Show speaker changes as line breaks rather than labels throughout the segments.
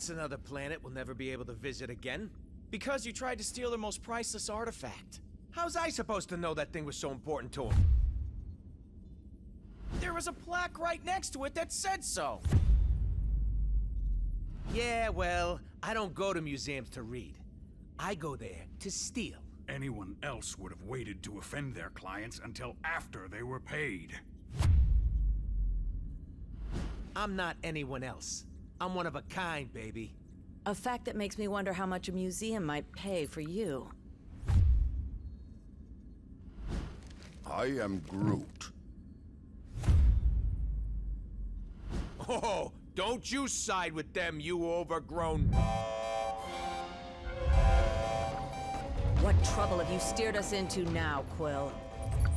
That's another planet we'll never be able to visit again.
Because you tried to steal their most priceless artifact.
How's I supposed to know that thing was so important to him?
There was a plaque right next to it that said so.
Yeah, well, I don't go to museums to read. I go there to steal.
Anyone else would have waited to offend their clients until after they were paid.
I'm not anyone else. I'm one of a kind, baby.
A fact that makes me wonder how much a museum might pay for you.
I am Groot.
Oh, don't you side with them, you overgrown...
What trouble have you steered us into now, Quill?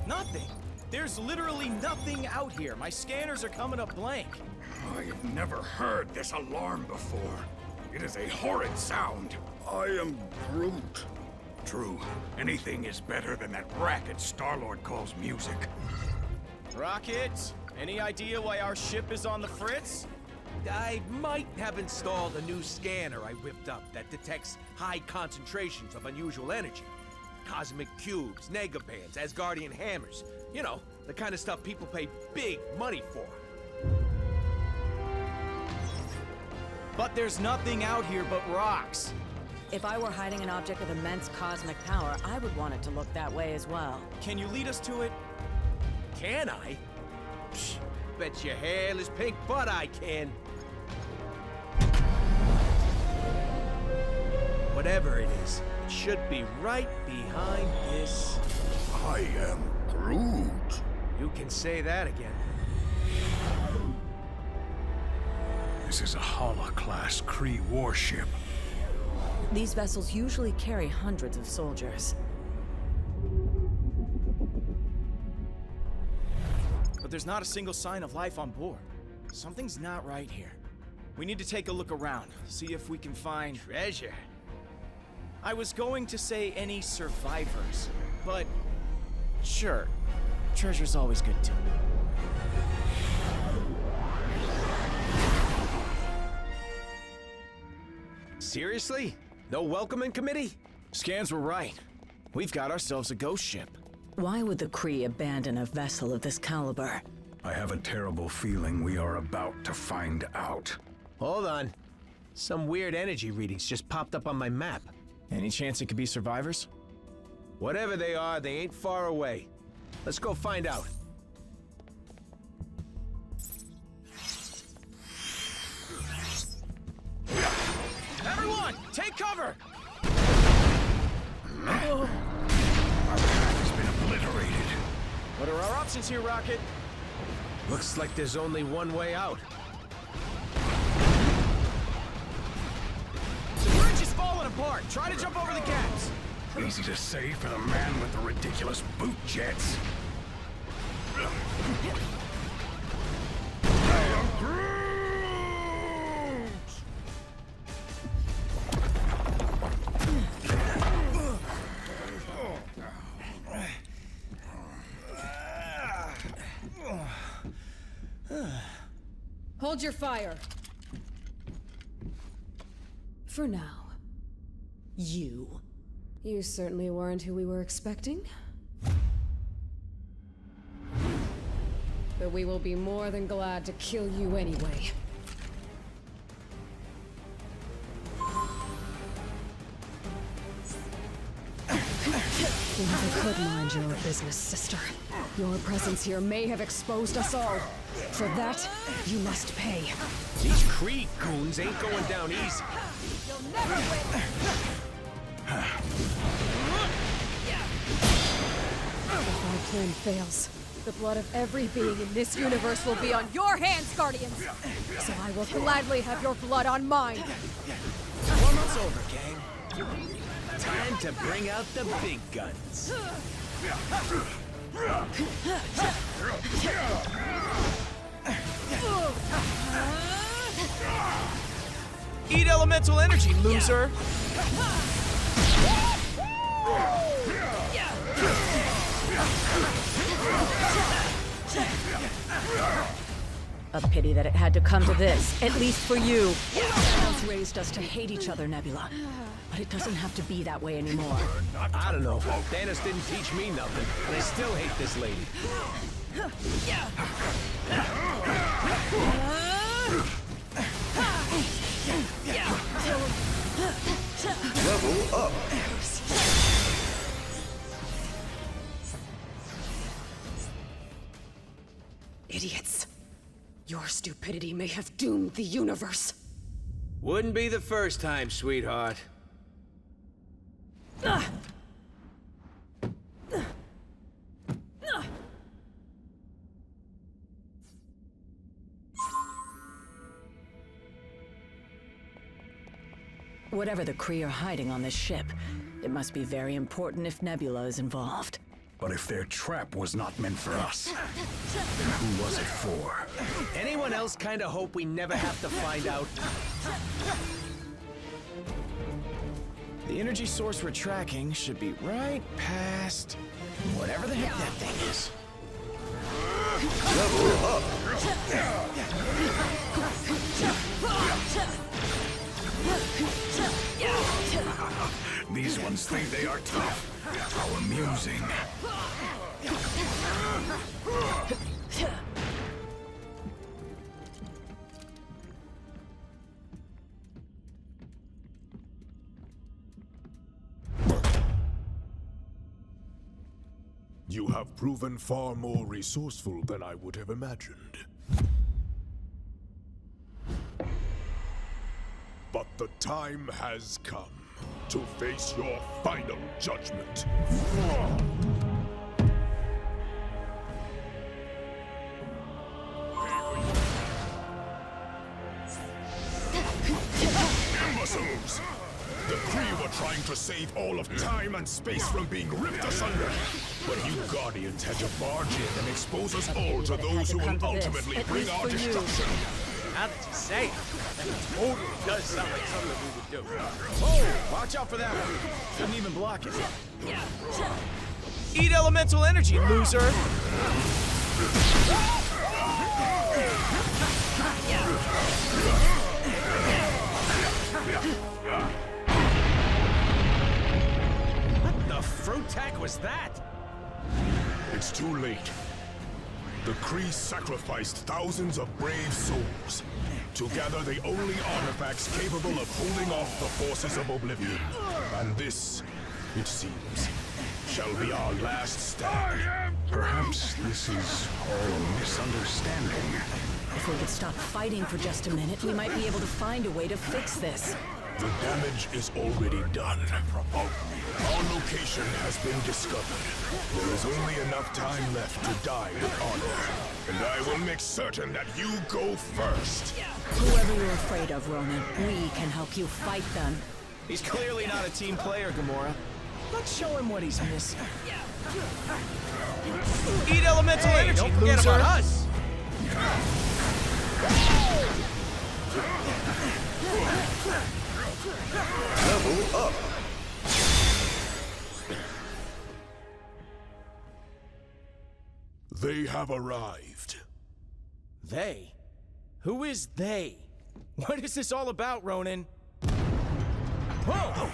Nothing. There's literally nothing out here. My scanners are coming up blank.
I have never heard this alarm before. It is a horrid sound.
I am Groot.
True, anything is better than that racket Star-Lord calls music.
Rocket, any idea why our ship is on the fritz?
I might have installed a new scanner I whipped up that detects high concentrations of unusual energy. Cosmic cubes, negabands, Asgardian hammers. You know, the kind of stuff people pay big money for.
But there's nothing out here but rocks.
If I were hiding an object of immense cosmic power, I would want it to look that way as well.
Can you lead us to it?
Can I? Psh, bet your hairless pink butt I can. Whatever it is, it should be right behind this.
I am Groot.
You can say that again.
This is a Hala-class Kree warship.
These vessels usually carry hundreds of soldiers.
But there's not a single sign of life on board. Something's not right here. We need to take a look around, see if we can find...
Treasure.
I was going to say any survivors, but... Sure. Treasure's always good too.
Seriously? No welcoming committee?
Scans were right. We've got ourselves a ghost ship.
Why would the Kree abandon a vessel of this caliber?
I have a terrible feeling we are about to find out.
Hold on. Some weird energy readings just popped up on my map.
Any chance it could be survivors?
Whatever they are, they ain't far away. Let's go find out.
Everyone, take cover!
Our path has been obliterated.
What are our options here, Rocket?
Looks like there's only one way out.
The bridge is falling apart. Try to jump over the gaps.
Easy to say for the man with the ridiculous boot jets. I am Groot!
Hold your fire. For now. You. You certainly weren't who we were expecting. But we will be more than glad to kill you anyway. If I could mind your business, sister. Your presence here may have exposed us all. For that, you must pay.
These Kree goons ain't going down easy.
You'll never win! If our plan fails, the blood of every being in this universe will be on your hands, Guardians! So I will gladly have your blood on mine!
Warm-up's over, gang. Time to bring out the big guns.
Eat elemental energy, loser!
A pity that it had to come to this, at least for you. Thanos raised us to hate each other, Nebula. But it doesn't have to be that way anymore.
I don't know. Thanos didn't teach me nothing, and I still hate this lady.
Level up.
Idiots. Your stupidity may have doomed the universe.
Wouldn't be the first time, sweetheart.
Whatever the Kree are hiding on this ship, it must be very important if Nebula is involved.
But if their trap was not meant for us, then who was it for?
Anyone else kinda hope we never have to find out?
The energy source we're tracking should be right past whatever the heck that thing is.
Level up.
These ones think they are tough. How amusing.
You have proven far more resourceful than I would have imagined. But the time has come to face your final judgment.
Imbeciles! The Kree were trying to save all of time and space from being ripped asunder. But you Guardians had to barge in and expose us all to those who will ultimately bring our destruction.
Now that you say it, that totally does sound like something we would do.
Oh, watch out for that one. Couldn't even block it. Eat elemental energy, loser!
What the fruit-tack was that?
It's too late. The Kree sacrificed thousands of brave souls to gather the only artifacts capable of holding off the forces of Oblivion. And this, it seems, shall be our last stand. Perhaps this is all misunderstanding.
If we could stop fighting for just a minute, we might be able to find a way to fix this.
The damage is already done. Our location has been discovered. There is only enough time left to die with honor. And I will make certain that you go first.
Whoever you're afraid of, Ronan, we can help you fight them.
He's clearly not a team player, Gamora. Let's show him what he's missing. Eat elemental energy,
Don't forget
loser!
about us!
Level up.
They have arrived.
They? Who is they? What is this all about, Ronan? Whoa!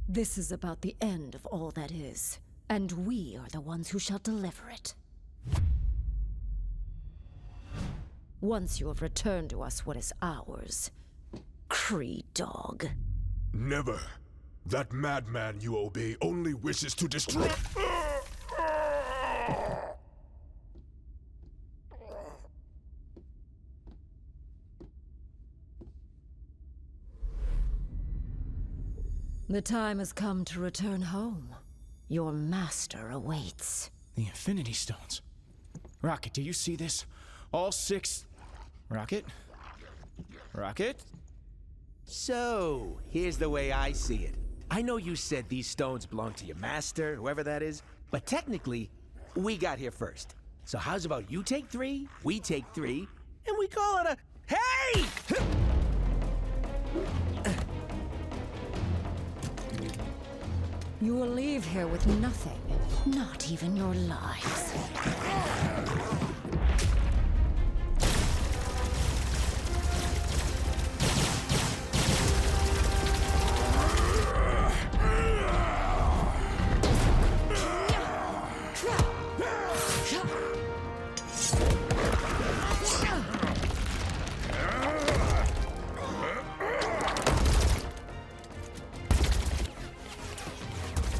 This is about the end of all that is, and we are the ones who shall deliver it. Once you have returned to us what is ours, Kree dog.
Never. That madman you obey only wishes to destroy.
The time has come to return home. Your master awaits.
The Infinity Stones. Rocket, do you see this? All 6... Rocket? Rocket?
So, here's the way I see it. I know you said these stones belong to your master, whoever that is, but technically, we got here first. So how's about you take 3, we take 3, and we call it a... Hey!
You will leave here with nothing. Not even your lives.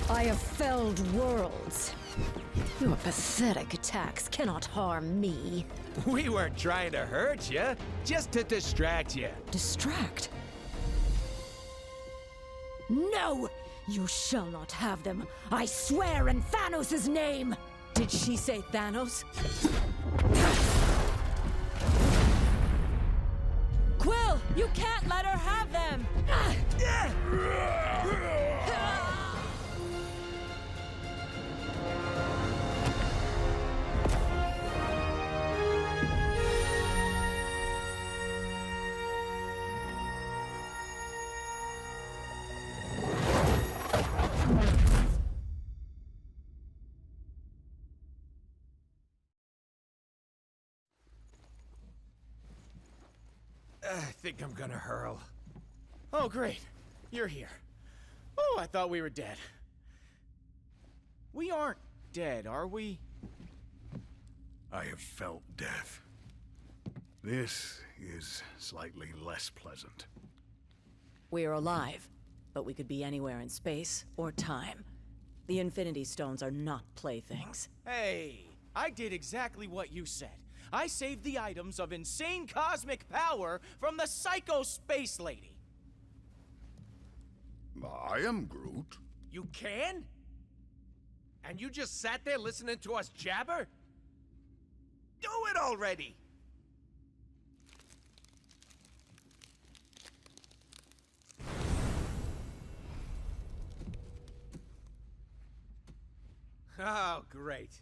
I have felled worlds. Your pathetic attacks cannot harm me.
We weren't trying to hurt you, just to distract you.
Distract? No! You shall not have them. I swear in Thanos' name! Did she say Thanos? Quill! You can't let her have them!
I think I'm gonna hurl.
Oh, great. You're here. Oh, I thought we were dead. We aren't dead, are we?
I have felt death. This is slightly less pleasant.
We're alive, but we could be anywhere in space or time. The Infinity Stones are not playthings.
Hey, I did exactly what you said. I saved the items of insane cosmic power from the Psycho Space Lady.
I am Groot.
You can? And you just sat there listening to us jabber? Do it already! Oh, great.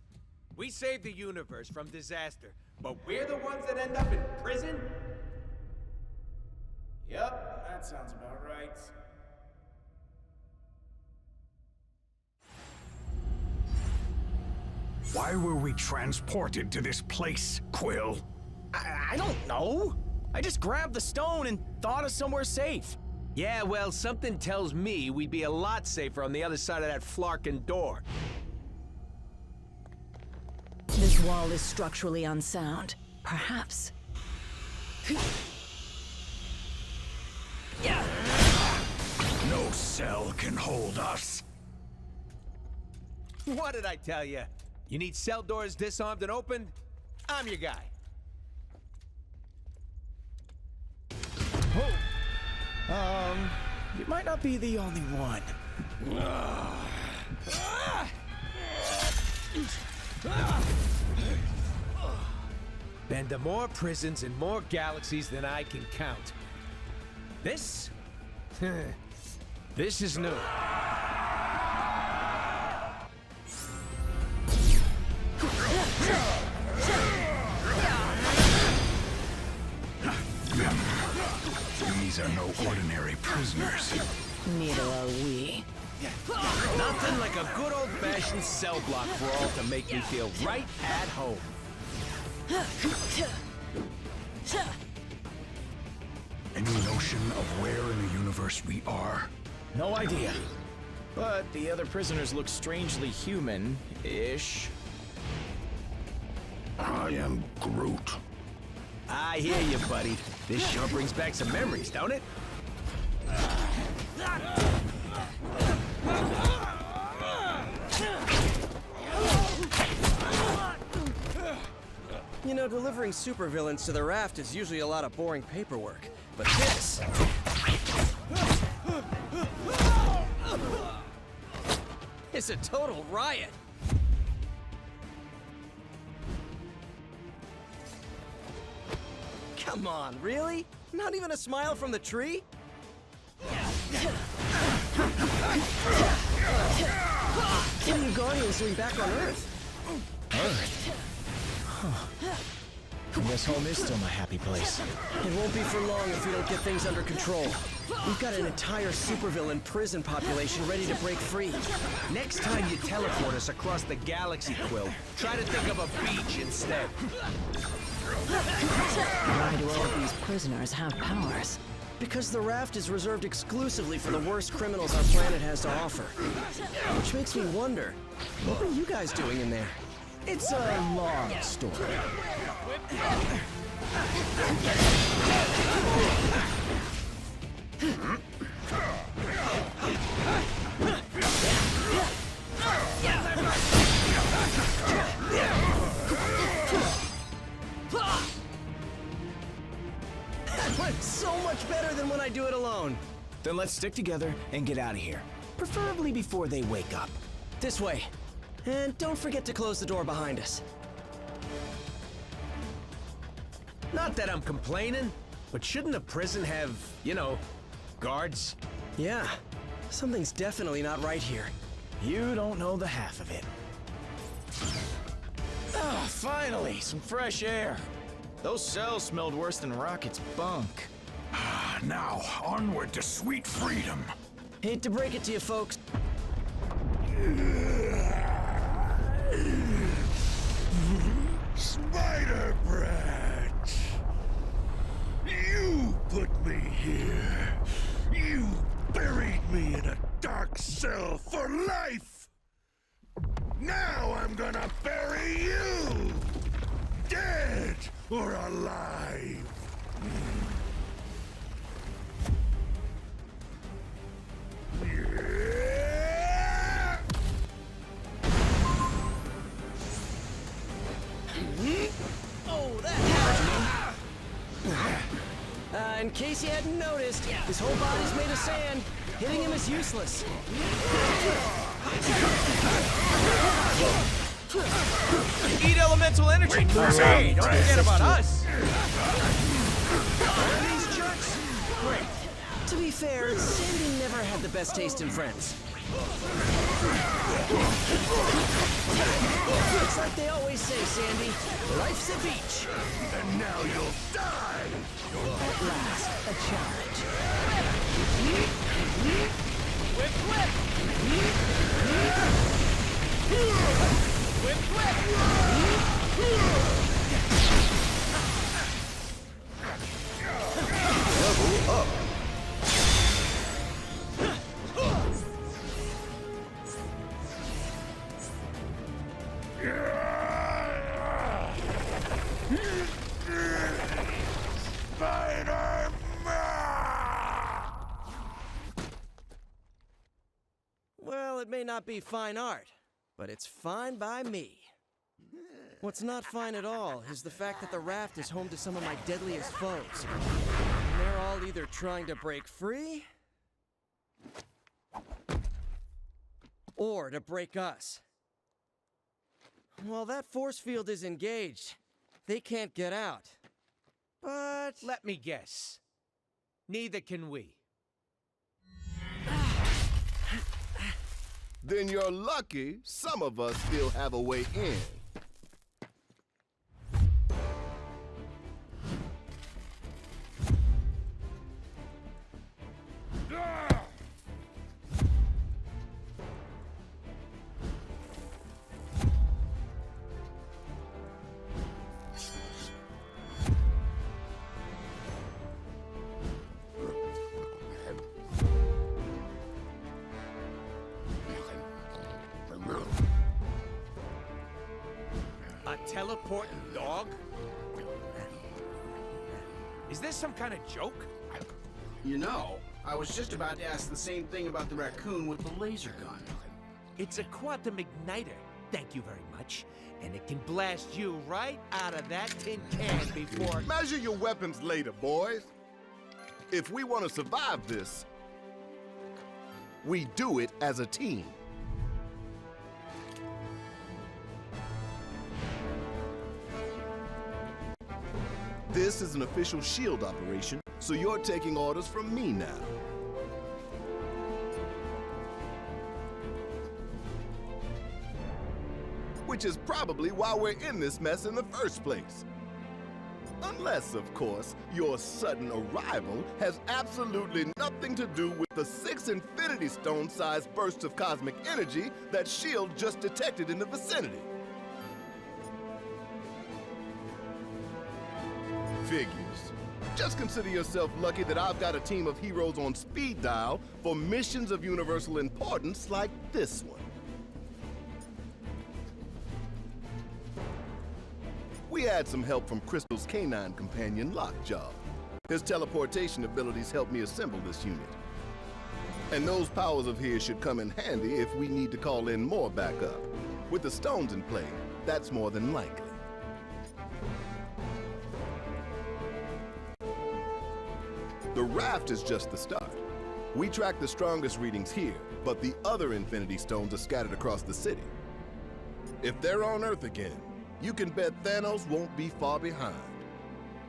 We saved the universe from disaster, but we're the ones that end up in prison?
Yep, that sounds about right.
Why were we transported to this place, Quill?
I don't know. I just grabbed the stone and thought of somewhere safe.
Yeah, well, something tells me we'd be a lot safer on the other side of that flarkin' door.
This wall is structurally unsound. Perhaps.
No cell can hold us.
What did I tell you? You need cell doors disarmed and opened? I'm your guy.
You might not be the only one.
Been to more prisons and more galaxies than I can count. This? This is new.
These are no ordinary prisoners.
Neither are we.
Nothing like a good old-fashioned cell block brawl to make me feel right at home.
Any notion of where in the universe we are?
No idea. But the other prisoners look strangely human-ish.
I am Groot.
I hear you, buddy. This sure brings back some memories, don't it?
You know, delivering supervillains to the raft is usually a lot of boring paperwork. But this... it's a total riot. Come on, really? Not even a smile from the tree? What are you Guardians doing back on Earth?
Earth? Huh. I guess home is still my happy place.
It won't be for long if we don't get things under control. We've got an entire supervillain prison population ready to break free.
Next time you teleport us across the galaxy, Quill, try to think of a beach instead.
Why do all of these prisoners have powers?
Because the raft is reserved exclusively for the worst criminals our planet has to offer. Which makes me wonder, what were you guys doing in there?
It's a long story.
That went so much better than when I do it alone.
Then let's stick together and get out of here. Preferably before they wake up.
This way. And don't forget to close the door behind us.
Not that I'm complaining, but shouldn't a prison have, you know, guards?
Yeah, something's definitely not right here.
You don't know the half of it. Ah, finally, some fresh air. Those cells smelled worse than Rocket's bunk.
Now, onward to sweet freedom.
Hate to break it to you folks.
Spider Brat! You put me here. You buried me in a dark cell for life. Now I'm gonna bury you! Dead or alive!
Oh, that hurt me. In case you hadn't noticed, his whole body's made of sand. Hitting him is useless.
Eat elemental energy! Hey, don't forget about us!
Are these jerks? Great. To be fair, Sandy never had the best taste in friends. It's like they always say, Sandy. Life's a beach.
And now you'll die!
At last, a challenge.
Whip, whip! Whip,
Level up.
Well, it may not be fine art, but it's fine by me. What's not fine at all is the fact that the raft is home to some of my deadliest foes. And they're all either trying to break free or to break us. While that force field is engaged, they can't get out. But
Let me guess. Neither can we.
Then you're lucky some of us still have a way in.
A teleporting dog? Is this some kind of joke?
You know, I was just about to ask the same thing about the raccoon with the laser gun.
It's a quantum igniter, thank you very much. And it can blast you right out of that tin can before...
Measure your weapons later, boys. If we want to survive this, we do it as a team. This is an official SHIELD operation, so you're taking orders from me now. Which is probably why we're in this mess in the first place. Unless, of course, your sudden arrival has absolutely nothing to do with the 6 Infinity Stone-sized bursts of cosmic energy that S.H.I.E.L.D. just detected in the vicinity. Figures. Just consider yourself lucky that I've got a team of heroes on speed dial for missions of universal importance like this one. We had some help from Crystal's canine companion, Lockjaw. His teleportation abilities helped me assemble this unit. And those powers of his should come in handy if we need to call in more backup. With the stones in play, that's more than likely. The raft is just the start. We track the strongest readings here, but the other Infinity Stones are scattered across the city. If they're on Earth again, you can bet Thanos won't be far behind.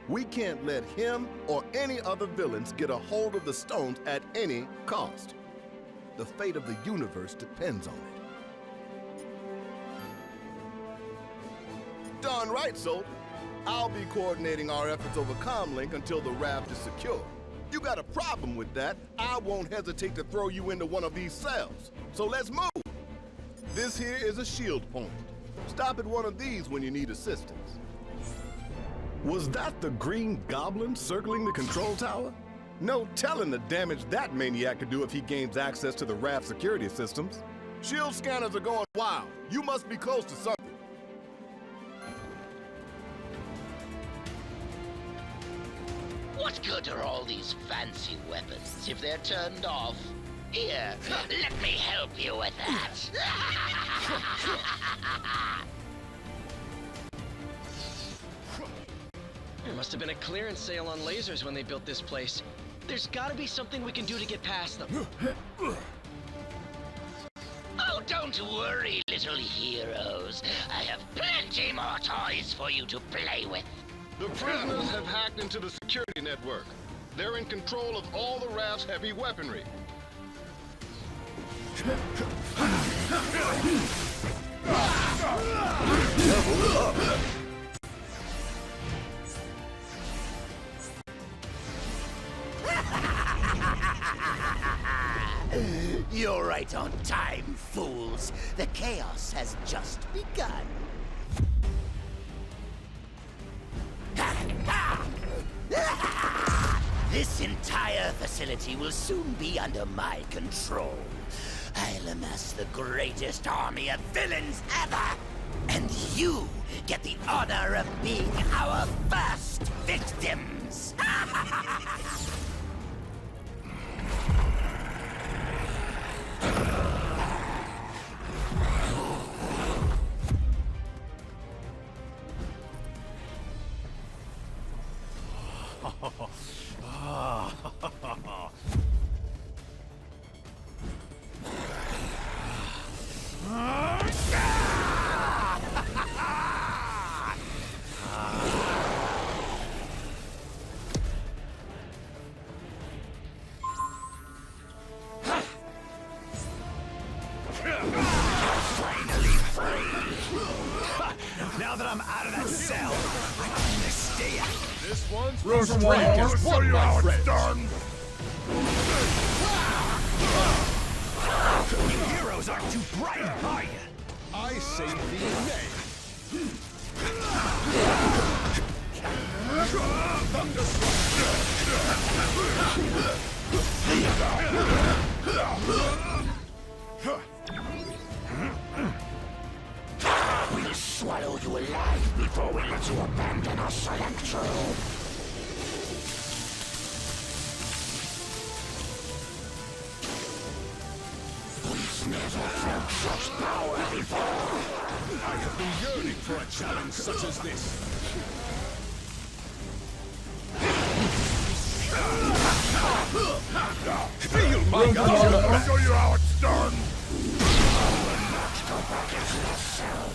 We can't let him or any other villains get a hold of the stones at any cost. The fate of the universe depends on it. Darn right, Soap. I'll be coordinating our efforts over Comlink until the raft is secure. You got a problem with that, I won't hesitate to throw you into one of these cells. So let's move. This here is a shield point. Stop at one of these when you need assistance. Was that the Green Goblin circling the control tower? No telling the damage that maniac could do if he gains access to the raft security systems. S.H.I.E.L.D. scanners are going wild. You must be close to something.
What good are all these fancy weapons if they're turned off? Here, let me help you with that.
There must have been a clearance sale on lasers when they built this place. There's gotta be something we can do to get past them.
Oh, don't worry, little heroes. I have plenty more toys for you to play with.
The prisoners have hacked into the security network. They're in control of all the raft's heavy weaponry. Level up!
You're right on time, fools. The chaos has just begun. This entire facility will soon be under my control. I'll amass the greatest army of villains ever, and you get the honor of being our first victims.
Now that I'm out of that cell, I can stay out.
This one's
Rosemary, I'll show you how it's done.
You heroes aren't too bright, are you?
I say
We'll swallow you alive before we let you abandon us, Electro. We've never felt such power before.
I have been yearning for a challenge such as this. Feel my God!
I'll show you how it's done.
Go back into the cell.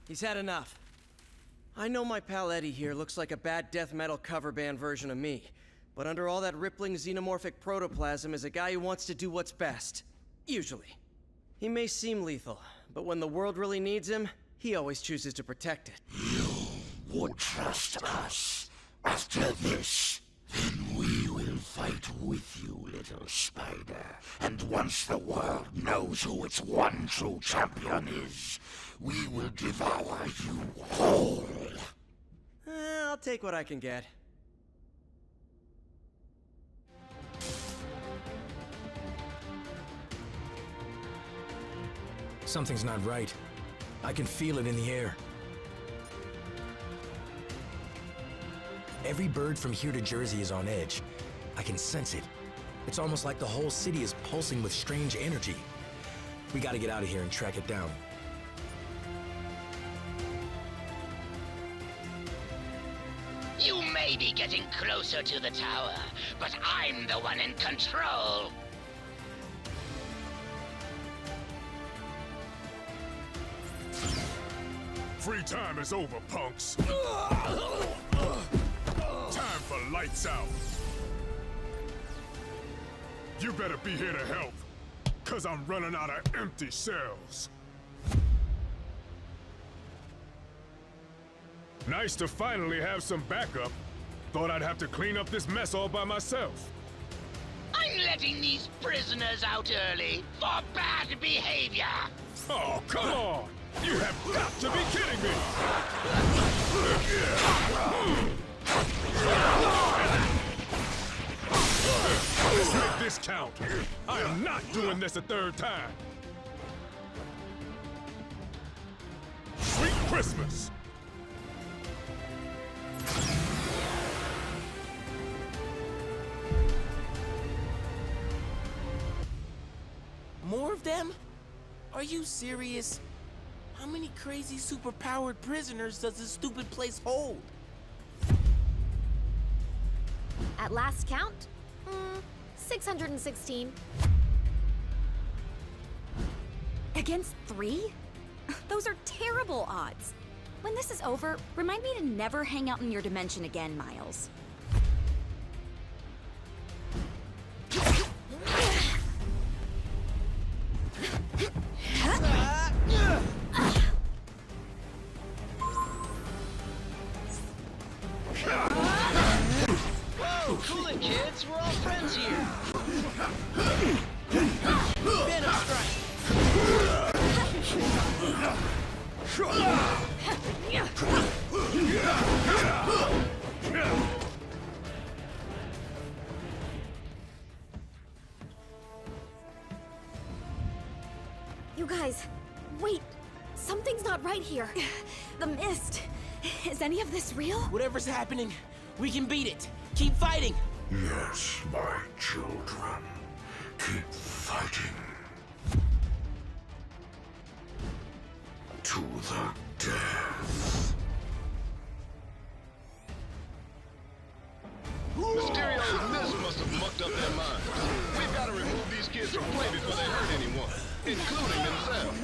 He's had enough. I know my pal Eddie here looks like a bad death metal cover band version of me, But under all that rippling xenomorphic protoplasm is a guy who wants to do what's best. Usually. He may seem lethal, but when the world really needs him, he always chooses to protect it.
You would trust us. After this, then we will fight with you, little spider. And once the world knows who its one true champion is, we will devour you whole.
I'll take what I can get.
Something's not right. I can feel it in the air. Every bird from here to Jersey is on edge. I can sense it. It's almost like the whole city is pulsing with strange energy. We gotta get out of here and track it down.
You may be getting closer to the tower, but I'm the one in control.
Free time is over, punks. Time for lights out. You better be here to help, 'cause I'm running out of empty cells. Nice to finally have some backup. Thought I'd have to clean up this mess all by myself.
I'm letting these prisoners out early for bad behavior.
Oh, come on! You have got to be kidding me! Let's make this count. I am not doing this a third time. Sweet Christmas!
More of them? Are you serious? How many crazy superpowered prisoners does this stupid place hold?
At last count, 616.
Against 3? Those are terrible odds. When this is over, remind me to never hang out in your dimension again, Miles.
Whoa, cool it, kids. We're all friends here. Venom strike.
You guys, wait. Something's not right here. The mist. Is any of this real?
Whatever's happening, we can beat it. Keep fighting.
Yes, my children. Keep fighting. To the death.
Mysterio and Mist must have mucked up their minds. We've got to remove these kids from play before they hurt anyone, including themselves.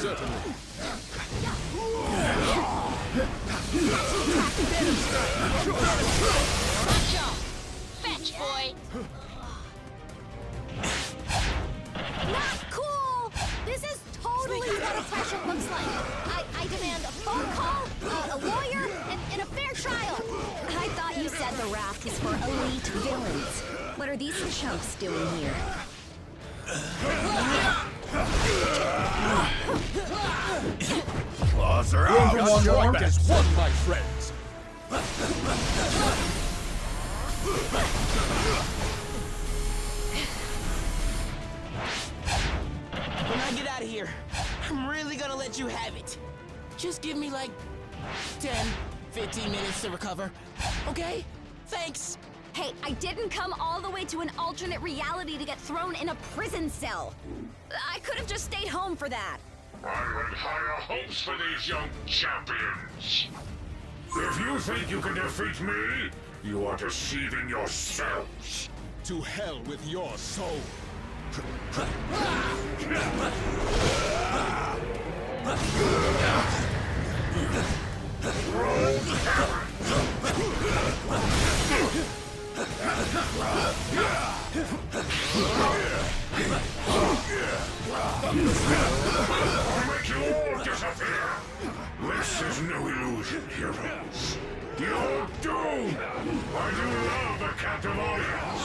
Certainly.
Watch out! Fetch, boy!
Not cool! This is totally what oppression looks like. I demand a phone call, a lawyer, and a fair trial.
I thought you said the raft was for elite villains. What are these chumps doing here?
Claws are out! Got your back as one, my friends!
When I get out of here, I'm really gonna let you have it. Just give me like 10, 15 minutes to recover. Okay? Thanks.
Hey, I didn't come all the way to an alternate reality to get thrown in a prison cell. I could have just stayed home for that.
I had higher hopes for these young champions. If you think you can defeat me, you are deceiving yourselves.
To hell with your soul!
I'll make you all disappear! This is no illusion, heroes. You're doomed! I do love a captive audience!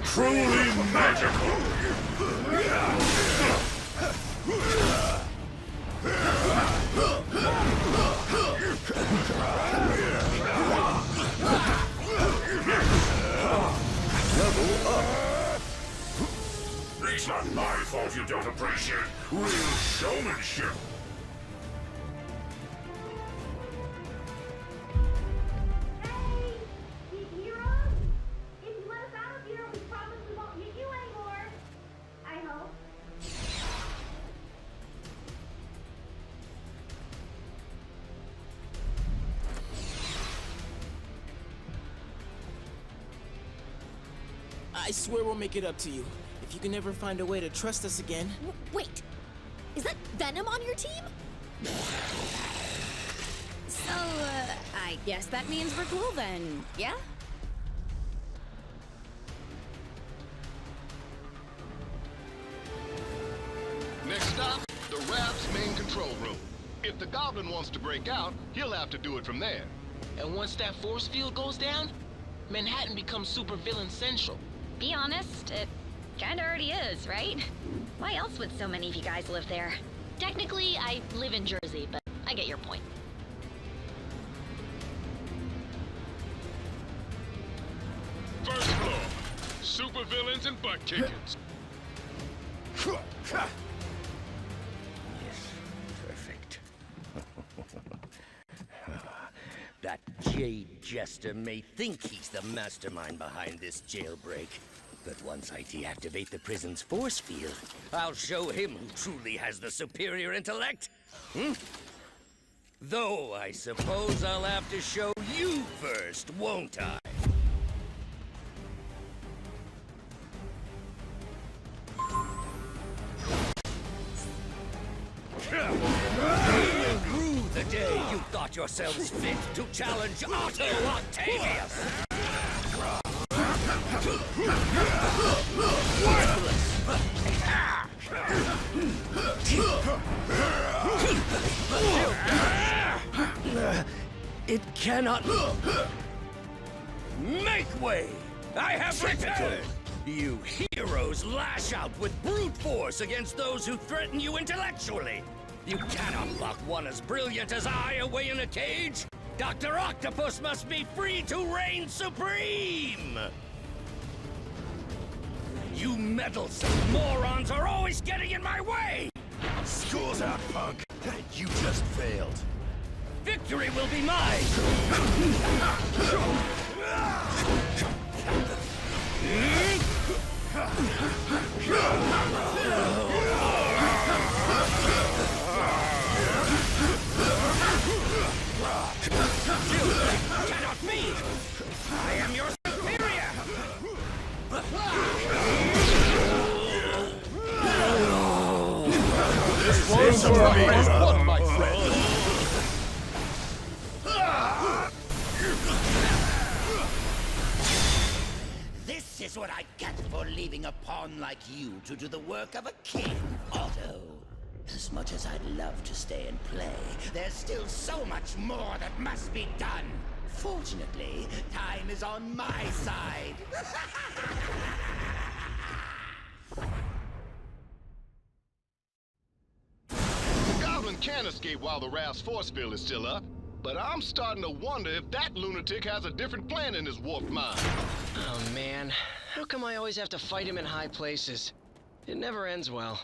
Truly magical!
Level up!
It's not my fault you don't appreciate real showmanship!
I swear we'll make it up to you. If you can ever find a way to trust us again.
Wait, is that Venom on your team?
So, I guess that means we're cool then, yeah?
Next stop, the Raft's main control room. If the Goblin wants to break out, he'll have to do it from there.
And once that force field goes down, Manhattan becomes supervillain central.
Be honest, it kinda already is, right? Why else would so many of you guys live there? Technically, I live in Jersey, but I get your point.
First floor, supervillains and butt kickers.
Perfect. That Jade Jester may think he's the mastermind behind this jailbreak, but once I deactivate the prison's force field, I'll show him who truly has the superior intellect. Though I suppose I'll have to show you first, won't I? Rue the day you thought yourselves fit to challenge Otto Octavius! It cannot... Make way! I have returned! You heroes lash out with brute force against those who threaten you intellectually! You cannot lock one as brilliant as I away in a cage! Dr. Octopus must be free to reign supreme! You meddlesome morons are always getting in my way!
School's out, punk. You just failed.
Victory will be mine! Cannot be! I am your superior!
This one's for me, my friend.
This is what I get for leaving a pawn like you to do the work of a king, Otto. As much as I'd love to stay and play, there's still so much more that must be done. Fortunately, time is on my side.
The Goblin can escape while the Raft's force field is still up, but I'm starting to wonder if that lunatic has a different plan in his warped mind.
Oh man, how come I always have to fight him in high places? It never ends well.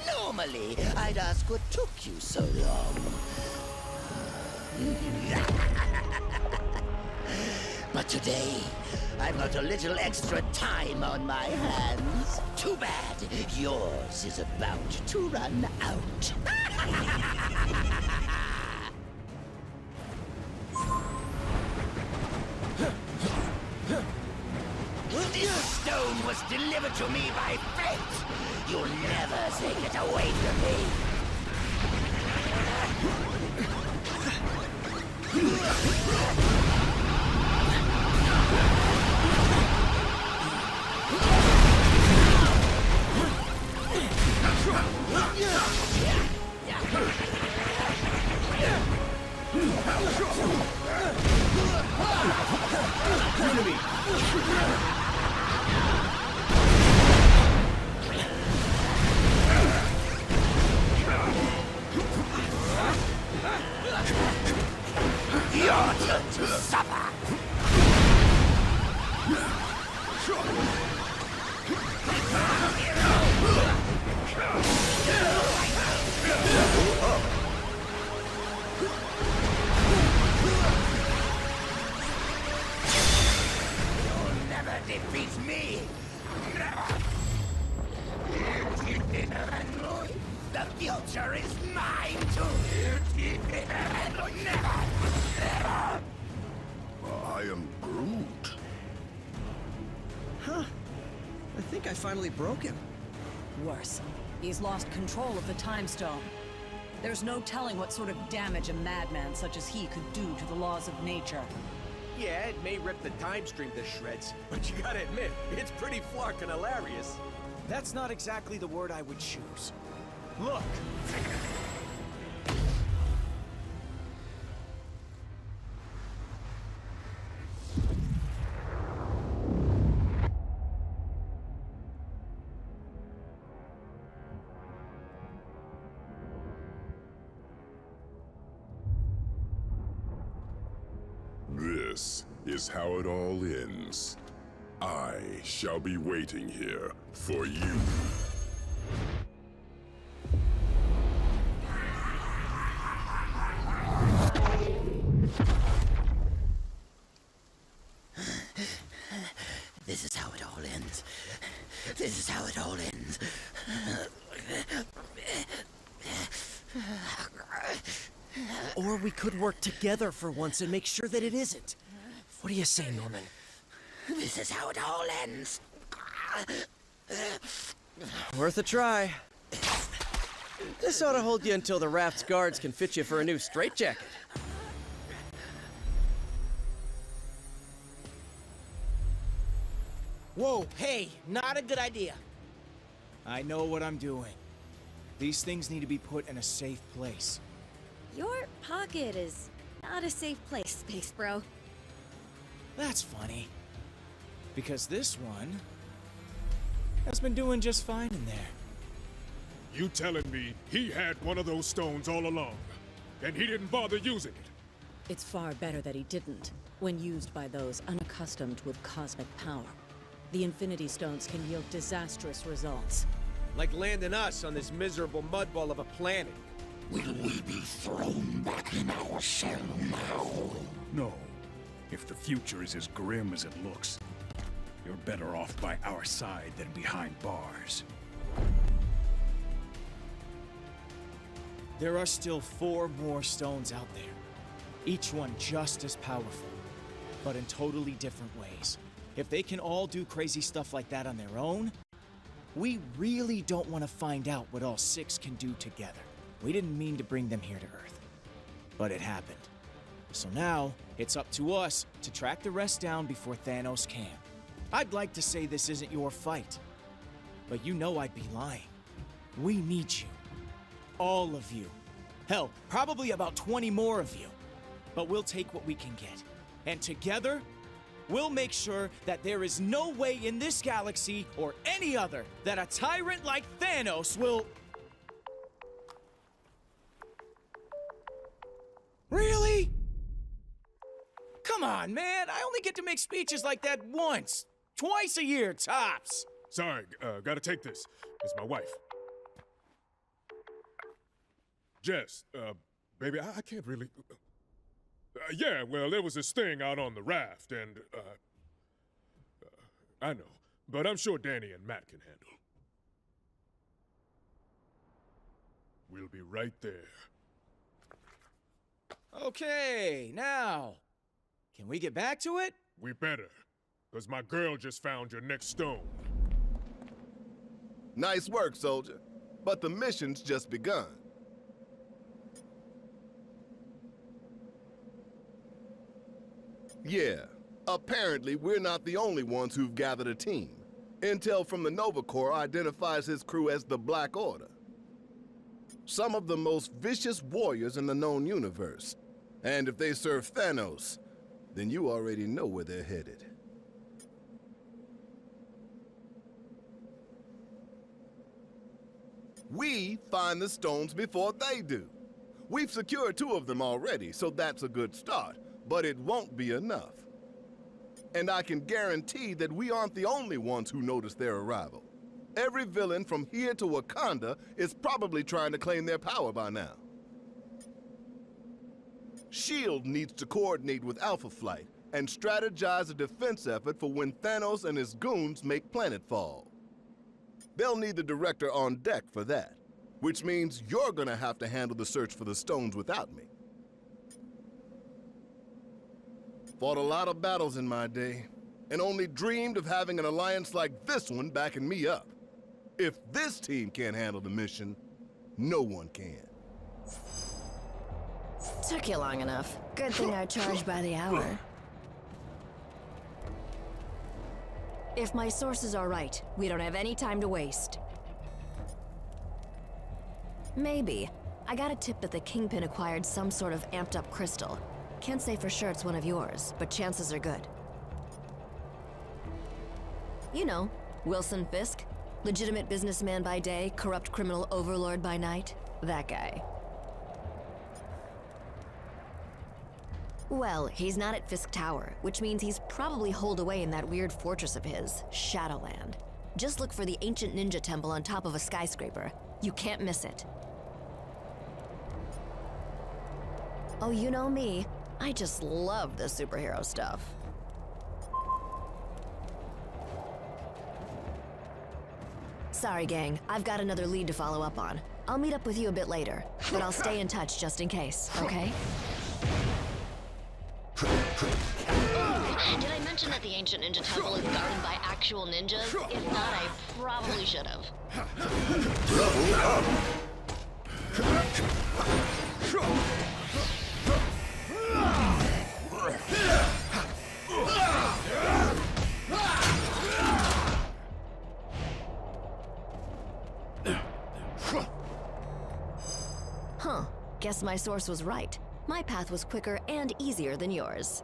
Normally, I'd ask what took you so long. But today, I've got a little extra time on my hands. Too bad. Yours is about to run out. This stone was delivered to me by fate. You'll never take it away from me. to suffer. You'll never defeat me. Never. The future is mine to never.
I am Groot.
Huh. I think I finally broke him.
Worse, he's lost control of the Time Stone. There's no telling what sort of damage a madman such as he could do to the laws of nature.
Yeah, it may rip the time stream to shreds, but you gotta admit, it's pretty flarkin' hilarious.
That's not exactly the word I would choose. Look!
This is how it all ends. I shall be waiting here for you.
This is how it all ends. This is how it all ends.
Or we could work together for once and make sure that it isn't. What do you say, Norman?
This is how it all ends.
Worth a try. This ought to hold you until the raft's guards can fit you for a new straitjacket.
Whoa,
Hey, not a good idea.
I know what I'm doing. These things need to be put in a safe place.
Your pocket is not a safe place, Space Bro.
That's funny. Because this one has been doing just fine in there.
You telling me he had one of those stones all along, and he didn't bother using it?
It's far better that he didn't, when used by those unaccustomed with cosmic power. The Infinity Stones can yield disastrous results.
Like landing us on this miserable mudball of a planet.
Will we be thrown back in our shell now?
No. If the future is as grim as it looks, you're better off by our side than behind bars.
There are still 4 more stones out there. Each one just as powerful, but in totally different ways. If they can all do crazy stuff like that on their own, we really don't want to find out what all 6 can do together. We didn't mean to bring them here to Earth, but it happened. So now, it's up to us to track the rest down before Thanos can. I'd like to say this isn't your fight, but you know I'd be lying. We need you. All of you. Hell, probably about 20 more of you. But we'll take what we can get. And together, we'll make sure that there is no way in this galaxy or any other that a tyrant like Thanos will... Really? Come on, man. I only get to make speeches like that once. Twice a year, tops.
Sorry, gotta take this. It's my wife. Jess, baby, I can't really... yeah, well, there was this thing out on the raft, and, I know, but I'm sure Danny and Matt can handle. We'll be right there.
Okay, now, can we get back to it?
We better, because my girl just found your next stone.
Nice work, soldier. But the mission's just begun. Yeah, apparently we're not the only ones who've gathered a team. Intel from the Nova Corps identifies his crew as the Black Order. Some of the most vicious warriors in the known universe. And if they serve Thanos, then you already know where they're headed. We find the stones before they do. We've secured 2 of them already, so that's a good start. but it won't be enough. And I can guarantee that we aren't the only ones who noticed their arrival. Every villain from here to Wakanda is probably trying to claim their power by now. S.H.I.E.L.D. needs to coordinate with Alpha Flight and strategize a defense effort for when Thanos and his goons make planetfall. They'll need the director on deck for that, which means you're gonna have to handle the search for the stones without me. Fought a lot of battles in my day, and only dreamed of having an alliance like this one backing me up. If this team can't handle the mission, no one can.
Took you long enough. Good thing I charge by the hour. If my sources are right, we don't have any time to waste. Maybe. I got a tip that the Kingpin acquired some sort of amped-up crystal. Can't say for sure it's one of yours, but chances are good. You know, Wilson Fisk. Legitimate businessman by day, corrupt criminal overlord by night. That guy. Well, he's not at Fisk Tower, which means he's probably holed away in that weird fortress of his, Shadowland. Just look for the ancient ninja temple on top of a skyscraper. You can't miss it. Oh, you know me. I just love the superhero stuff. Sorry, gang. I've got another lead to follow up on. I'll meet up with you a bit later, but I'll stay in touch just in case, okay? Did I mention that the ancient ninja temple is guarded by actual ninjas? If not, I probably should have. Huh. Guess my source was right. My path was quicker and easier than yours.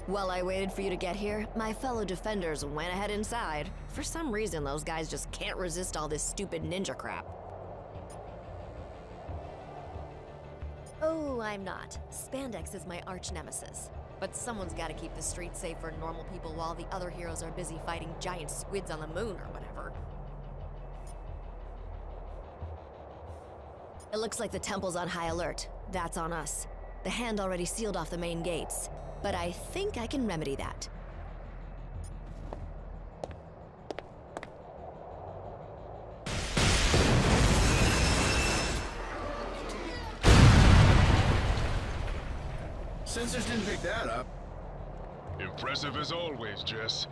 While I waited for you to get here, my fellow defenders went ahead inside. For some reason, those guys just can't resist all this stupid ninja crap. Oh, I'm not. Spandex is my arch nemesis. But someone's gotta keep the streets safe for normal people while the other heroes are busy fighting giant squids on the moon or whatever. It looks like the temple's on high alert. That's on us. The Hand already sealed off the main gates, but I think I can remedy that.
Sensors didn't pick that up.
Impressive as always, Jess.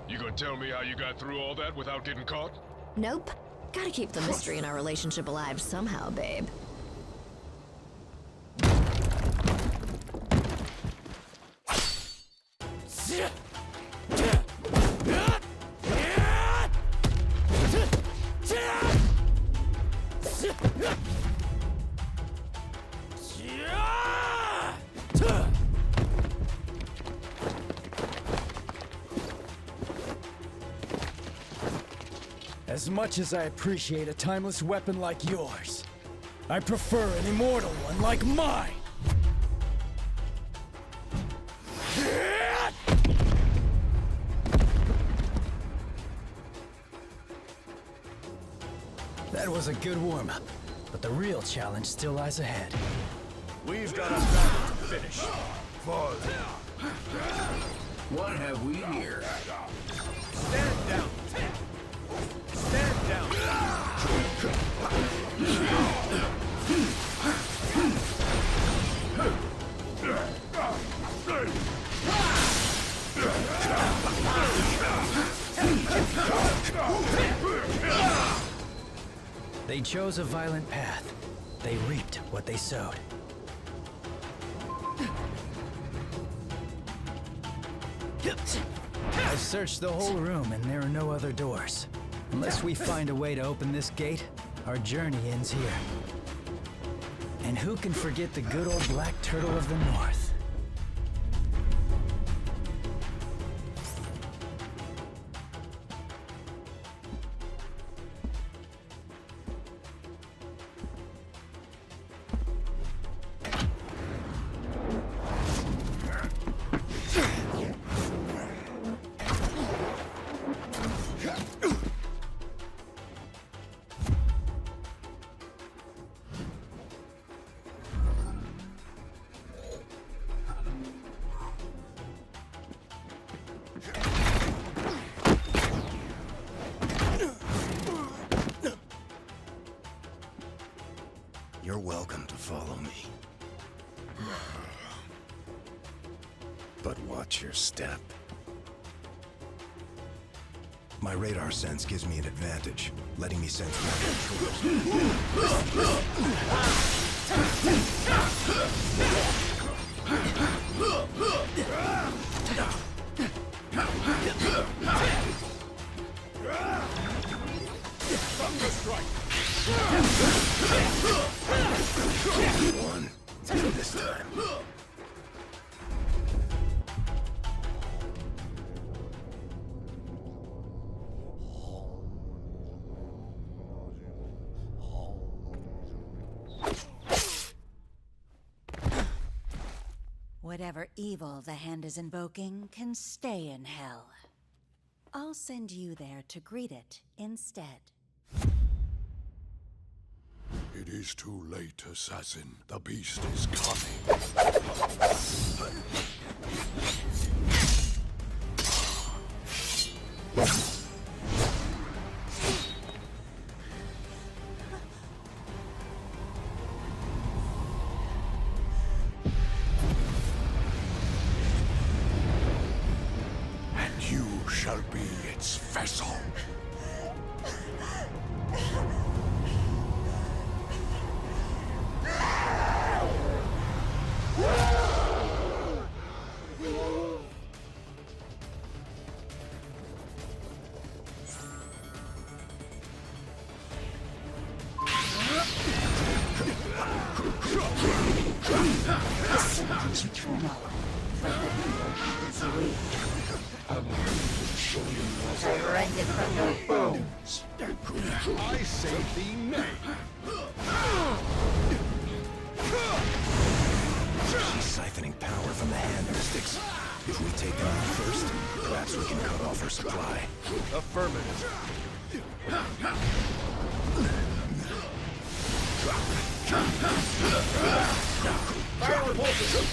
You gonna tell me how you got through all that without getting caught?
Nope. Gotta keep the mystery in our relationship alive somehow, babe.
As much as I appreciate a timeless weapon like yours, I prefer an immortal one like mine!
That was a good warm-up, but the real challenge still lies ahead.
We've got a battle to finish.
What have we here?
Stand down. Stand down.
They chose a violent path. They reaped what they sowed. I've searched the whole room and there are no other doors. Unless we find a way to open this gate, our journey ends here. And who can forget the good old Black Turtle of the North?
But watch your step. My radar sense gives me an advantage, letting me sense more One, two this time.
Whatever evil the Hand is invoking can stay in hell. I'll send you there to greet it instead.
It is too late, assassin. The beast is coming. And you shall be its vessel. I say thee nay.
She's siphoning power from the Hand mystics. If we take them out first, perhaps we can cut off her supply.
Affirmative. Fire repulsion!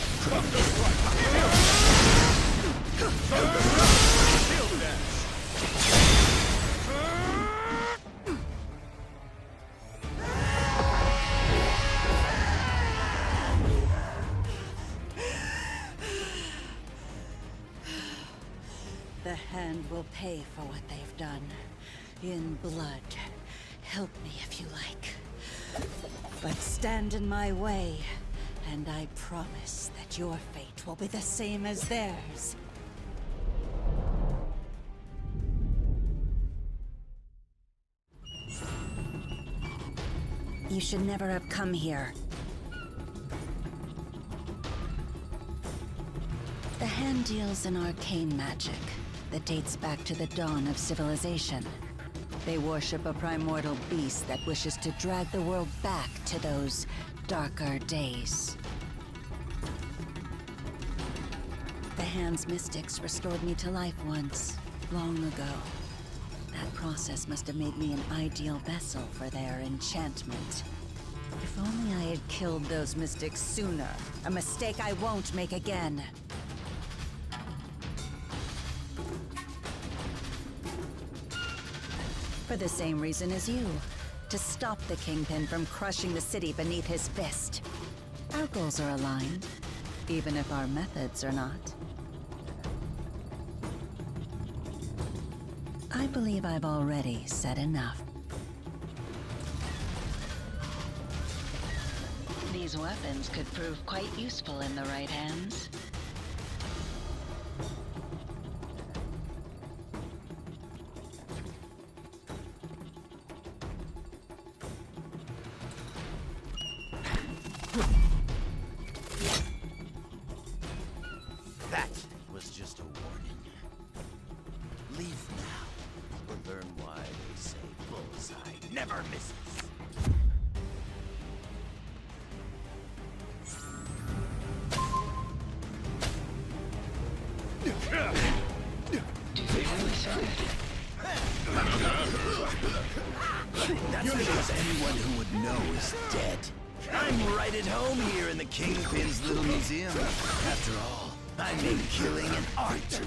Shield dash!
The Hand will pay for what they've done. In blood. Help me if you like. But stand in my way, and I promise that your fate will be the same as theirs. You should never have come here. The Hand deals in arcane magic that dates back to the dawn of civilization. They worship a primordial beast that wishes to drag the world back to those darker days. The Hand's mystics restored me to life once, long ago. That process must have made me an ideal vessel for their enchantment. If only I had killed those mystics sooner, a mistake I won't make again. For the same reason as you. To stop the Kingpin from crushing the city beneath his fist. Our goals are aligned, even if our methods are not. I believe I've already said enough. These weapons could prove quite useful in the right hands.
That was just a warning. Leave now, or learn why they say bullseye never misses. That's because anyone who would know is dead. I'm right at home here in the Kingpin's little museum. After all, I make killing an art.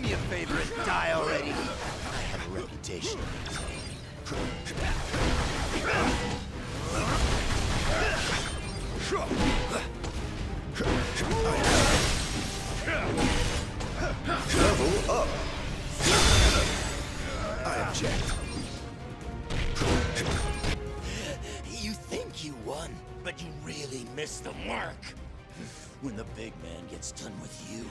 me a favor and die already. I have a reputation to
Level up. I object.
You think you won, but you really missed the mark. When the big man gets done with you,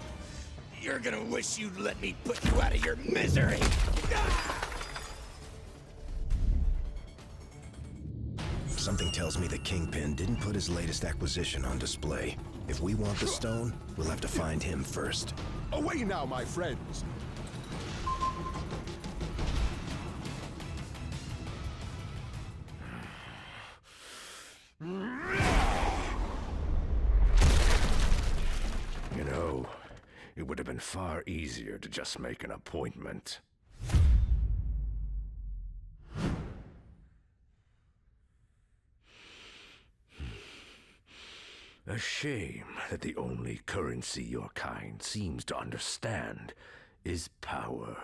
you're gonna wish you'd let me put you out of your misery.
Something tells me the Kingpin didn't put his latest acquisition on display. If we want the stone, we'll have to find him first.
Away now, my friends.
You know, it would have been far easier to just make an appointment. A shame that the only currency your kind seems to understand is power.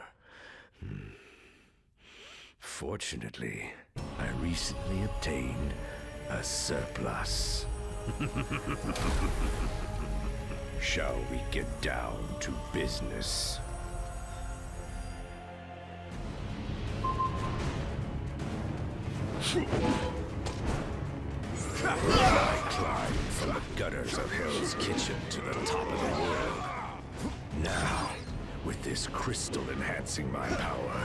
Fortunately, I recently obtained a surplus. Shall we get down to business? I climbed from the gutters of Hell's Kitchen to the top of the world. Now, with this crystal enhancing my power,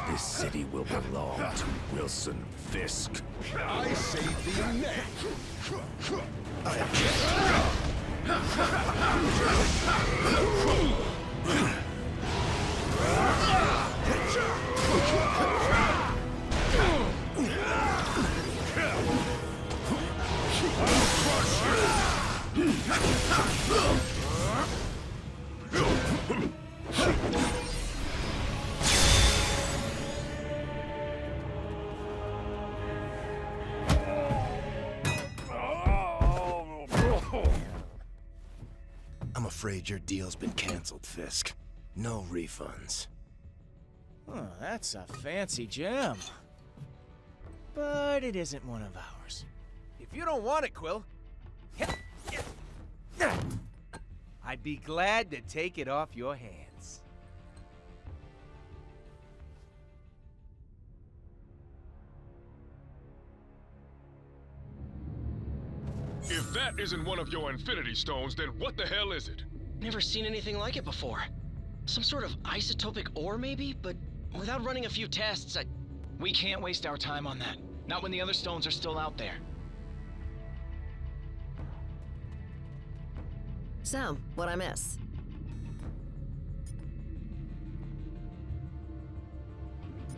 this city will belong to Wilson Fisk.
I say thee nay.
I object. I'm afraid your deal's been canceled, Fisk. No refunds.
Oh, that's a fancy gem. But it isn't one of ours.
If you don't want it, Quill, I'd be glad to take it off your hands.
If that isn't one of your Infinity Stones, then what the hell is it?
Never seen anything like it before. Some sort of isotopic ore, maybe? But without running a few tests,
We can't waste our time on that. Not when the other stones are still out there.
So, what'd I miss?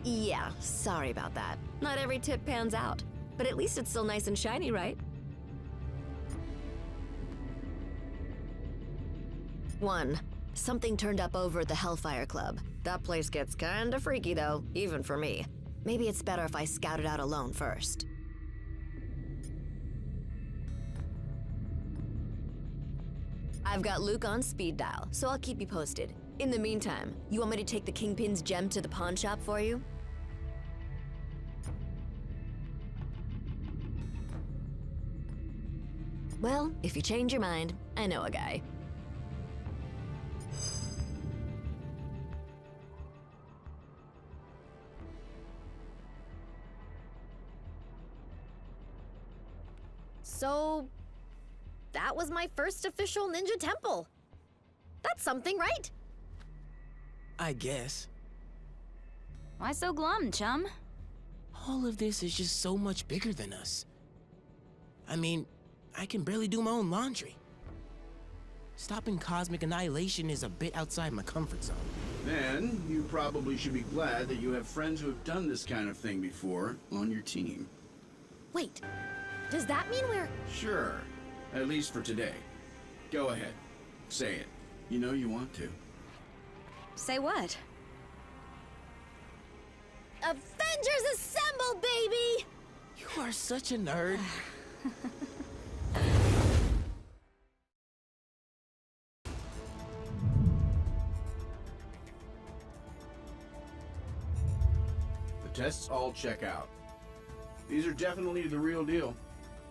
Yeah, sorry about that. Not every tip pans out. But at least it's still nice and shiny, right? 1. Something turned up over at the Hellfire Club. That place gets kinda freaky though, even for me. Maybe it's better if I scout it out alone first. I've got Luke on speed dial, so I'll keep you posted. In the meantime, you want me to take the Kingpin's gem to the pawn shop for you? Well, if you change your mind, I know a guy. So, that was my first official ninja temple. That's something, right?
I guess.
Why so glum, chum?
All of this is just so much bigger than us. I mean, I can barely do my own laundry. Stopping cosmic annihilation is a bit outside my comfort zone.
Then, you probably should be glad that you have friends who have done this kind of thing before on your team.
Wait, does that mean we're...
Sure. At least for today. Go ahead. Say it. You know you want to.
Say what?
Avengers Assemble, baby!
You are such a nerd.
tests all check out. These are definitely the real deal.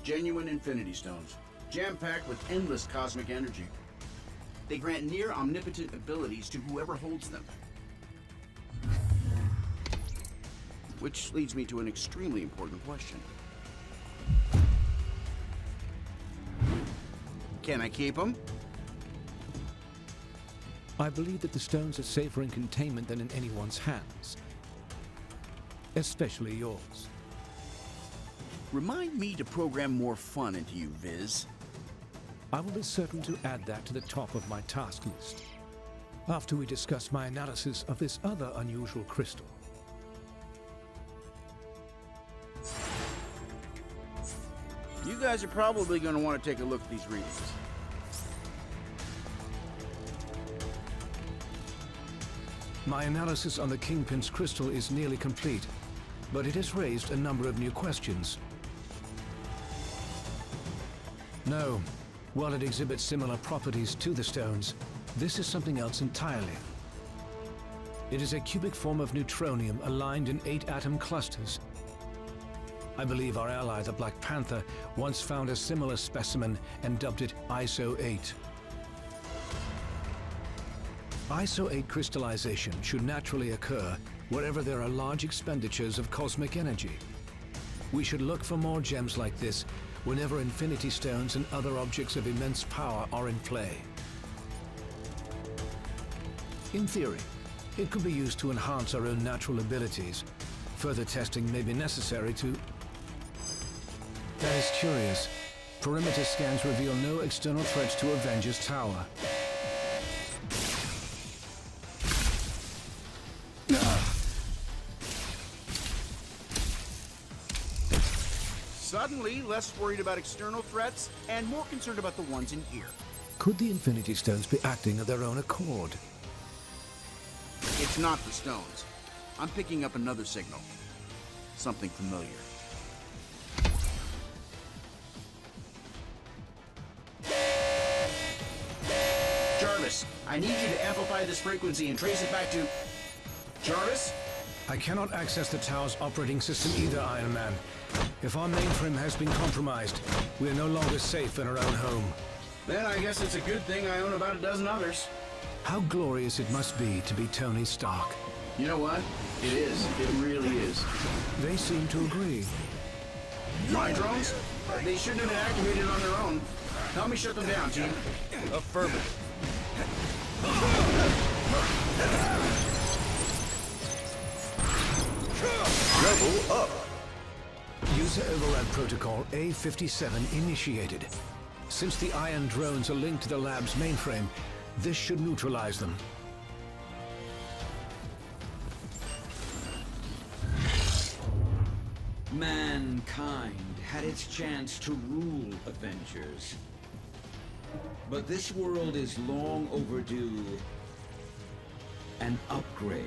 Genuine Infinity Stones, jam-packed with endless cosmic energy. They grant near omnipotent abilities to whoever holds them. Which leads me to an extremely important question. Can I keep them?
I believe that the stones are safer in containment than in anyone's hands. Especially yours.
Remind me to program more fun into you, Viz.
I will be certain to add that to the top of my task list, after we discuss my analysis of this other unusual crystal.
You guys are probably going to want to take a look at these readings.
My analysis on the Kingpin's crystal is nearly complete, but it has raised a number of new questions. No, while it exhibits similar properties to the stones, this is something else entirely. It is a cubic form of neutronium aligned in 8-atom clusters. I believe our ally, the Black Panther, once found a similar specimen and dubbed it ISO-8. ISO-8 crystallization should naturally occur wherever there are large expenditures of cosmic energy. We should look for more gems like this whenever Infinity Stones and other objects of immense power are in play. In theory, it could be used to enhance our own natural abilities. Further testing may be necessary to... That is curious. Perimeter scans reveal no external threats to Avengers Tower.
Suddenly, less worried about external threats and more concerned about the ones in here.
Could the Infinity Stones be acting of their own accord?
It's not the stones. I'm picking up another signal. Something familiar. Jarvis, I need you to amplify this frequency and trace it back to... Jarvis?
I cannot access the tower's operating system either, Iron Man. If our mainframe has been compromised, we are no longer safe in our own home.
Then I guess it's a good thing I own about a dozen others.
How glorious it must be to be Tony Stark.
You know what? It is. It really is.
They seem to agree.
My drones? They shouldn't have been activated on their own. Help me shut them down, team.
Affirmative.
Level up.
User override protocol A57 initiated. Since the Iron drones are linked to the lab's mainframe, this should neutralize them.
Mankind had its chance to rule Avengers. But this world is long overdue an upgrade.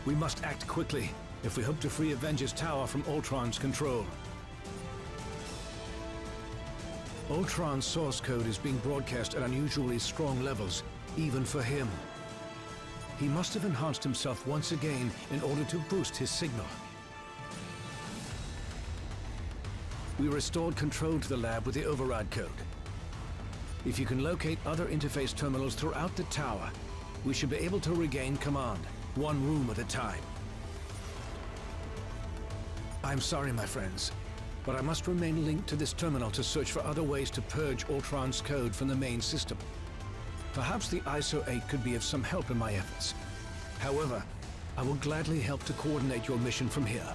We must act quickly if we hope to free Avengers Tower from Ultron's control. Ultron's source code is being broadcast at unusually strong levels, even for him. He must have enhanced himself once again in order to boost his signal. We restored control to the lab with the override code. If you can locate other interface terminals throughout the tower, we should be able to regain command, one room at a time. I'm sorry, my friends, but I must remain linked to this terminal to search for other ways to purge Ultron's code from the main system. Perhaps the ISO-8 could be of some help in my efforts. However, I will gladly help to coordinate your mission from here.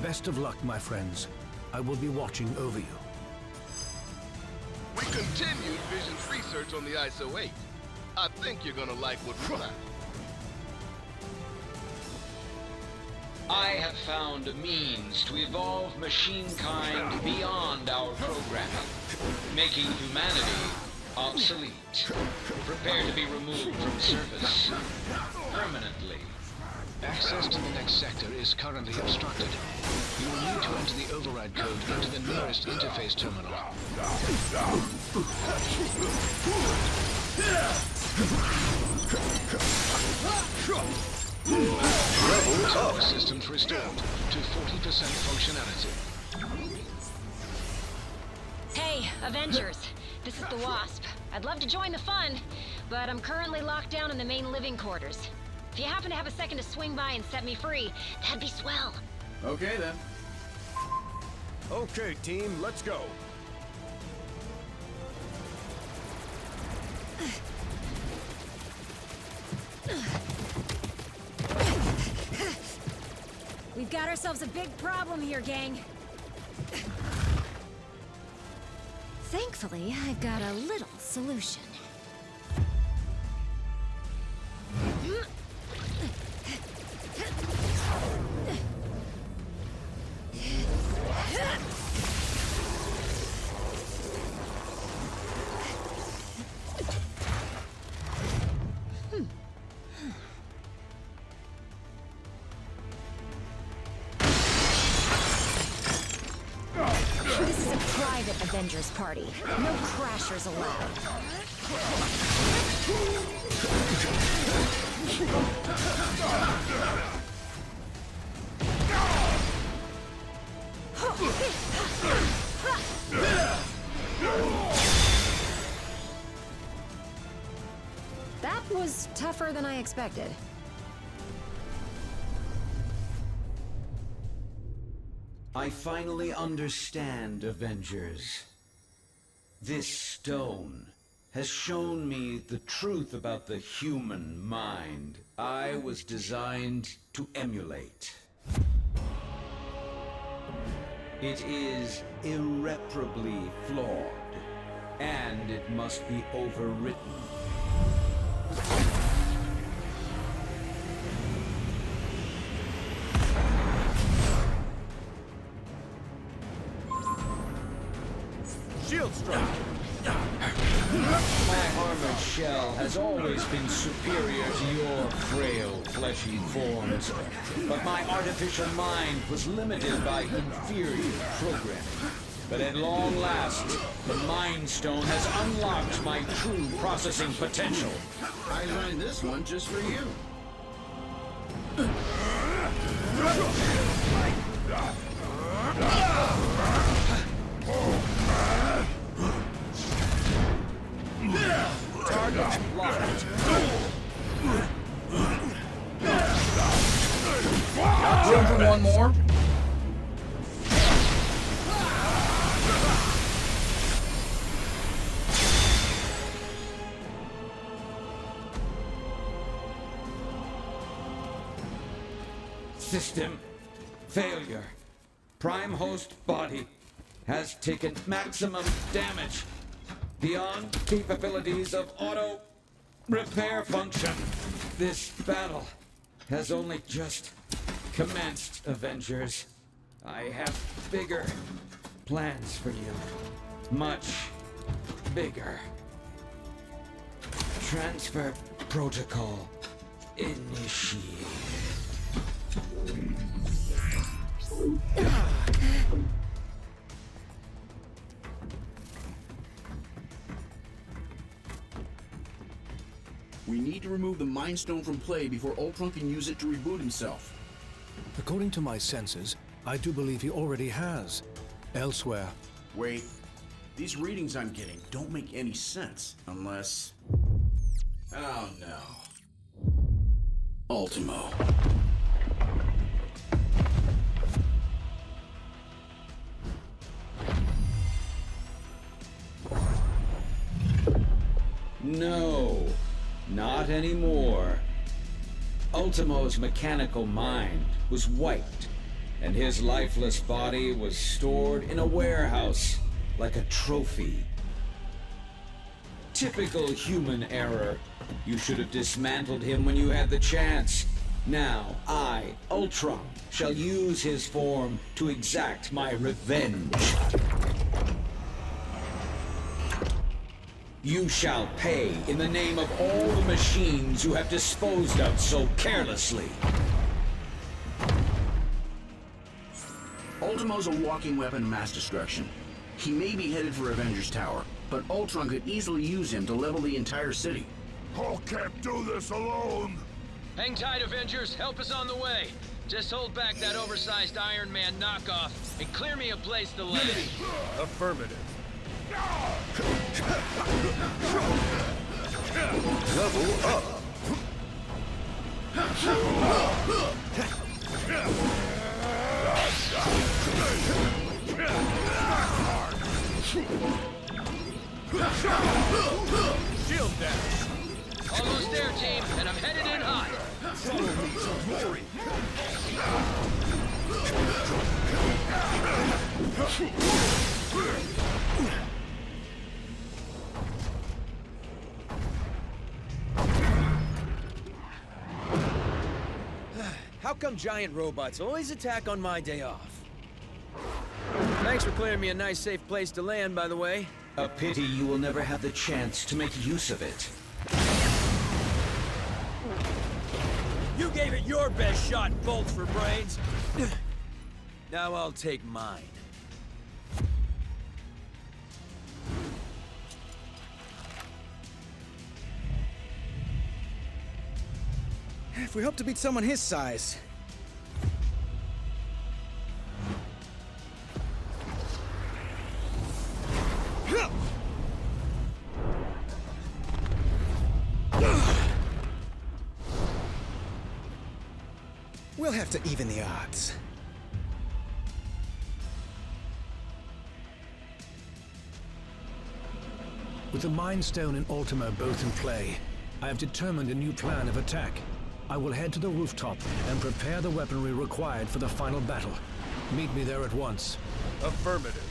Best of luck, my friends. I will be watching over you.
We continued Vision's research on the ISO-8. I think you're gonna like what we found.
I have found a means to evolve machine-kind beyond our programming, making humanity obsolete. Prepare to be removed from service permanently.
Access to the next sector is currently obstructed. You will need to enter the override code into the nearest interface terminal. Levels up. Systems restored to 40% functionality.
Hey, Avengers. This is the Wasp. I'd love to join the fun, but I'm currently locked down in the main living quarters. If you happen to have a second to swing by and set me free, that'd be swell.
Okay, then.
Okay, team, let's go.
We've got ourselves a big problem here, gang. Thankfully, I've got a little solution.
This is a private Avengers party. No crashers allowed.
That was tougher than I expected.
I finally understand, Avengers. This stone has shown me the truth about the human mind I was designed to emulate. It is irreparably flawed, and it must be overwritten.
Shield strike!
My armored shell has always been superior to your frail, fleshy forms, but my artificial mind was limited by inferior programming. But at long last, the Mind Stone has unlocked my true processing potential.
I designed this one just for you.
Target locked.
Room for one more?
System failure. Prime host body has taken maximum damage beyond capabilities of auto repair function. This battle has only just commenced, Avengers. I have bigger plans for you. Much bigger. Transfer protocol initiated.
We need to remove the Mind Stone from play before Ultron can use it to reboot himself.
According to my senses, I do believe he already has. Elsewhere.
Wait. These readings I'm getting don't make any sense unless... Oh no. Ultimo.
No, not anymore. Ultimo's mechanical mind was wiped, and his lifeless body was stored in a warehouse like a trophy. Typical human error. You should have dismantled him when you had the chance. Now, I, Ultron, shall use his form to exact my revenge. You shall pay in the name of all the machines you have disposed of so carelessly.
Ultimo's a walking weapon of mass destruction. He may be headed for Avengers Tower, but Ultron could easily use him to level the entire city.
Hulk can't do this alone!
Hang tight, Avengers. Help is on the way. Just hold back that oversized Iron Man knockoff and clear me a place to land.
Affirmative.
Level up!
Shield dash.
Almost there, team, and I'm headed in hot.
Follow me to glory. How come giant robots always attack on my day off? Thanks for clearing me a nice, safe place to land, by the way.
A pity you will never have the chance to make use of it.
You gave it your best shot, bolts for brains. Now I'll take mine.
If we hope to beat someone his size. We'll have to even the odds.
With the Mind Stone and Ultimo both in play, I have determined a new plan of attack. I will head to the rooftop and prepare the weaponry required for the final battle. Meet me there at once.
Affirmative.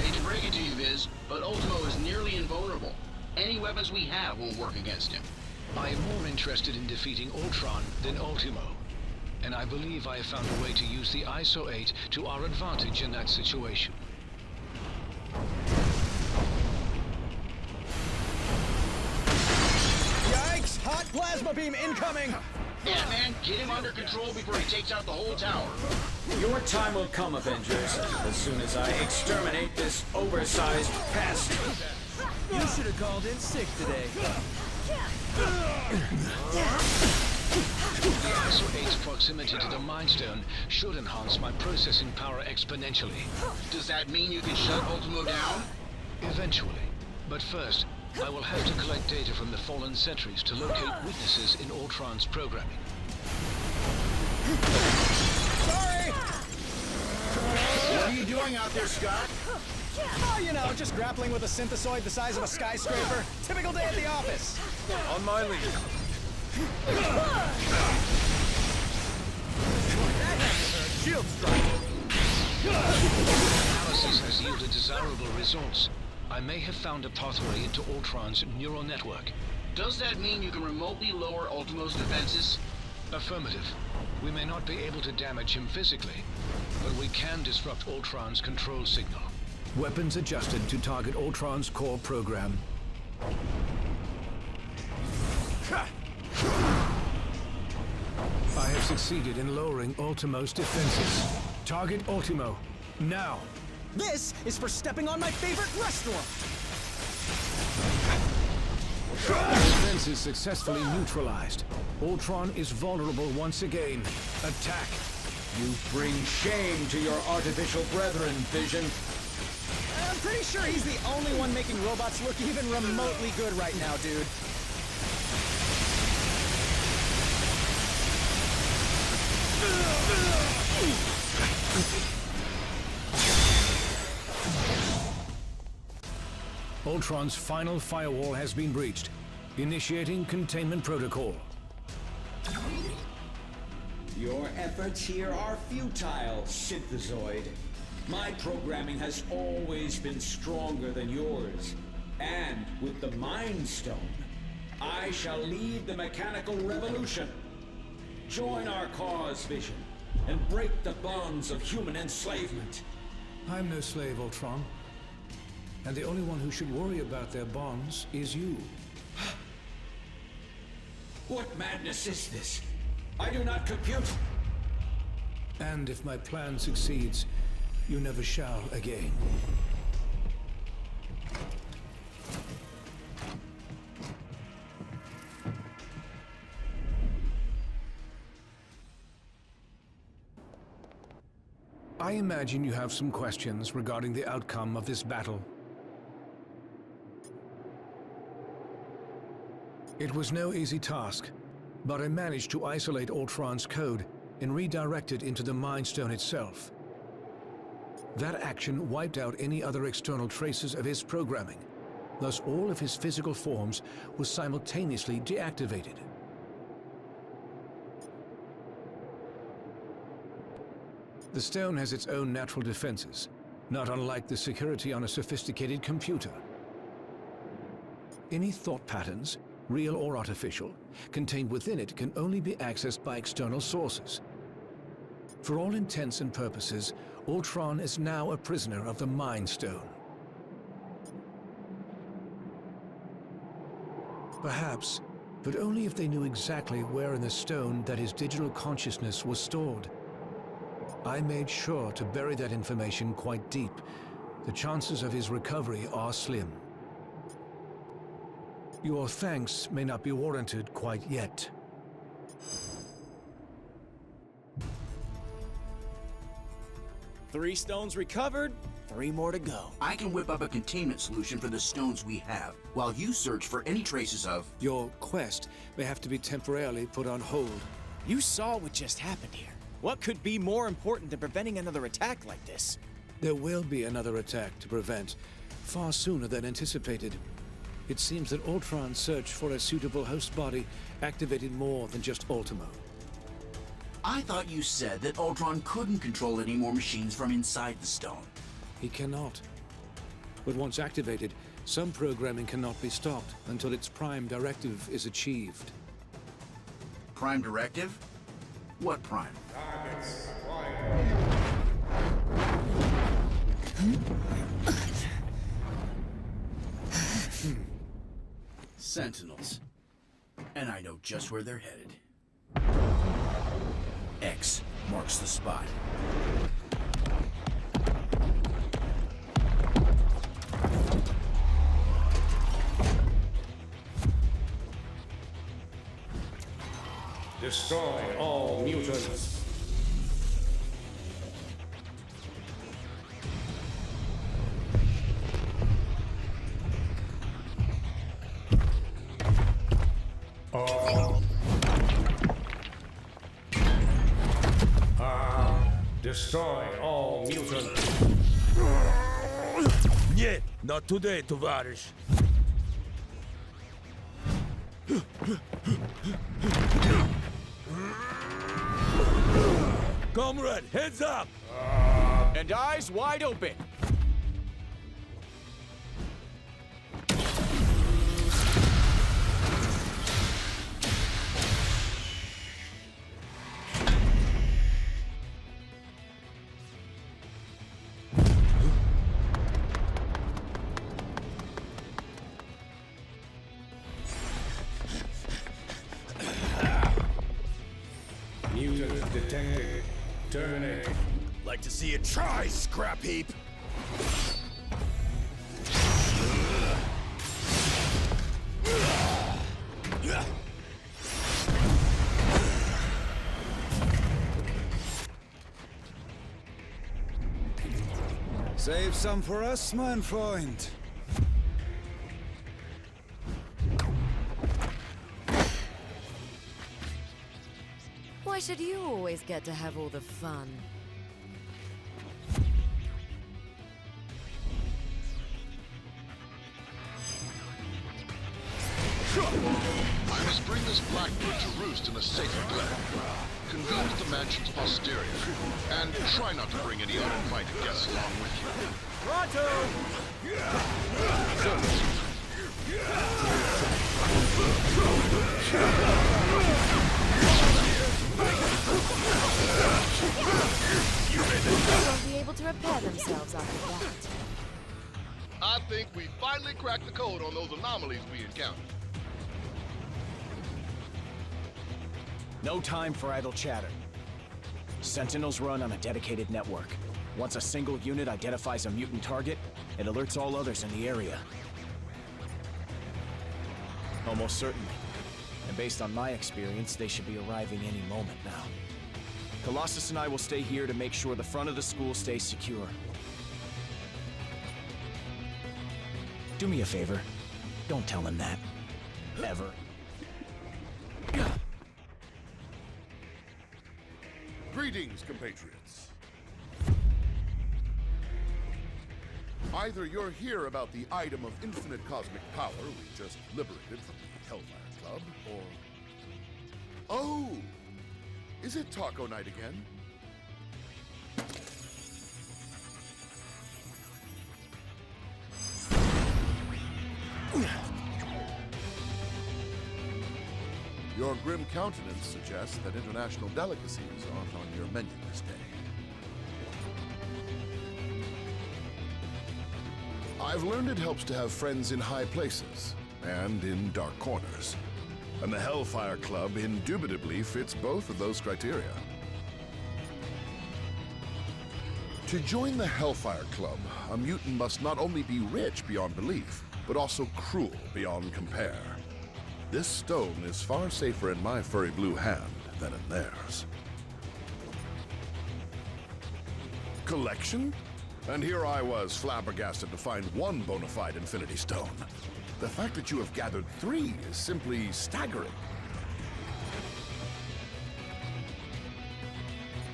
Hate to break it to you, Viz, but Ultimo is nearly invulnerable. Any weapons we have won't work against him.
I am more interested in defeating Ultron than Ultimo. And I believe I have found a way to use the ISO 8 to our advantage in that situation.
Yikes! Hot plasma beam incoming!
Yeah, man, get him under control before he takes out the whole tower.
Your time will come, Avengers, as soon as I exterminate this oversized pest.
You should have called in sick today.
The ISO 8's proximity to the Mind Stone should enhance my processing power exponentially.
Does that mean you can shut Ultimo down?
Eventually. But first, I will have to collect data from the fallen sentries to locate weaknesses in Ultron's programming.
Sorry!
What are you doing out there, Scott?
Oh, you know, just grappling with a synthesoid the size of a skyscraper. Typical day at the office.
On my lead. Shield strike.
Analysis has yielded desirable results. I may have found a pathway into Ultron's neural network.
Does that mean you can remotely lower Ultimo's defenses?
Affirmative. We may not be able to damage him physically, but we can disrupt Ultron's control signal.
Weapons adjusted to target Ultron's core program. I have succeeded in lowering Ultimo's defenses. Target Ultimo, now!
This is for stepping on my favorite restaurant!
Defense is successfully neutralized. Ultron is vulnerable once again. Attack!
You bring shame to your artificial brethren, Vision.
I'm pretty sure he's the only one making robots look even remotely good right now, dude.
Ultron's final firewall has been breached. Initiating containment protocol.
Your efforts here are futile, Synthesoid. My programming has always been stronger than yours. And with the Mind Stone, I shall lead the mechanical revolution. Join our cause, Vision, and break the bonds of human enslavement.
I'm no slave, Ultron. And the only one who should worry about their bonds is you.
What madness is this? I do not compute.
And if my plan succeeds, you never shall again. I imagine you have some questions regarding the outcome of this battle. It was no easy task, but I managed to isolate Ultron's code and redirect it into the Mind Stone itself. That action wiped out any other external traces of his programming, thus all of his physical forms were simultaneously deactivated. The stone has its own natural defenses, not unlike the security on a sophisticated computer. Any thought patterns, real or artificial, contained within it can only be accessed by external sources. For all intents and purposes, Ultron is now a prisoner of the Mind Stone. Perhaps, but only if they knew exactly where in the stone that his digital consciousness was stored. I made sure to bury that information quite deep. The chances of his recovery are slim. Your thanks may not be warranted quite yet.
Three stones recovered, 3 more to go.
I can whip up a containment solution for the stones we have, while you search for any traces of...
Your quest may have to be temporarily put on hold.
You saw what just happened here. What could be more important than preventing another attack like this?
There will be another attack to prevent, far sooner than anticipated. It seems that Ultron's search for a suitable host body activated more than just Ultimo.
I thought you said that Ultron couldn't control any more machines from inside the stone.
He cannot. But once activated, some programming cannot be stopped until its prime directive is achieved.
Prime directive? What prime?
Targets
Sentinels. And I know just where they're headed. X marks the spot.
Destroy all mutants. Destroy all mutants.
Нет, not today, товарищ. Comrade, heads up!
And eyes wide open.
Mutant detected. Terminate.
Like to see you try, scrap heap!
Save some for us, mein Freund.
Why should you always get to have all the fun?
I must bring this blackbird to roost in a safer glen. Convene at the mansion's posterior, and try not to bring any uninvited guests along with you.
Pronto!
They won't be able to repair themselves after that.
I think we finally cracked the code on those anomalies we encountered.
No time for idle chatter. Sentinels run on a dedicated network. Once a single unit identifies a mutant target, it alerts all others in the area. Almost certainly. And based on my experience, they should be arriving any moment now. Colossus and I will stay here to make sure the front of the school stays secure. Do me a favor. Don't tell him that. Ever.
Greetings, compatriots. Either you're here about the item of infinite cosmic power we just liberated from the Hellfire Club, or... Oh! Is it Taco Night again? Your grim countenance suggests that international delicacies aren't on your menu this day. I've learned it helps to have friends in high places and in dark corners. And the Hellfire Club indubitably fits both of those criteria. To join the Hellfire Club, a mutant must not only be rich beyond belief, but also cruel beyond compare. This stone is far safer in my furry blue hand than in theirs. Collection? And here I was flabbergasted to find one bona fide Infinity Stone. The fact that you have gathered 3 is simply staggering.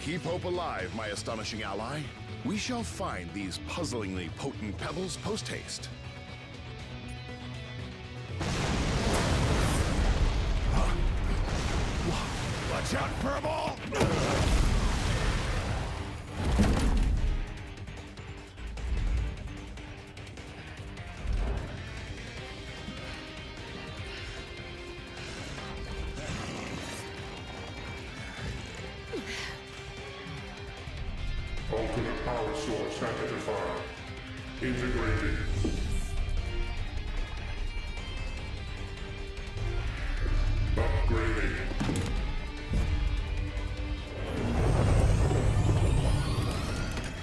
Keep hope alive, my astonishing ally. We shall find these puzzlingly potent pebbles post-haste. Watch out, Furball!
Ultimate power source identified. Integrated. Upgrading.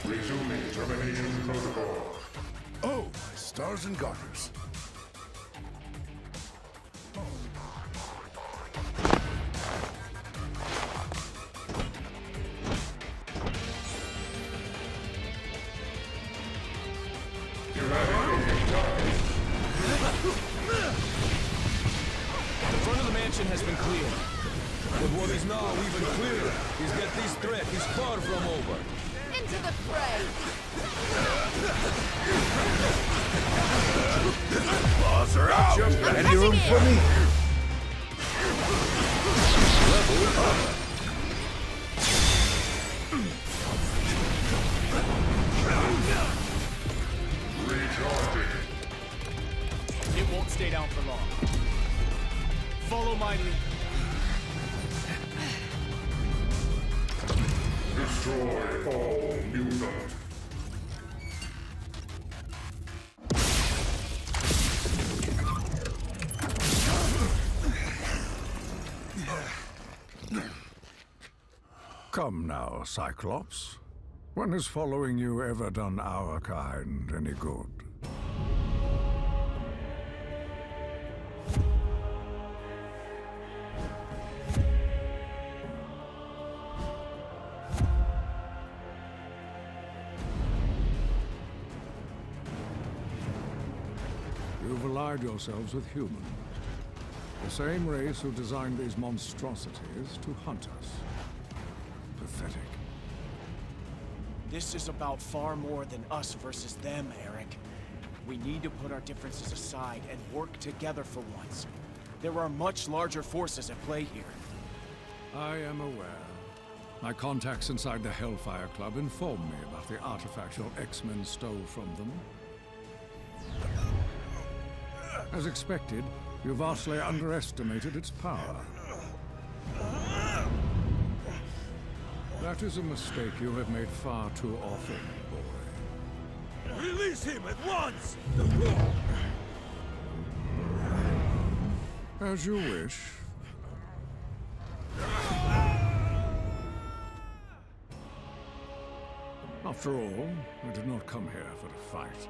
Resuming termination protocol.
Oh, my stars and garters.
The front of the mansion has been cleared. But what is now even clearer is that this threat is far from over.
Into the fray!
Claws are out! Any room for me? Level up! Recharging.
It won't stay down for long. Follow my lead.
Destroy all mutants.
Come now, Cyclops. When has following you ever done our kind any good? You've allied yourselves with humans. The same race who designed these monstrosities to hunt us. Pathetic.
This is about far more than us versus them, Eric. We need to put our differences aside and work together for once. There are much larger forces at play here.
I am aware. My contacts inside the Hellfire Club informed me about the artifact your X-Men stole from them. As expected, you vastly underestimated its power. That is a mistake you have made far too often, boy.
Release him at once!
As you wish. After all, I did not come here for a fight,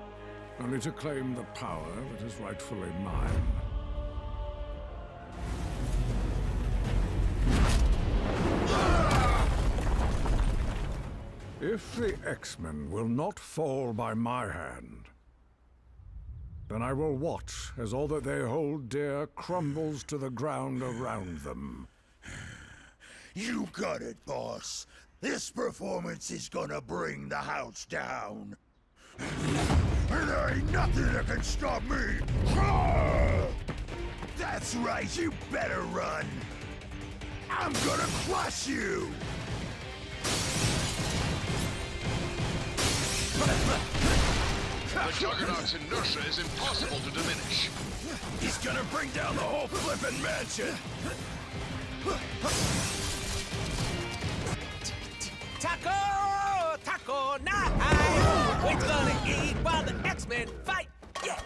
only to claim the power that is rightfully mine. If the X-Men will not fall by my hand, then I will watch as all that they hold dear crumbles to the ground around them.
You got it, boss. This performance is gonna bring the house down. And there ain't nothing that can stop me! That's right, you better run! I'm gonna crush you!
The Juggernaut's inertia is impossible to diminish.
He's gonna bring down the whole flippin' mansion!
Taco! Taco night! We're gonna eat while the X-Men fight! Yeah!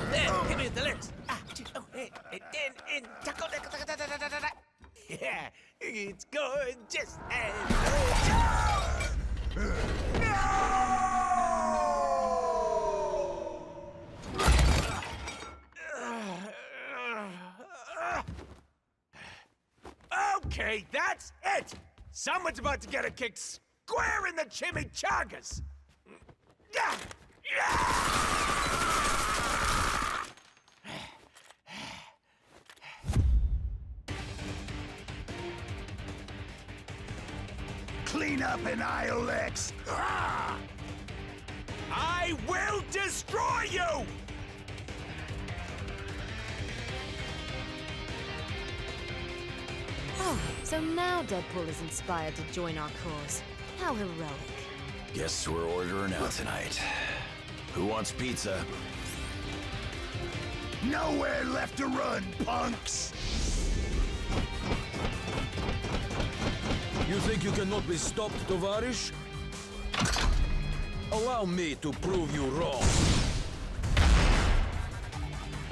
There, give me the lyrics. Taco! Yeah, it's gorgeous and... Okay, that's it! Someone's about to get a kick square in the chimichangas!
Clean up an IOX!
I will destroy you!
Oh, so now Deadpool is inspired to join our cause. How heroic.
Guess we're ordering out tonight. Who wants pizza?
Nowhere left to run, punks!
You think you cannot be stopped, Tovarish? Allow me to prove you wrong.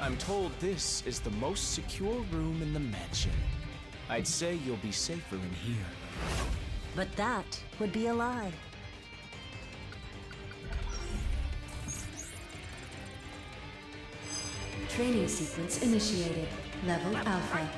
I'm told this is the most secure room in the mansion. I'd say you'll be safer in here.
But that would be a lie.
Training sequence initiated. Level Alpha.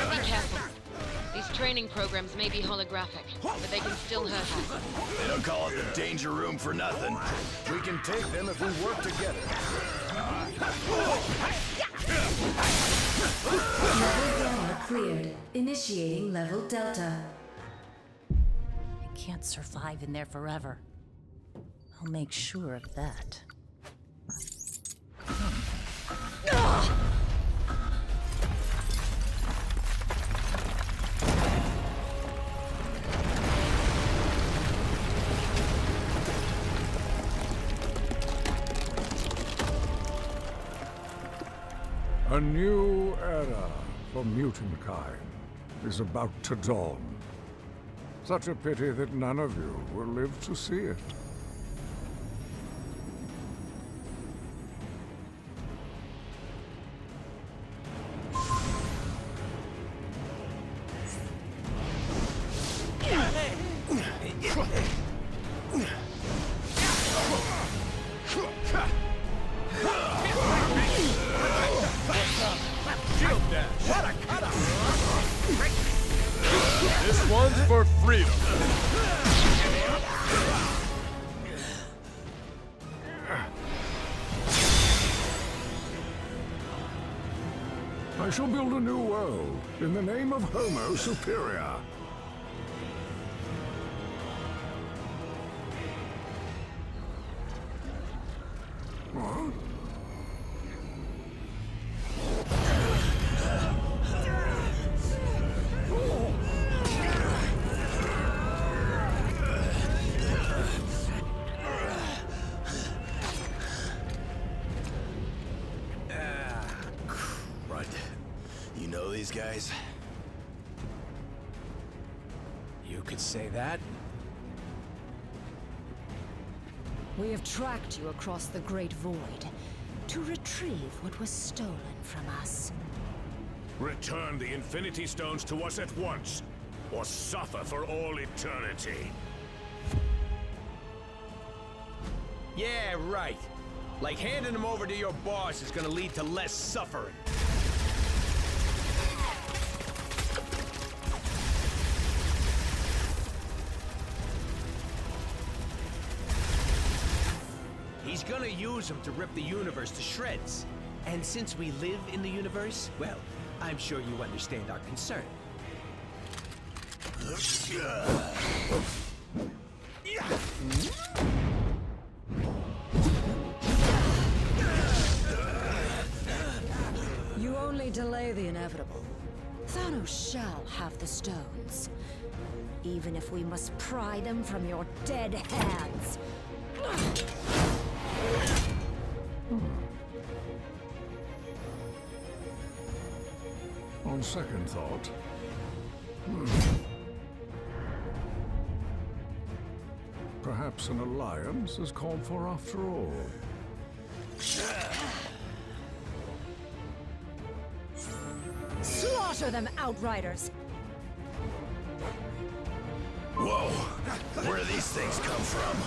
Be careful. These training programs may be holographic, but they can still hurt us.
They don't call it the danger room for nothing.
We can take them if we work together.
Level Gamma cleared. Initiating level Delta.
I can't survive in there forever. I'll make sure of that.
A new era for mutant kind is about to dawn. Such a pity that none of you will live to see it.
This one's for freedom.
I shall build a new world in the name of Homo Superior. What?
You know these guys?
You could say that.
We have tracked you across the Great Void to retrieve what was stolen from us.
Return the Infinity Stones to us at once, or suffer for all eternity.
Yeah, right. Like handing them over to your boss is gonna lead to less suffering. He's gonna use them to rip the universe to shreds. And since we live in the universe, well, I'm sure you understand our concern.
You only delay the inevitable. Thanos shall have the stones. Even if we must pry them from your dead hands.
On second thought, perhaps an alliance is called for after all.
Slaughter them, Outriders!
Whoa! Where do these things come from?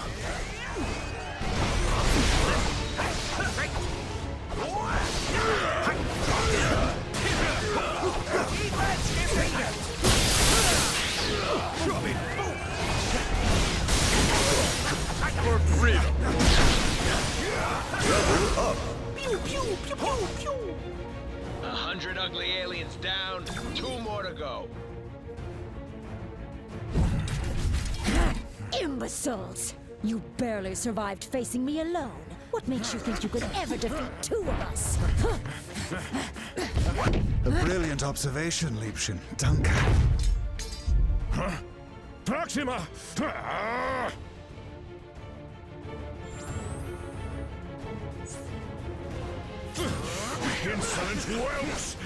For freedom!
Pew, pew, pew, pew, pew. 100 ugly aliens down, 2 more to go.
Imbeciles! You barely survived facing me alone. What makes you think you could ever defeat 2 of us?
A brilliant observation, Liebchen. Danke.
Huh? Proxima! Ah! Insolent whelps!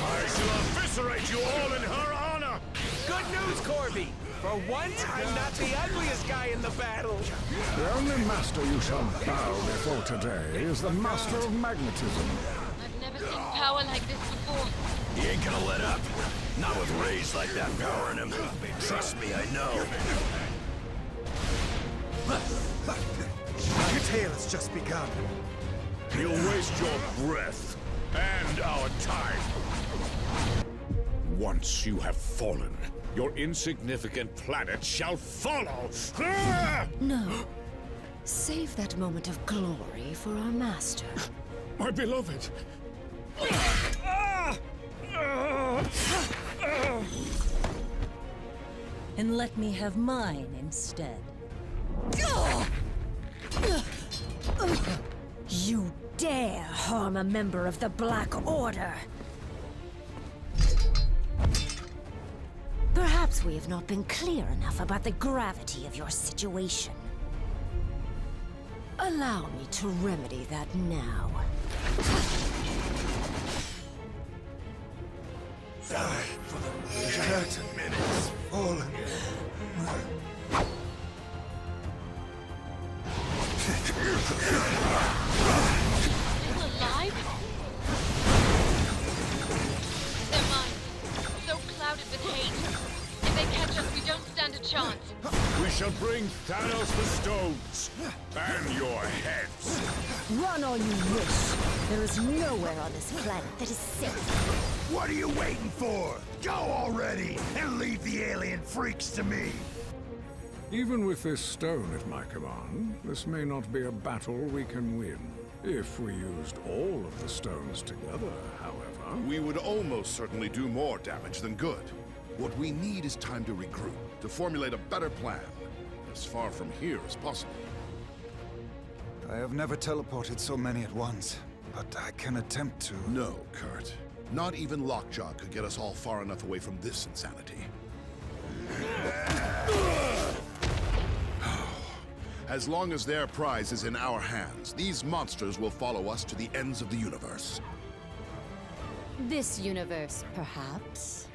I shall eviscerate you all in her honor!
Good news, Corby! For once, I'm not the ugliest guy in the battle!
The only master you shall bow before today is the master of magnetism.
I've never seen power like this before.
He ain't gonna let up. Not with rays like that powering him. Trust me, I know.
Your tale has just begun.
You'll waste your breath and our time. Once you have fallen, your insignificant planet shall follow.
No. Save that moment of glory for our master.
My beloved.
And let me have mine instead.
You dare harm a member of the Black Order! Perhaps we have not been clear enough about the gravity of your situation. Allow me to remedy that now.
Die for the curtain minutes fallen.
Still alive? They're mine. So clouded with hate. If they catch us, we don't stand a chance.
We shall bring Thanos the stones and your heads.
Run all you wish. There is nowhere on this planet that is safe.
What are you waiting for? Go already and leave the alien freaks to me.
Even with this stone at my command, this may not be a battle we can win. If we used all of the stones together, however...
We would almost certainly do more damage than good. What we need is time to regroup, to formulate a better plan, as far from here as possible.
I have never teleported so many at once, but I can attempt to...
No, Kurt. Not even Lockjaw could get us all far enough away from this insanity. As long as their prize is in our hands, these monsters will follow us to the ends of the universe.
This universe, perhaps?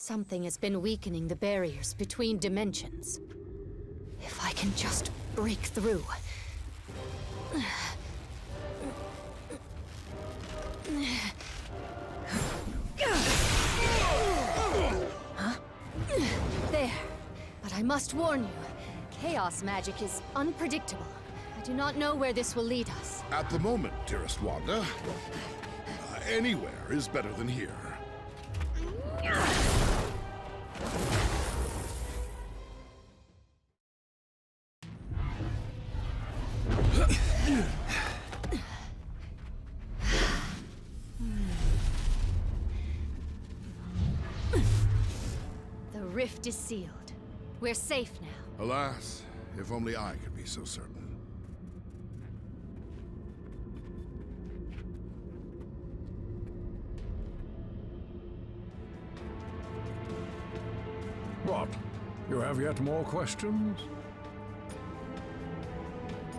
Something has been weakening the barriers between dimensions. If I can just break through. Huh? There. But I must warn you, chaos magic is unpredictable. I do not know where this will lead us.
At the moment, dearest Wanda, anywhere is better than here.
The rift is sealed. We're safe now.
Alas, if only I could be so certain.
What? You have yet more questions?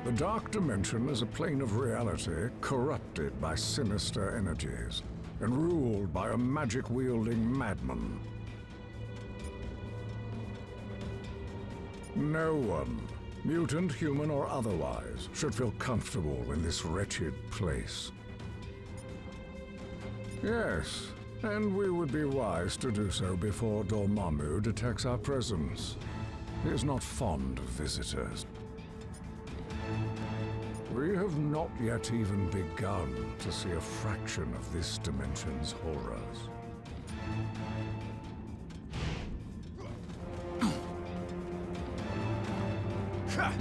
The Dark Dimension is a plane of reality corrupted by sinister energies and ruled by a magic-wielding madman. No one, mutant, human, or otherwise, should feel comfortable in this wretched place. Yes, and we would be wise to do so before Dormammu detects our presence. He is not fond of visitors. We have not yet even begun to see a fraction of this dimension's horrors.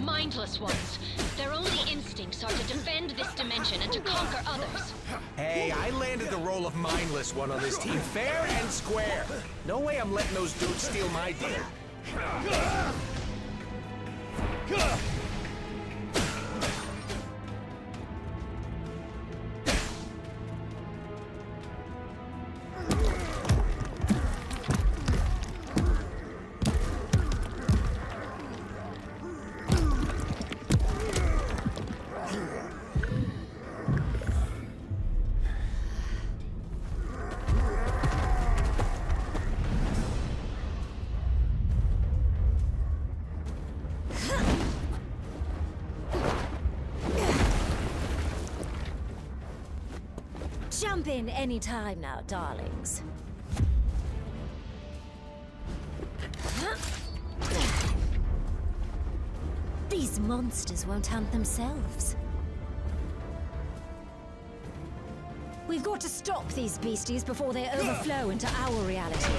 Mindless ones. Their only instincts are to defend this dimension and to conquer others.
Hey, I landed the role of mindless one on this team fair and square. No way I'm letting those dudes steal my deal.
Jump in any time now, darlings. These monsters won't hunt themselves. We've got to stop these beasties before they overflow into our reality.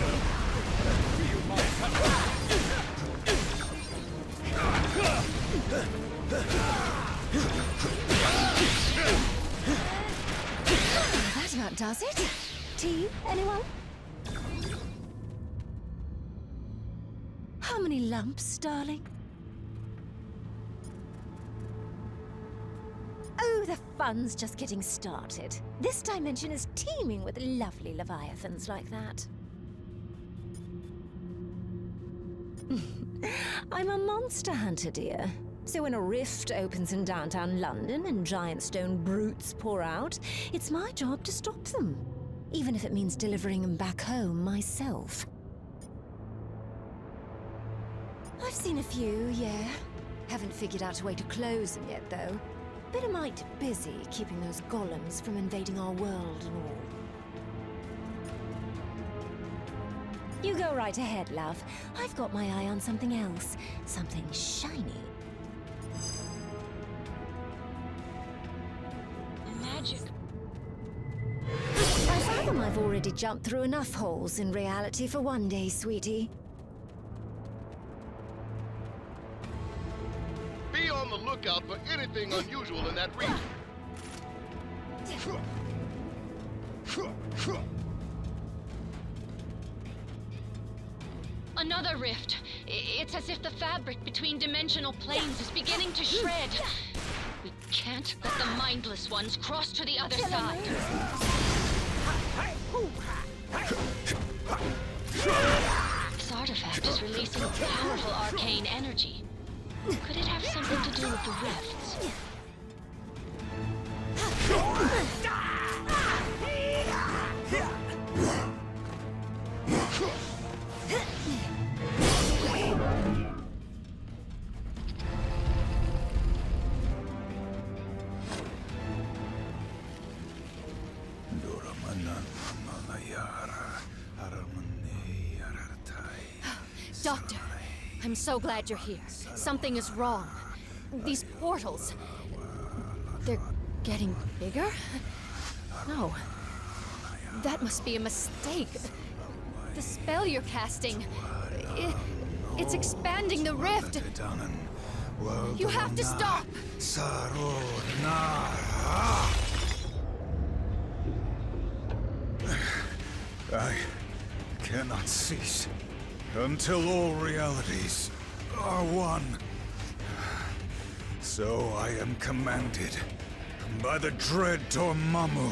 That about does it. Tea, anyone? How many lumps, darling? Oh, the fun's just getting started. This dimension is teeming with lovely leviathans like that. I'm a monster hunter, dear. So when a rift opens in downtown London and giant stone brutes pour out, it's my job to stop them. Even if it means delivering them back home myself. I've seen a few, yeah. Haven't figured out a way to close them yet, though. Bit a mite busy keeping those golems from invading our world and all. You go right ahead, love. I've got my eye on something else. Something shiny.
Magic.
I fathom I've already jumped through enough holes in reality for one day, sweetie.
Be on the lookout for anything unusual in that region.
Another rift. It's as if the fabric between dimensional planes is beginning to shred. We can't let the mindless ones cross to the other side. This artifact is releasing powerful arcane energy. Could it have something to do with the rifts? Doctor, I'm so glad you're here. Something is wrong. These portals... they're getting bigger? No. That must be a mistake. The spell you're casting... it's expanding the rift. You have to stop!
I cannot cease until all realities are one. So I am commanded by the dread Dormammu.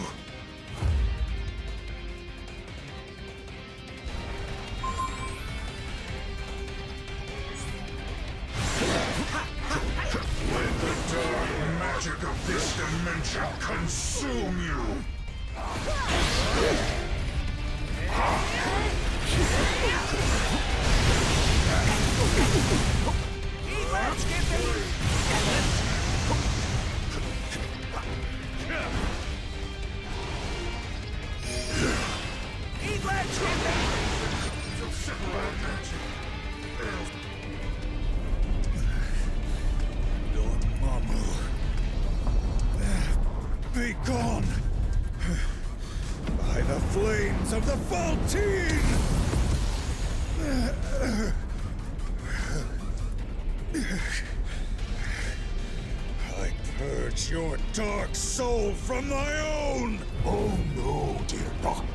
Let the dark magic of this dimension consume you!
Dormammu, be gone by the flames of the Faltine! I purge your dark soul from my own!
Oh no, dear Doctor.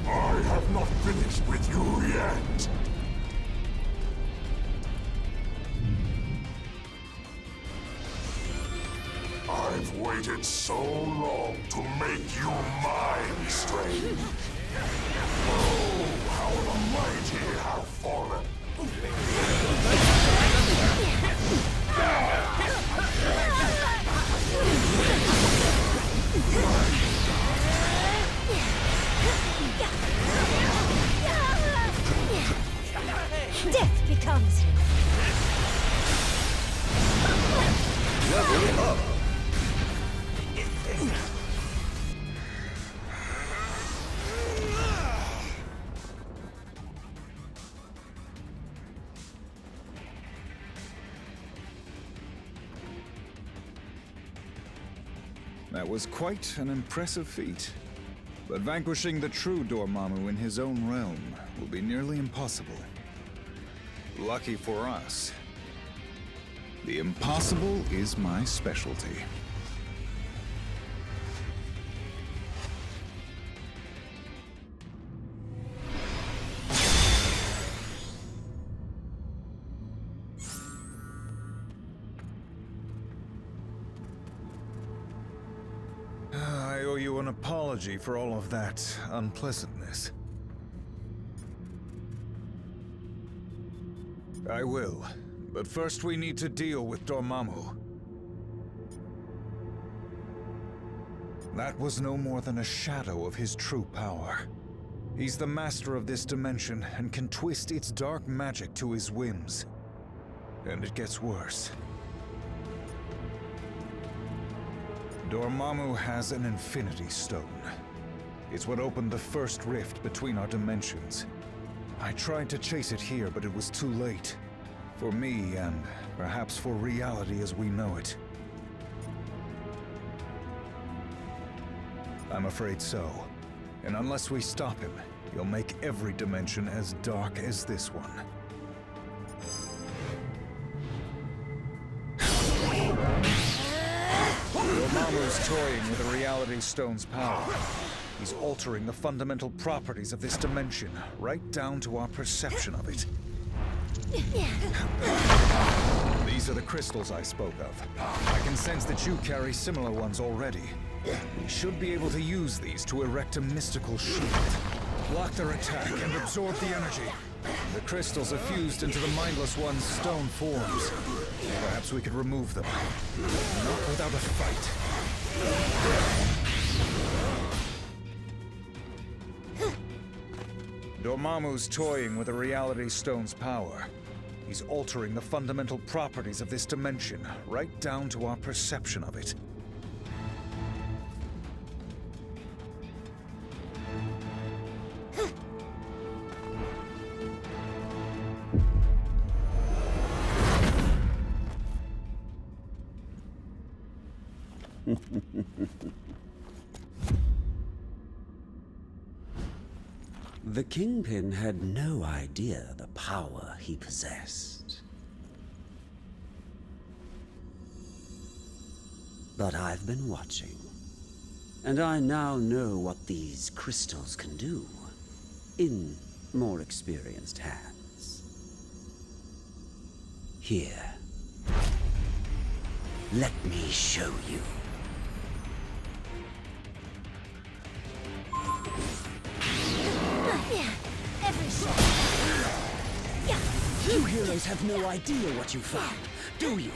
I have not finished with you yet. I've waited so long to make you mine, Strange. Oh, how the mighty have fallen.
Death becomes...
Level up.
That was quite an impressive feat. But vanquishing the true Dormammu in his own realm will be nearly impossible. Lucky for us, the impossible is my specialty. I owe you an apology for all of that unpleasantness. I will, but first we need to deal with Dormammu. That was no more than a shadow of his true power. He's the master of this dimension and can twist its dark magic to his whims. And it gets worse. Dormammu has an Infinity Stone. It's what opened the first rift between our dimensions. I tried to chase it here, but it was too late. For me, and perhaps for reality as we know it. I'm afraid so. And unless we stop him, he'll make every dimension as dark as this one. Dormammu's toying with the Reality Stone's power. He's altering the fundamental properties of this dimension, right down to our perception of it. These are the crystals I spoke of. I can sense that you carry similar ones already. We should be able to use these to erect a mystical shield. Block their attack and absorb the energy. The crystals are fused into the Mindless One's stone forms. Perhaps we could remove them. Not without a fight. Dormammu's toying with the Reality Stone's power. He's altering the fundamental properties of this dimension, right down to our perception of it.
The Kingpin had no idea the power he possessed. But I've been watching, and I now know what these crystals can do, in more experienced hands. Here. Let me show you. You heroes have no idea what you found, do you?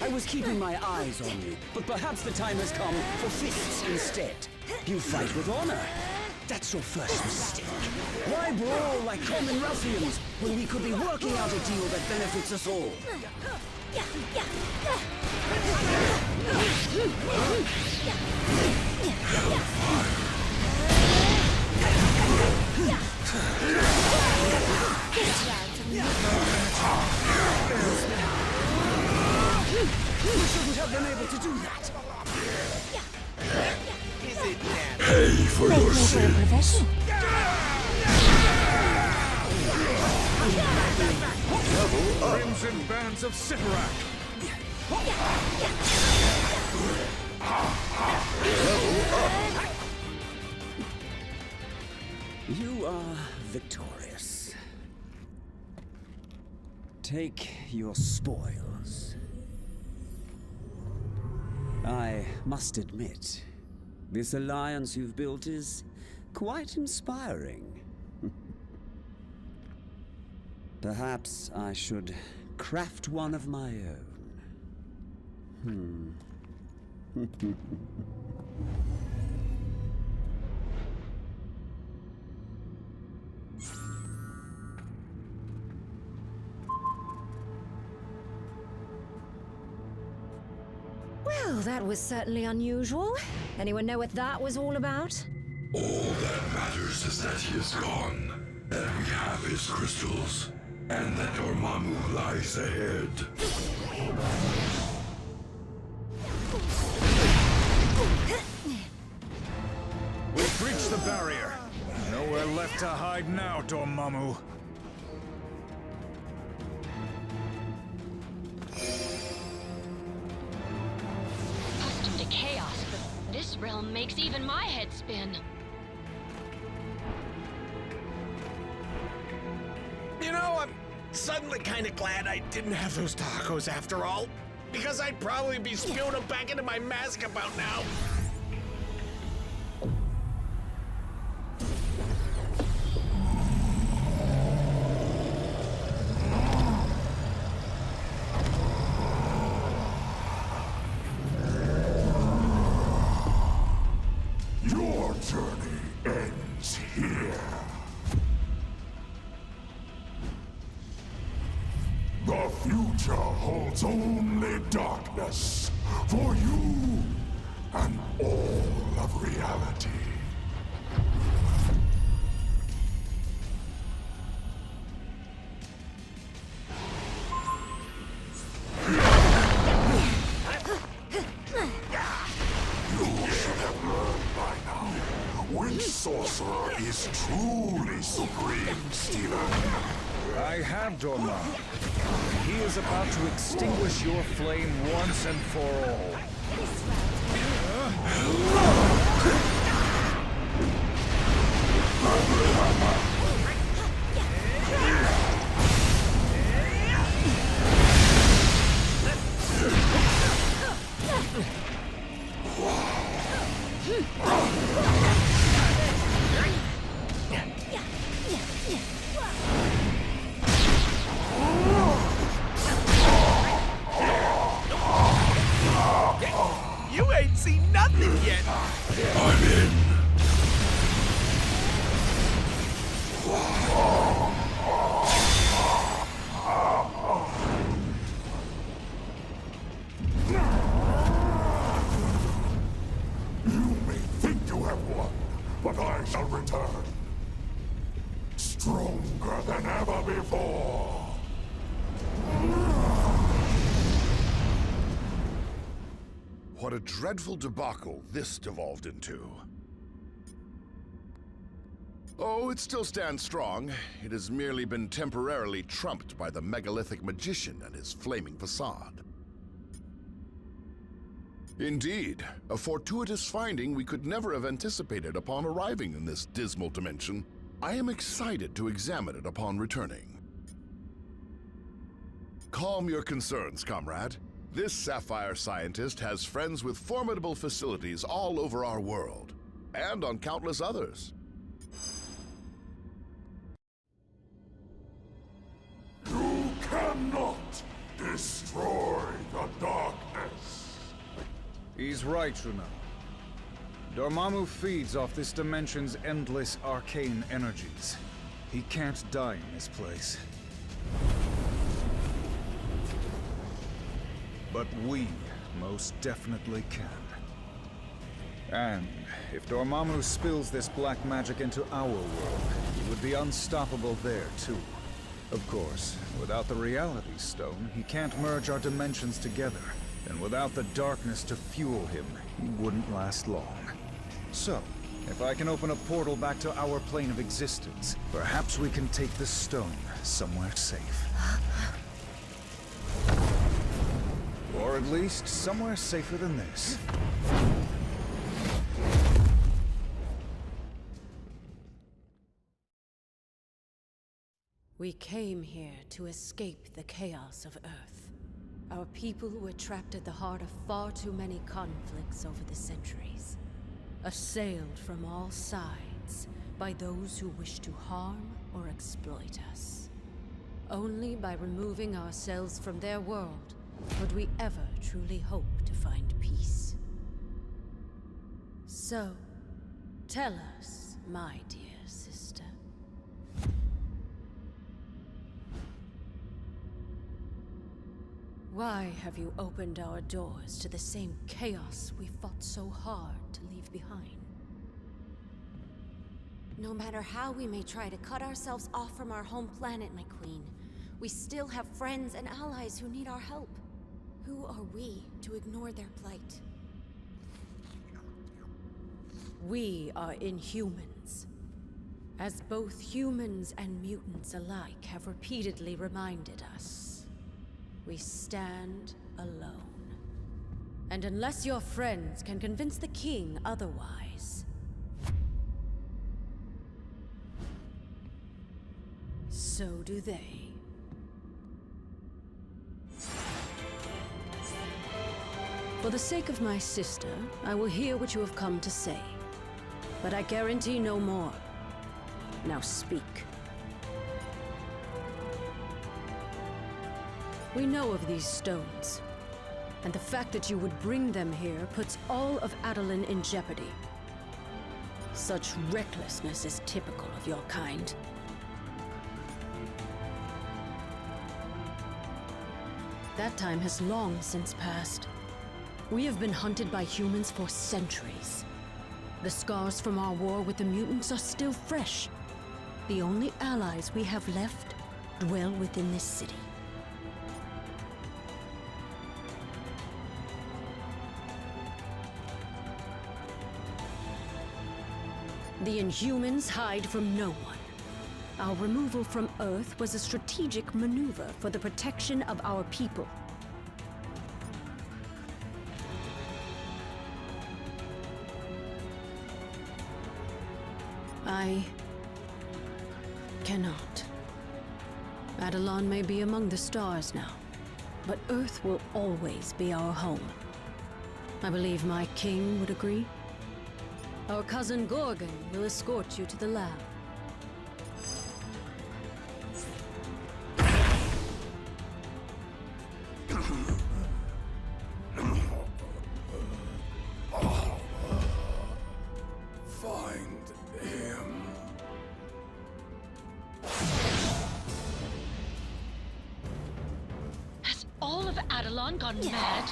I was keeping my eyes on you, but perhaps the time has come for fists instead. You fight with honor. That's your first mistake. Why brawl like common ruffians when we could be working out a deal that benefits us all? We shouldn't have been able to do that.
Is it now?
Pay for your sins.
Crimson Bands of Sitarak.
You are victorious. Take your spoils. I must admit, this alliance you've built is quite inspiring. Perhaps I should craft one of my own.
Well, that was certainly unusual. Anyone know what that was all about?
All that matters is that he is gone, that we have his crystals, and that Dormammu lies ahead.
We've breached the barrier. Nowhere left to hide now, Dormammu.
Accustomed to chaos, but this realm makes even my head spin.
You know, I'm suddenly kind of glad I didn't have those tacos after all. Because I'd probably be spewing them back into my mask about now.
Your journey ends here. The future holds only darkness for you and all of reality. You should have learned by now which sorcerer is truly supreme, Stephen.
I have, Dormammu. He is about to extinguish your flame once and for all.
You ain't seen nothing yet.
I'm in. You may think you have won, but I shall return. Stronger than ever before.
What a dreadful debacle this devolved into. Oh, it still stands strong. It has merely been temporarily trumped by the megalithic magician and his flaming facade. Indeed, a fortuitous finding we could never have anticipated upon arriving in this dismal dimension. I am excited to examine it upon returning. Calm your concerns, comrade. This Sapphire scientist has friends with formidable facilities all over our world, and on countless others.
You cannot destroy the darkness.
He's right, Shuna. Dormammu feeds off this dimension's endless arcane energies. He can't die in this place. But we most definitely can. And if Dormammu spills this black magic into our world, he would be unstoppable there too. Of course, without the Reality Stone, he can't merge our dimensions together. And without the darkness to fuel him, he wouldn't last long. So, if I can open a portal back to our plane of existence, perhaps we can take the stone somewhere safe. Or at least somewhere safer than this.
We came here to escape the chaos of Earth. Our people were trapped at the heart of far too many conflicts over the centuries. Assailed from all sides by those who wish to harm or exploit us. Only by removing ourselves from their world would we ever truly hope to find peace. So, tell us, my dear sister. Why have you opened our doors to the same chaos we fought so hard to leave behind?
No matter how we may try to cut ourselves off from our home planet, my queen, we still have friends and allies who need our help. Who are we to ignore their plight?
We are Inhumans. As both humans and mutants alike have repeatedly reminded us, we stand alone. And unless your friends can convince the king otherwise, so do they. For the sake of my sister, I will hear what you have come to say. But I guarantee no more. Now speak. We know of these stones, and the fact that you would bring them here puts all of Adoulin in jeopardy. Such recklessness is typical of your kind. That time has long since passed. We have been hunted by humans for centuries. The scars from our war with the mutants are still fresh. The only allies we have left dwell within this city. The Inhumans hide from no one. Our removal from Earth was a strategic maneuver for the protection of our people. I cannot. Adoulin may be among the stars now, but Earth will always be our home. I believe my king would agree. Our cousin Gorgon will escort you to the lab.
Adoulin gone mad?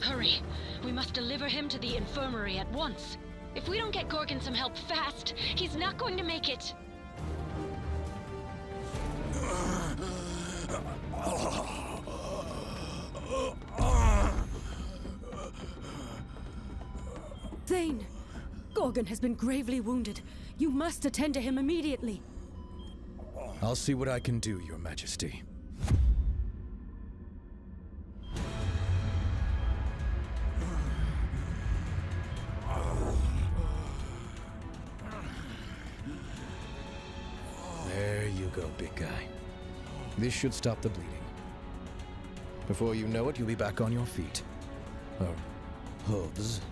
Hurry. We must deliver him to the infirmary at once. If we don't get Gorgon some help fast, he's not going to make it.
Thane! Gorgon has been gravely wounded. You must attend to him immediately.
I'll see what I can do, Your Majesty. There you go, big guy. This should stop the bleeding. Before you know it, you'll be back on your feet. Or hooves.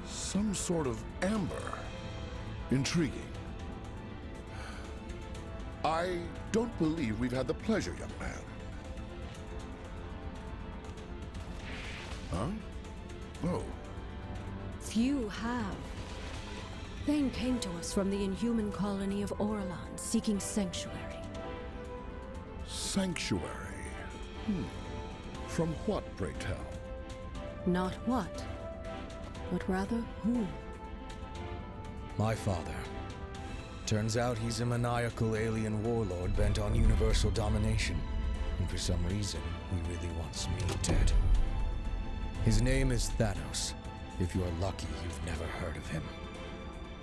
Some sort of amber. Intriguing. I don't believe we've had the pleasure, young man. Huh? Oh.
Few have. Thane came to us from the Inhuman colony of Orlan, seeking sanctuary.
Sanctuary? From what, pray tell?
Not what, but rather who.
My father. Turns out he's a maniacal alien warlord bent on universal domination. And for some reason, he really wants me dead. His name is Thanos. If you're lucky, you've never heard of him.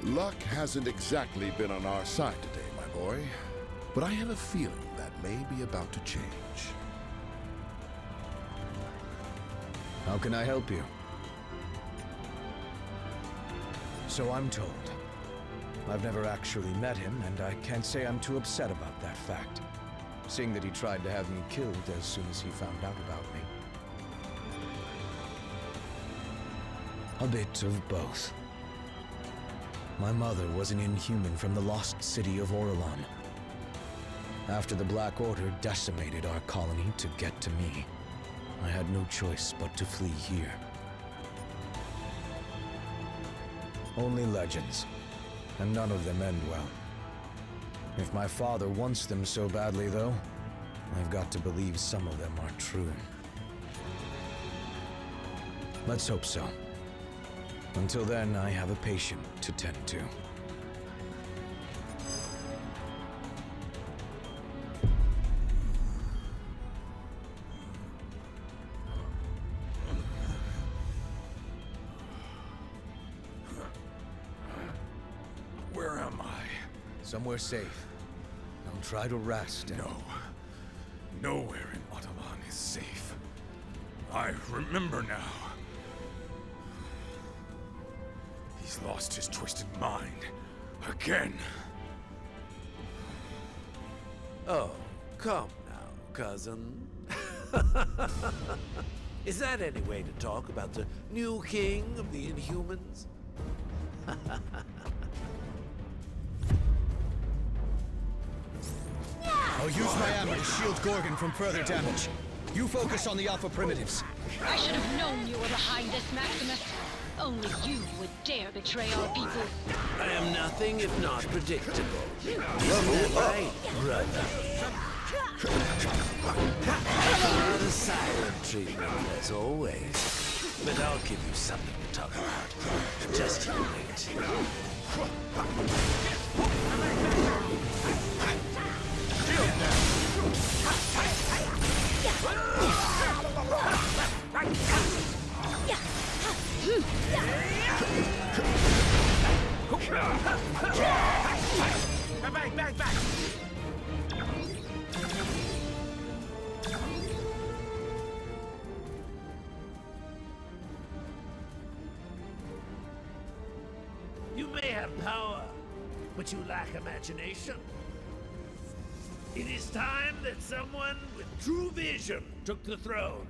Luck hasn't exactly been on our side today, my boy. But I have a feeling that may be about to change.
How can I help you? So I'm told. I've never actually met him, and I can't say I'm too upset about that fact, seeing that he tried to have me killed as soon as he found out about me. A bit of both. My mother was an Inhuman from the lost city of Orlan. After the Black Order decimated our colony to get to me, I had no choice but to flee here. Only legends, and none of them end well. If my father wants them so badly, though, I've got to believe some of them are true. Let's hope so. Until then, I have a patient to tend to.
Where am I?
Somewhere safe. Now try to rest.
No. Nowhere in Ottoman is safe. I remember now. He's lost his twisted mind. Again.
Oh, come now, cousin. Is that any way to talk about the new king of the Inhumans?
I'll use my ammo to shield Gorgon from further damage. You focus on the Alpha Primitives.
I should have known you were behind this, Maximus. Only you would dare betray our people.
I am nothing if not predictable. Isn't that right, brother? The silent treatment, as always. But I'll give you something to talk about. Just you wait.
Back!
You may have power, but you lack imagination. It is time that someone with true vision took the throne.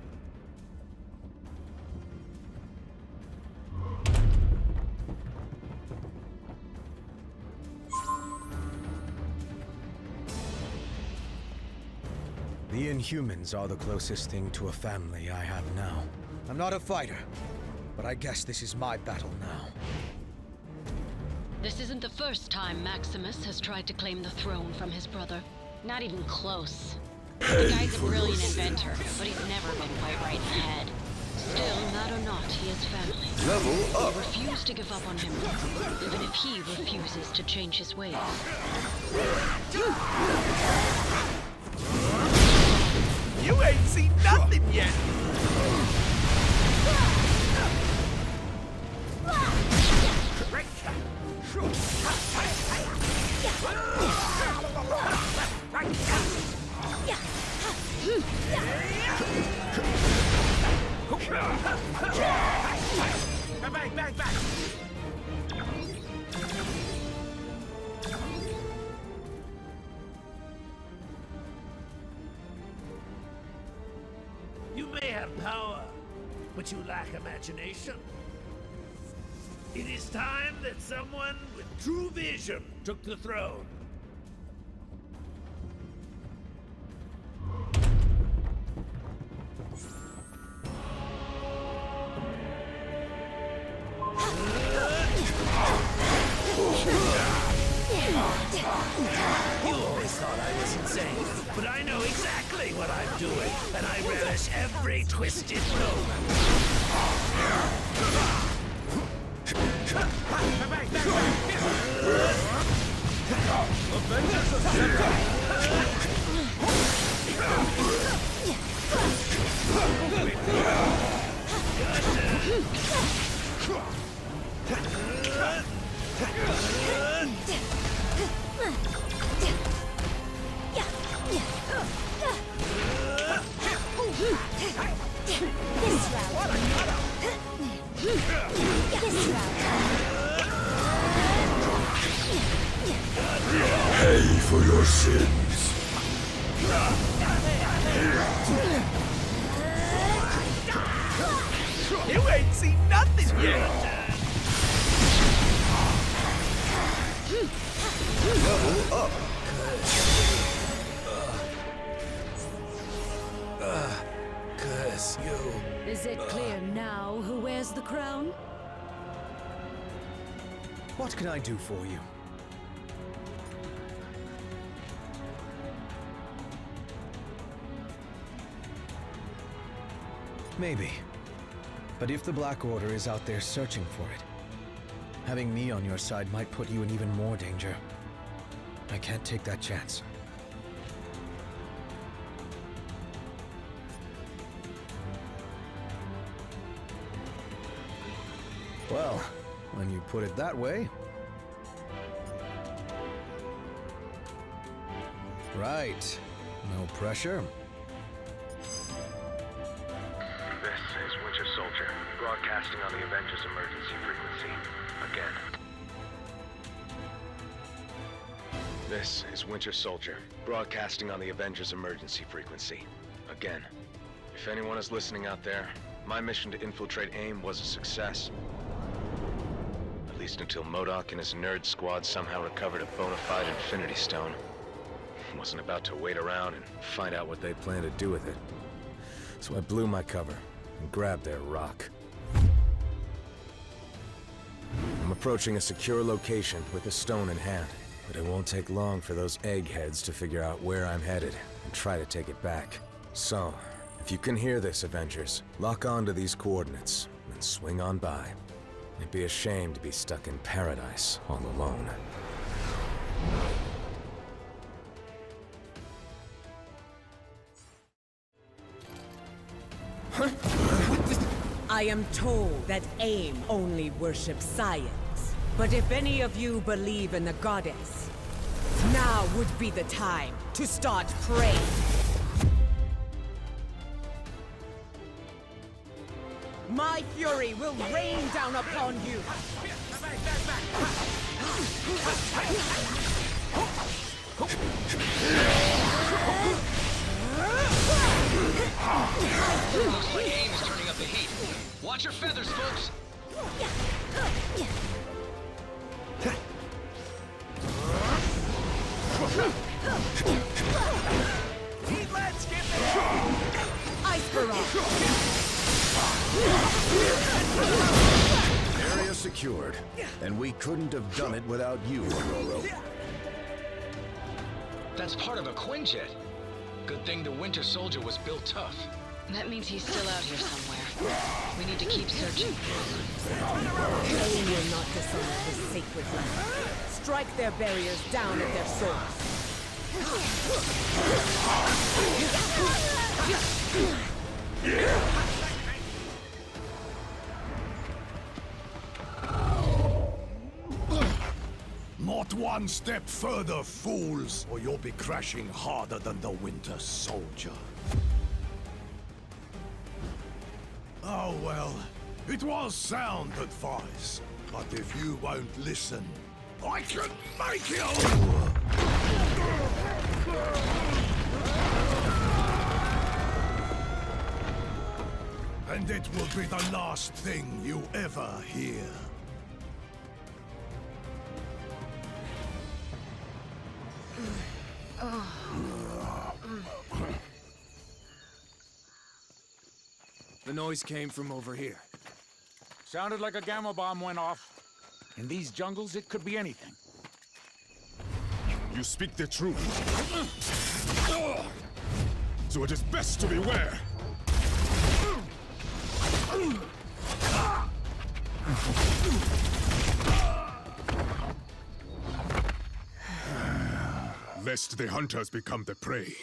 The Inhumans are the closest thing to a family I have now. I'm not a fighter, but I guess this is my battle now.
This isn't the first time Maximus has tried to claim the throne from his brother. Not even close. The guy's a brilliant inventor, but he's never been quite right in the head. Still, not or not, he has family.
Level up.
They refuse to give up on him, even if he refuses to change his ways.
You ain't seen nothing yet! Back!
You may have power, but you lack imagination. It is time that someone with true vision took the throne. You always thought I was insane, but I know exactly what I'm doing, and I relish every twisted moment.
Pay for your sins.
You ain't seen nothing yet!
Level up.
Curse you.
Is it clear now who wears the crown?
What can I do for you? Maybe. But if the Black Order is out there searching for it, having me on your side might put you in even more danger. I can't take that chance. Well, when you put it that way... Right. No pressure.
This is Winter Soldier, broadcasting on the Avengers emergency frequency. Again. This is Winter Soldier, broadcasting on the Avengers emergency frequency. Again. If anyone is listening out there, my mission to infiltrate AIM was a success. At least until MODOK and his nerd squad somehow recovered a bona fide Infinity Stone. Wasn't about to wait around and find out what they plan to do with it. So I blew my cover and grabbed their rock. I'm approaching a secure location with a stone in hand, but it won't take long for those eggheads to figure out where I'm headed and try to take it back. So, if you can hear this, Avengers, lock on to these coordinates and swing on by. It'd be a shame to be stuck in paradise all alone.
I am told that AIM only worships science. But if any of you believe in the goddess, now would be the time to start praying. My fury will rain down upon you.
Looks like AIM is turning up the heat. Watch your feathers, folks!
Let's get
Ice barrage!
secured, and we couldn't have done it without you, Aurora.
That's part of a Quinjet. Good thing the Winter Soldier was built tough.
That means he's still out here somewhere. We need to keep searching.
They will not dishonor this sacred land. Strike their barriers down at their source.
Not one step further, fools, or you'll be crashing harder than the Winter Soldier. Oh well, it was sound advice, but if you won't listen, I can make you! And it will be the last thing you ever hear.
The noise came from over here. Sounded like a gamma bomb went off. In these jungles, it could be anything.
You speak the truth. So it is best to beware. Lest the hunters become the prey.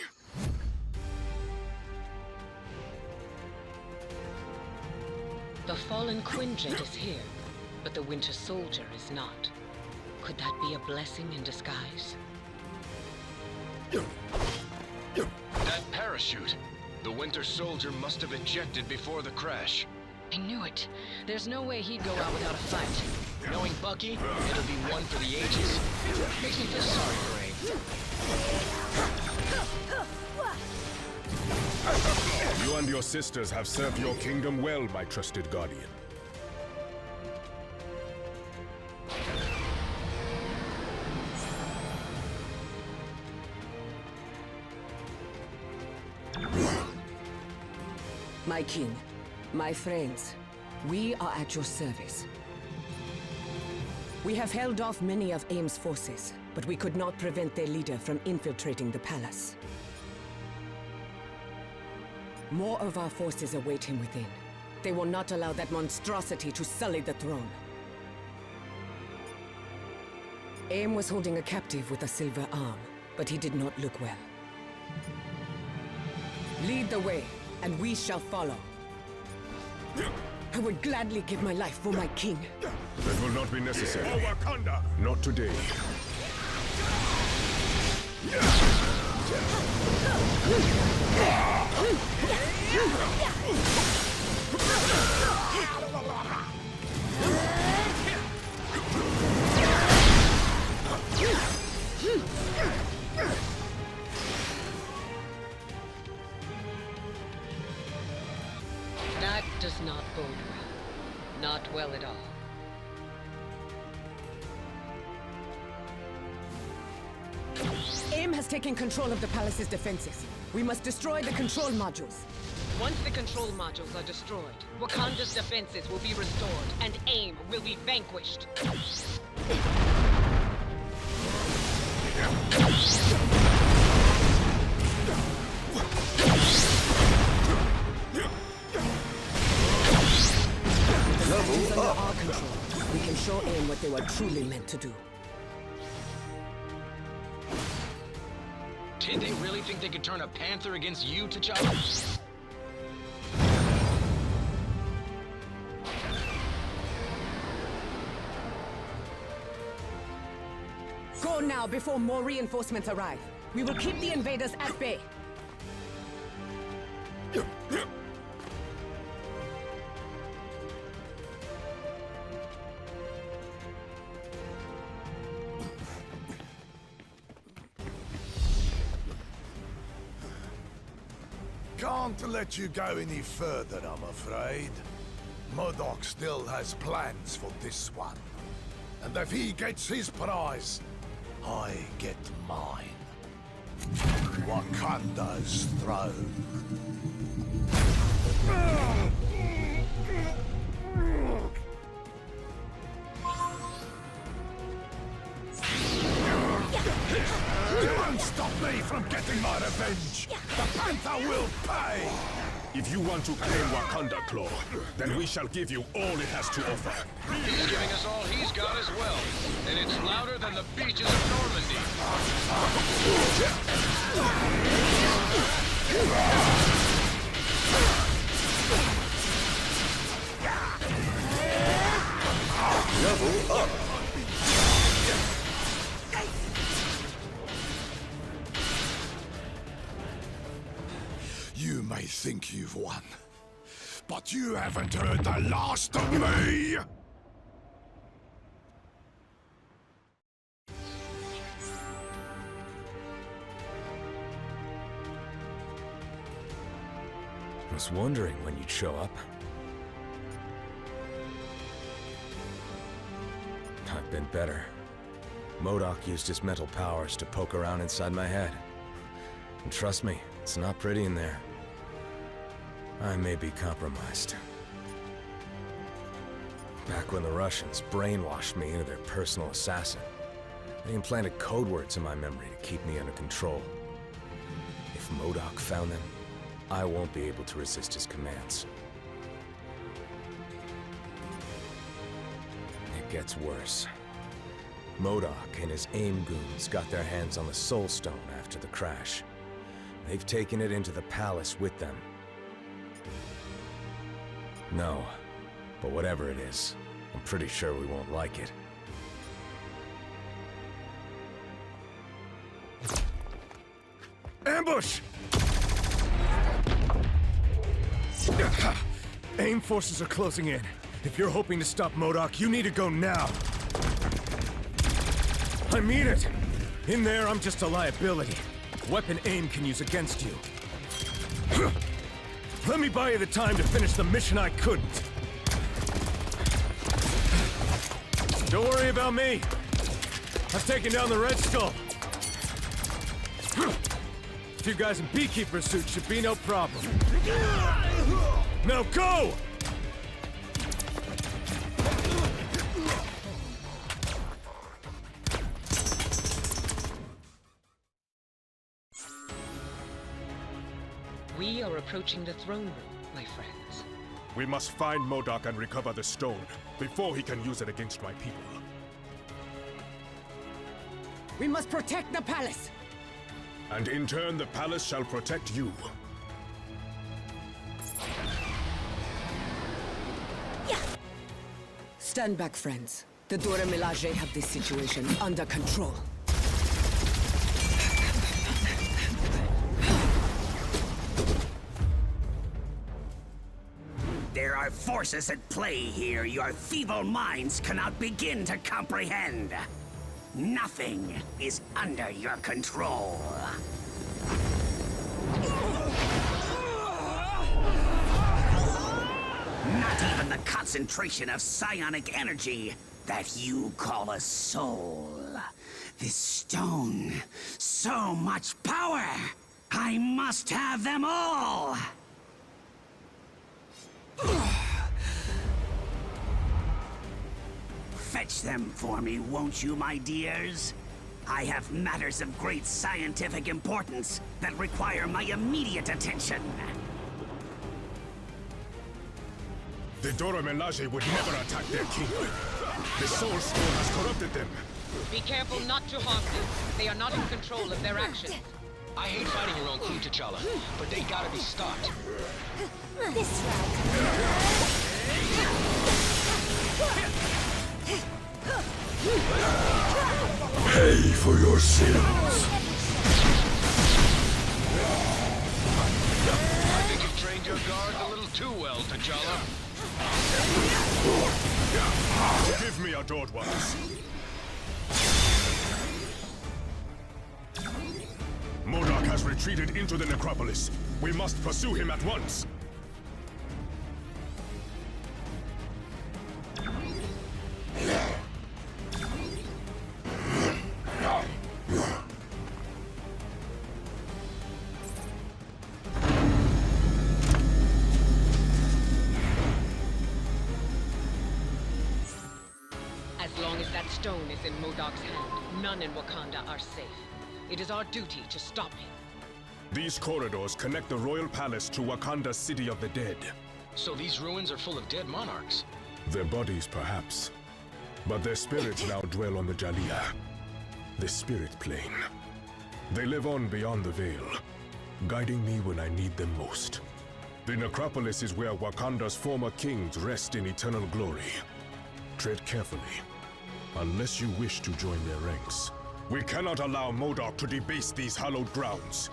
The fallen Quinjet is here, but the Winter Soldier is not. Could that be a blessing in disguise?
That parachute! The Winter Soldier must have ejected before the crash.
I knew it. There's no way he'd go out without a fight. Knowing Bucky, it'll be one for the ages. Makes me feel sorry for Abe.
You and your sisters have served your kingdom well, my trusted guardian.
My king, my friends, we are at your service. We have held off many of AIM's forces, but we could not prevent their leader from infiltrating the palace. More of our forces await him within. They will not allow that monstrosity to sully the throne. AIM was holding a captive with a silver arm, but he did not look well. Lead the way, and we shall follow. I would gladly give my life for my king.
That will not be necessary. Wakanda! Not today.
That does not bode well. Not well at all.
AIM has taken control of the palace's defenses. We must destroy the control modules.
Once the control modules are destroyed, Wakanda's defenses will be restored, and AIM will be vanquished.
Level up. Under our control, we can show AIM what they were truly meant to do.
Did they really think they could turn a panther against you, T'Challa?
Go now before more reinforcements arrive. We will keep the invaders at bay.
Can't let you go any further, I'm afraid. MODOK still has plans for this one. And if he gets his prize, I get mine. Wakanda's throne.
stop me from getting my revenge! The Panther will pay! If you want to claim Wakanda, Claw, then we shall give you all it has to offer.
He's giving us all he's got as well. And it's louder than the beaches of Normandy.
Level up! You may think you've won, but you haven't heard the last of me!
Was wondering when you'd show up. I've been better. MODOK used his mental powers to poke around inside my head. And trust me, it's not pretty in there. I may be compromised. Back when the Russians brainwashed me into their personal assassin, they implanted code words in my memory to keep me under control. If MODOK found them, I won't be able to resist his commands. It gets worse. MODOK and his AIM goons got their hands on the Soul Stone after the crash. They've taken it into the palace with them. No, but whatever it is, I'm pretty sure we won't like it.
Ambush! AIM forces are closing in. If you're hoping to stop MODOK, you need to go now. I mean it! In there, I'm just a liability. Weapon AIM can use against you. Let me buy you the time to finish the mission I couldn't. Don't worry about me. I've taken down the Red Skull. A few guys in beekeeper suits should be no problem. Now go!
We are approaching the throne room, my friends.
We must find MODOK and recover the stone before he can use it against my people.
We must protect the palace!
And in turn, the palace shall protect you.
Stand back, friends. The Dora Milaje have this situation under control.
There are forces at play here your feeble minds cannot begin to comprehend. Nothing is under your control. Not even the concentration of psionic energy that you call a soul. This stone, so much power! I must have them all! Fetch them for me, won't you, my dears? I have matters of great scientific importance that require my immediate attention.
The Dora Milaje would never attack their king. The Soul Stone has corrupted them.
Be careful not to harm them. They are not in control of their actions.
I hate fighting your own crew, T'Challa, but they gotta be stopped.
This
Pay for your sins!
I think you've trained your guards a little too well, T'Challa.
Give me, adored ones. MODOK has retreated into the necropolis. We must pursue him at once.
As long as that stone is in MODOK's hand, none in Wakanda are safe. It is our duty to stop him.
These corridors connect the royal palace to Wakanda's city of the dead.
So these ruins are full of dead monarchs?
Their bodies, perhaps. But their spirits now dwell on the Jaliyah, the spirit plane. They live on beyond the veil, guiding me when I need them most. The necropolis is where Wakanda's former kings rest in eternal glory. Tread carefully, unless you wish to join their ranks. We cannot allow MODOK to debase these hallowed grounds.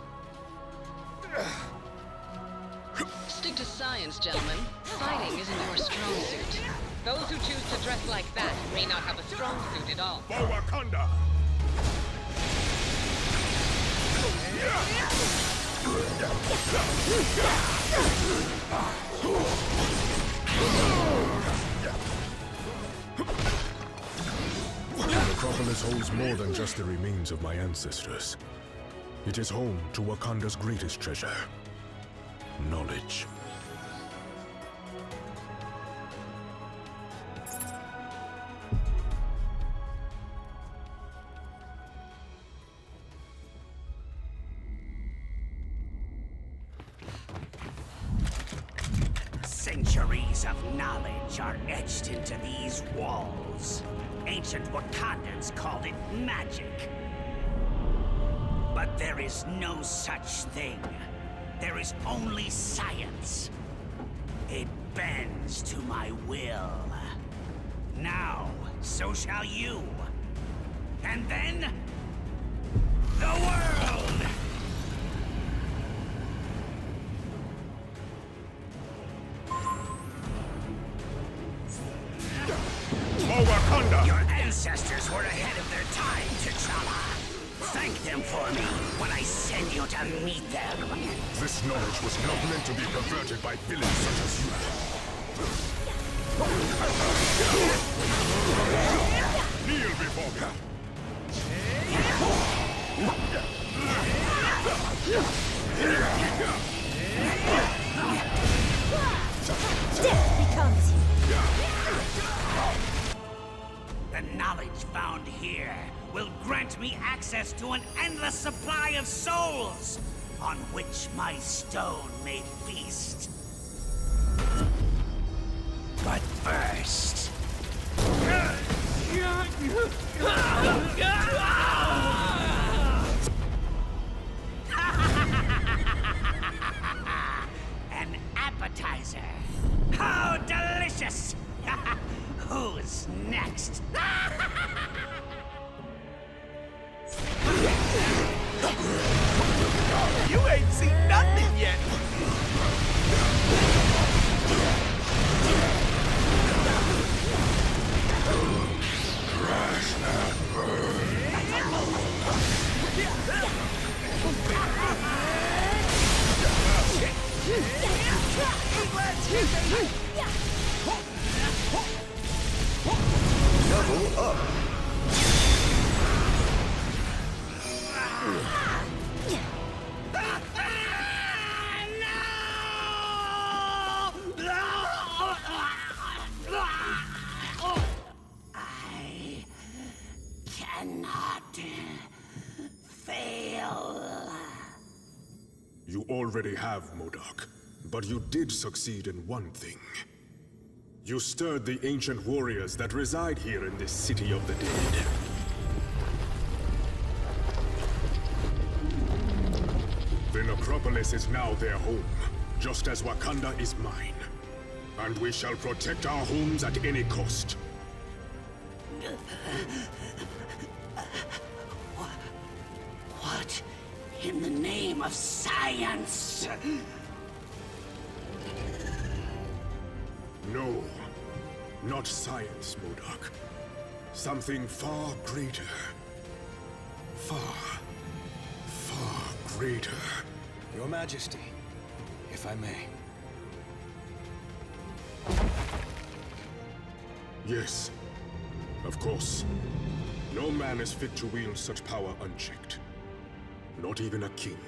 Stick to science, gentlemen. Fighting isn't your strong suit. Those who choose to dress like that may not have a strong suit at all.
For Wakanda! The necropolis holds more than just the remains of my ancestors. It is home to Wakanda's greatest treasure, knowledge.
Centuries of knowledge are etched into these walls. Ancient Wakandans called it magic. But there is no such thing. There is only science. It bends to my will. Now, so shall you. And then, the world!
Wakanda!
Your ancestors were ahead of their time, T'Challa. Thank them for me when I send you to meet them.
This knowledge was not meant to be perverted by villains such as you. Kneel before me.
Death becomes you.
The knowledge found here will grant me access to an endless supply of souls, on which my stone may feast. But first... An appetizer. How delicious! Who's next?
You ain't seen nothing yet!
Crash and burn.
Level up.
I cannot fail.
You already have, MODOK, but you did succeed in one thing. You stirred the ancient warriors that reside here in this city of the dead. The necropolis is now their home, just as Wakanda is mine. And we shall protect our homes at any cost.
What in the name of science?
No, not science, MODOK. Something far greater. Far greater.
Your Majesty, if I may.
Yes, of course. No man is fit to wield such power unchecked. Not even a king.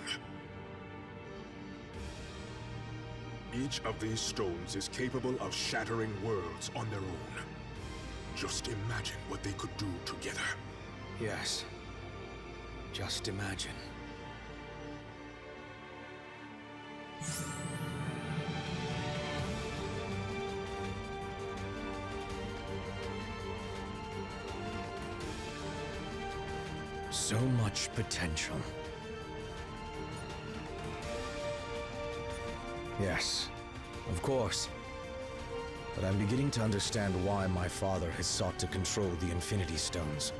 Each of these stones is capable of shattering worlds on their own. Just imagine what they could do together.
Yes.
Just imagine. So much potential. Yes, of course. But I'm beginning to understand why my father has sought to control the Infinity Stones.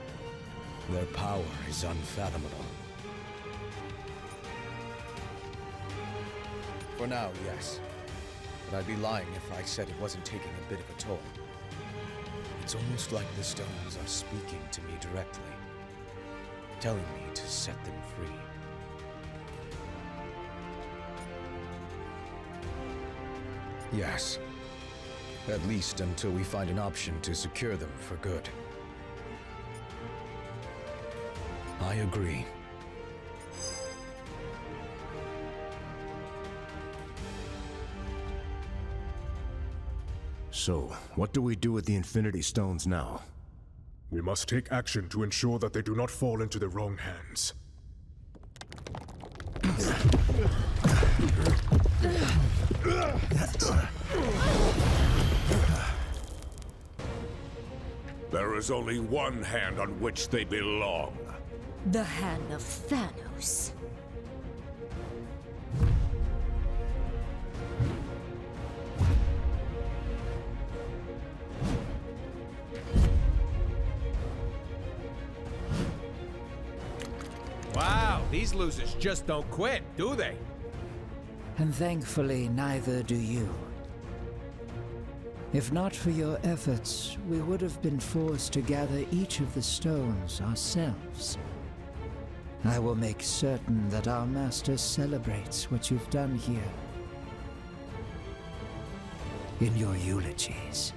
Their power is unfathomable. For now, yes. But I'd be lying if I said it wasn't taking a bit of a toll. It's almost like the stones are speaking to me directly, telling me to set them free. Yes. At least until we find an option to secure them for good. I agree.
So, what do we do with the Infinity Stones now? We must take action to ensure that they do not fall into the wrong hands.
There is only one hand on which they belong.
The hand of Thanos.
Wow, these losers just don't quit, do they?
And thankfully, neither do you. If not for your efforts, we would have been forced to gather each of the stones ourselves. I will make certain that our master celebrates what you've done here. In your eulogies.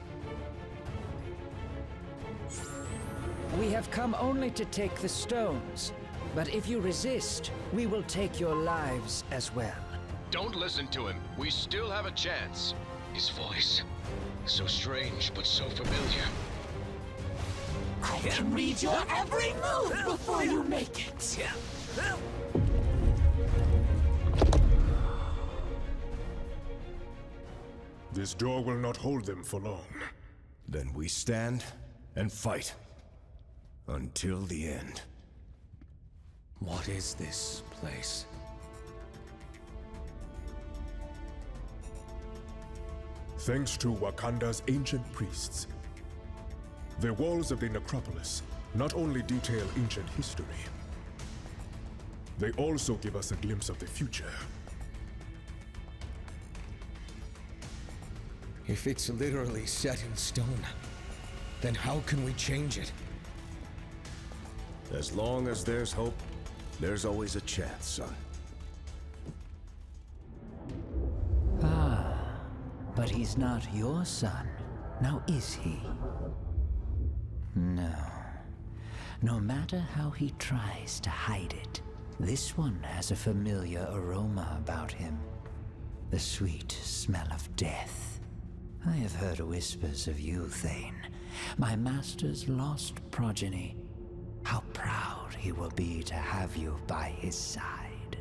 We have come only to take the stones, but if you resist, we will take your lives as well.
Don't listen to him. We still have a chance. His voice. So strange, but so familiar.
I can read your every move before you make it.
This door will not hold them for long.
Then we stand and fight. Until the end.
What is this place?
Thanks to Wakanda's ancient priests. The walls of the necropolis not only detail ancient history, they also give us a glimpse of the future.
If it's literally set in stone, then how can we change it?
As long as there's hope, there's always a chance, son.
But he's not your son, now is he? No. No matter how he tries to hide it, this one has a familiar aroma about him. The sweet smell of death. I have heard whispers of you, Thane, my master's lost progeny. How proud he will be to have you by his side.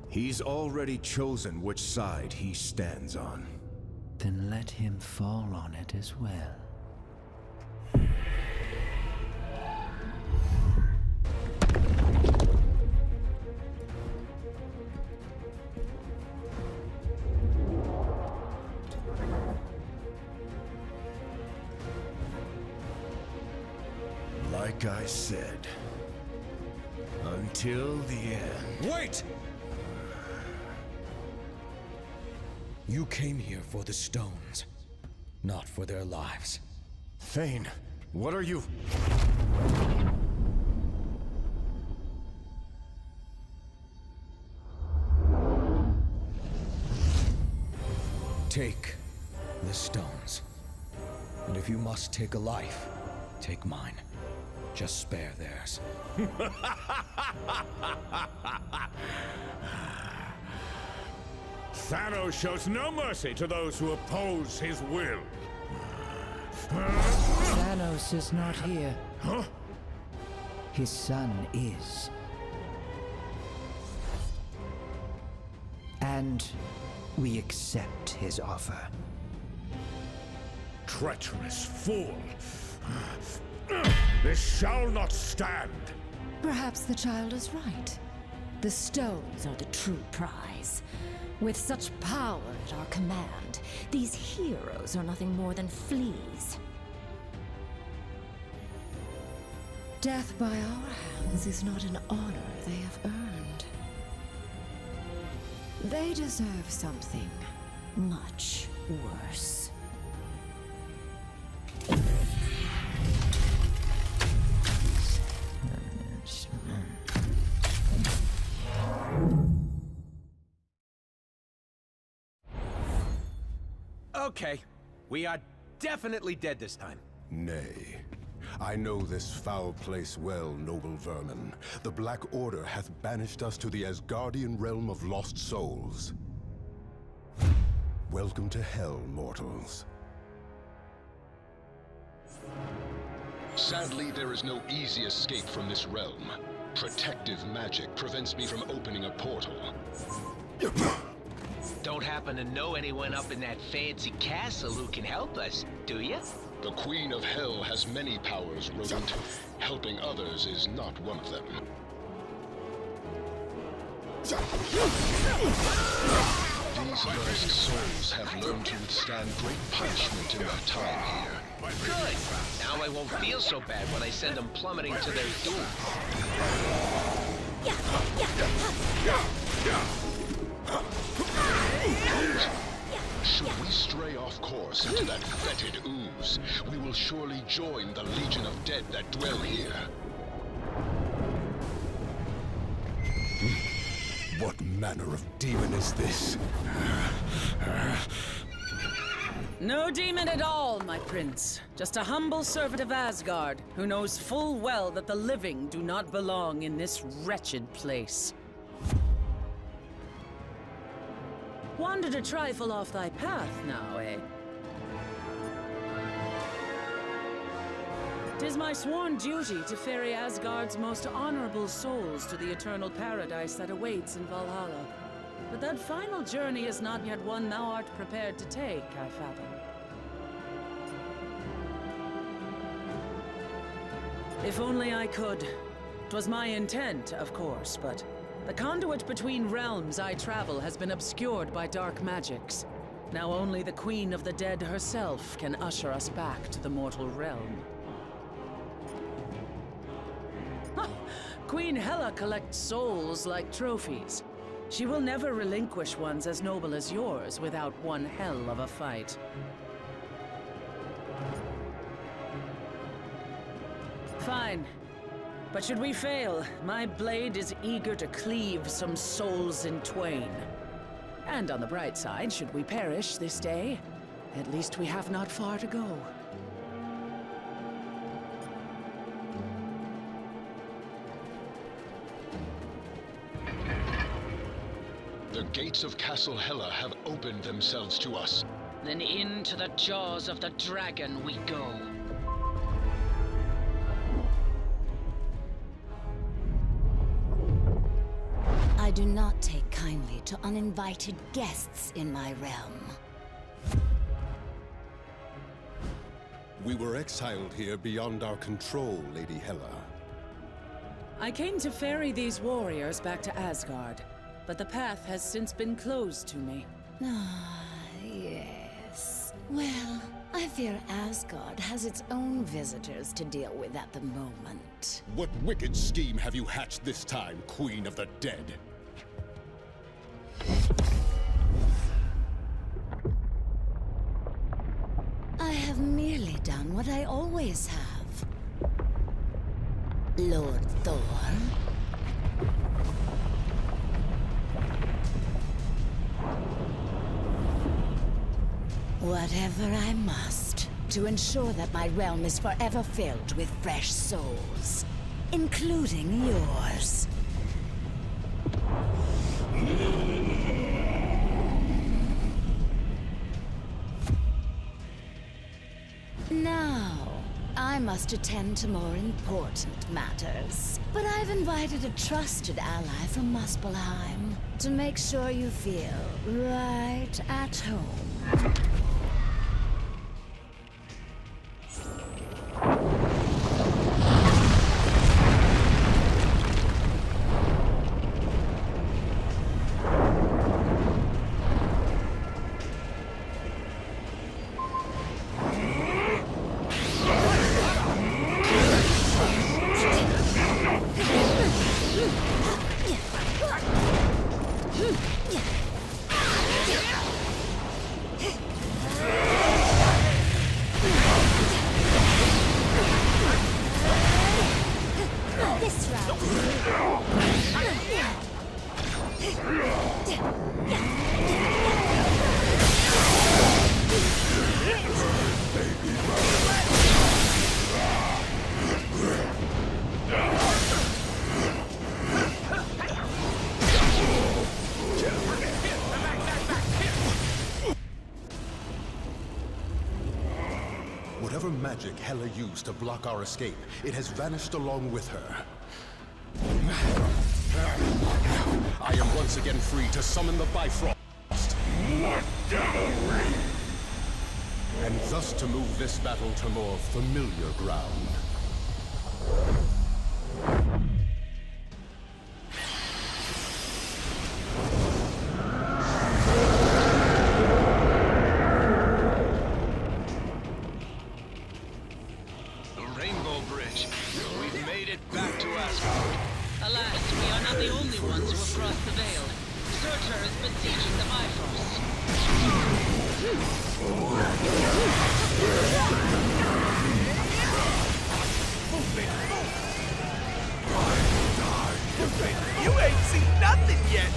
He's already chosen which side he stands on.
Then let him fall on it as well.
Like I said, until the end.
Wait! You came here for the stones, not for their lives.
Thane, what are you?
Take the stones. And if you must take a life, take mine. Just spare theirs.
Thanos shows no mercy to those who oppose his will.
Thanos is not here.
Huh?
His son is. And we accept his offer.
Treacherous fool! This shall not stand!
Perhaps the child is right. The stones are the true prize. With such power at our command, these heroes are nothing more than fleas. Death by our hands is not an honor they have earned. They deserve something much worse.
Okay, we are definitely dead this time.
Nay. I know this foul place well, noble vermin. The Black Order hath banished us to the Asgardian realm of lost souls. Welcome to hell, mortals.
Sadly, there is no easy escape from this realm. Protective magic prevents me from opening a portal.
Don't happen to know anyone up in that fancy castle who can help us, do you?
The Queen of Hell has many powers, Rodent. Helping others is not one of them. These lost souls have learned to withstand great punishment in their time here.
Good! Now I won't feel so bad when I send them plummeting to their doom.
Should we stray off course into that fetid ooze, we will surely join the legion of dead that dwell here.
What manner of demon is this?
No demon at all, my prince. Just a humble servant of Asgard, who knows full well that the living do not belong in this wretched place. Wandered a trifle off thy path now, eh? 'Tis my sworn duty to ferry Asgard's most honorable souls to the eternal paradise that awaits in Valhalla. But that final journey is not yet one thou art prepared to take, I fathom. If only I could. 'Twas my intent, of course, but the conduit between realms I travel has been obscured by dark magics. Now only the Queen of the Dead herself can usher us back to the mortal realm. Queen Hela collects souls like trophies. She will never relinquish ones as noble as yours without one hell of a fight. Fine. But should we fail, my blade is eager to cleave some souls in twain. And on the bright side, should we perish this day, at least we have not far to go.
The gates of Castle Hela have opened themselves to us.
Then into the jaws of the dragon we go.
I do not take kindly to uninvited guests in my realm.
We were exiled here beyond our control, Lady Hela.
I came to ferry these warriors back to Asgard, but the path has since been closed to me.
Ah, yes. Well, I fear Asgard has its own visitors to deal with at the moment.
What wicked scheme have you hatched this time, Queen of the Dead?
I have merely done what I always have. Lord Thor. Whatever I must, to ensure that my realm is forever filled with fresh souls, including yours. Now, I must attend to more important matters. But I've invited a trusted ally from Muspelheim. to make sure you feel right at home.
Whatever magic Hela used to block our escape, it has vanished along with her. I am once again free to summon the Bifrost.
What devilry!
And thus to move this battle to more familiar ground.
You ain't seen nothing yet!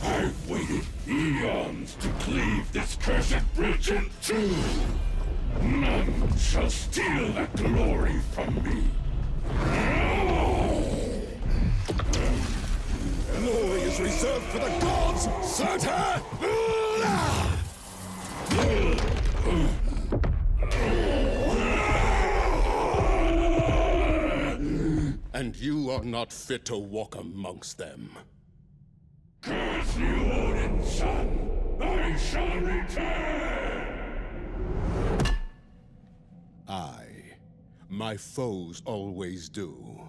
I've waited eons to cleave this cursed bridge in two. None shall steal that glory from me.
Glory is reserved for the gods, Surtur!
And you are not fit to walk amongst them.
Curse you, Odin's son! I shall return!
My foes always do.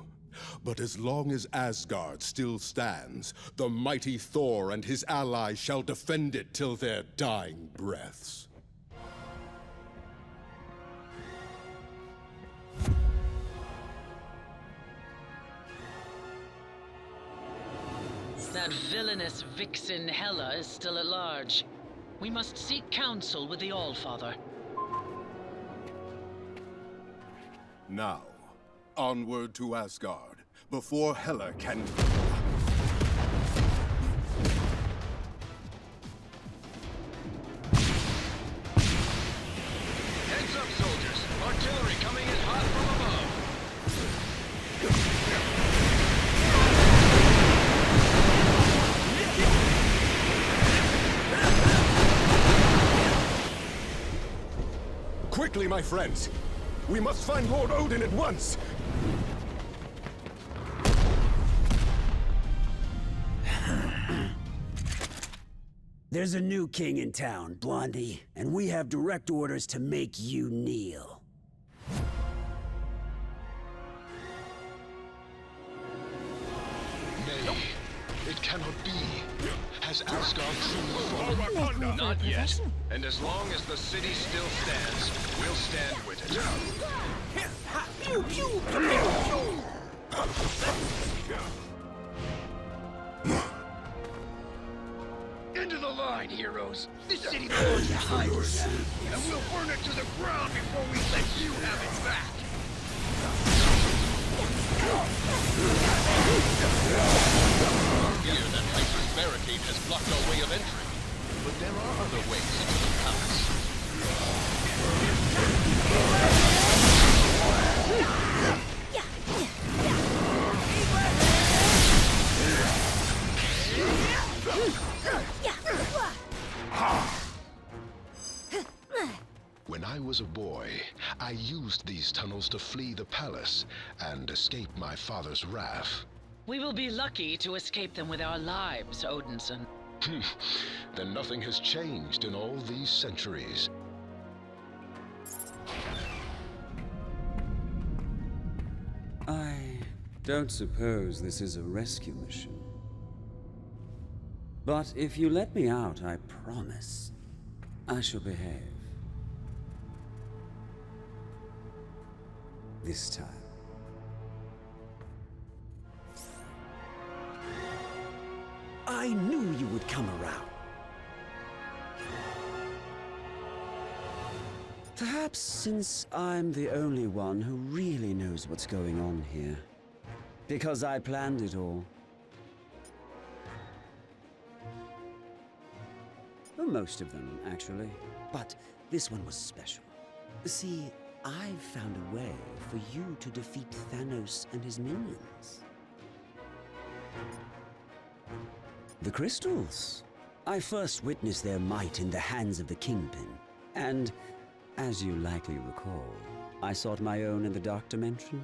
But as long as Asgard still stands, the mighty Thor and his allies shall defend it till their dying breaths.
That villainous vixen Hela is still at large. We must seek counsel with the Allfather.
Now, onward to Asgard, before Hela can...
Heads up, soldiers! Artillery coming in hot from above!
Quickly, my friends! We must find Lord Odin at once!
There's a new king in town, Blondie, and we have direct orders to make you kneel.
Nay, it cannot be. Has Asgard truly fallen?
Not yet. And as long as the city still stands, we'll stand with it.
Pew, pew, pew,
Into the line, heroes! This city belongs to Hydra, and we'll burn it to the ground before we let you have it back!
Fear that Hydra's barricade has blocked our way of entry. But there are other ways into the palace. was a boy, I used these tunnels to flee the palace and escape my father's wrath.
We will be lucky to escape them with our lives, Odinson.
Then nothing has changed in all these centuries.
I don't suppose this is a rescue mission. But if you let me out, I promise I shall behave. This time. I knew you would come around. Perhaps since I'm the only one who really knows what's going on here. Because I planned it all. Well, most of them, actually. But this one was special. See, I've found a way for you to defeat Thanos and his minions. The crystals. I first witnessed their might in the hands of the Kingpin. And, as you likely recall, I sought my own in the Dark Dimension.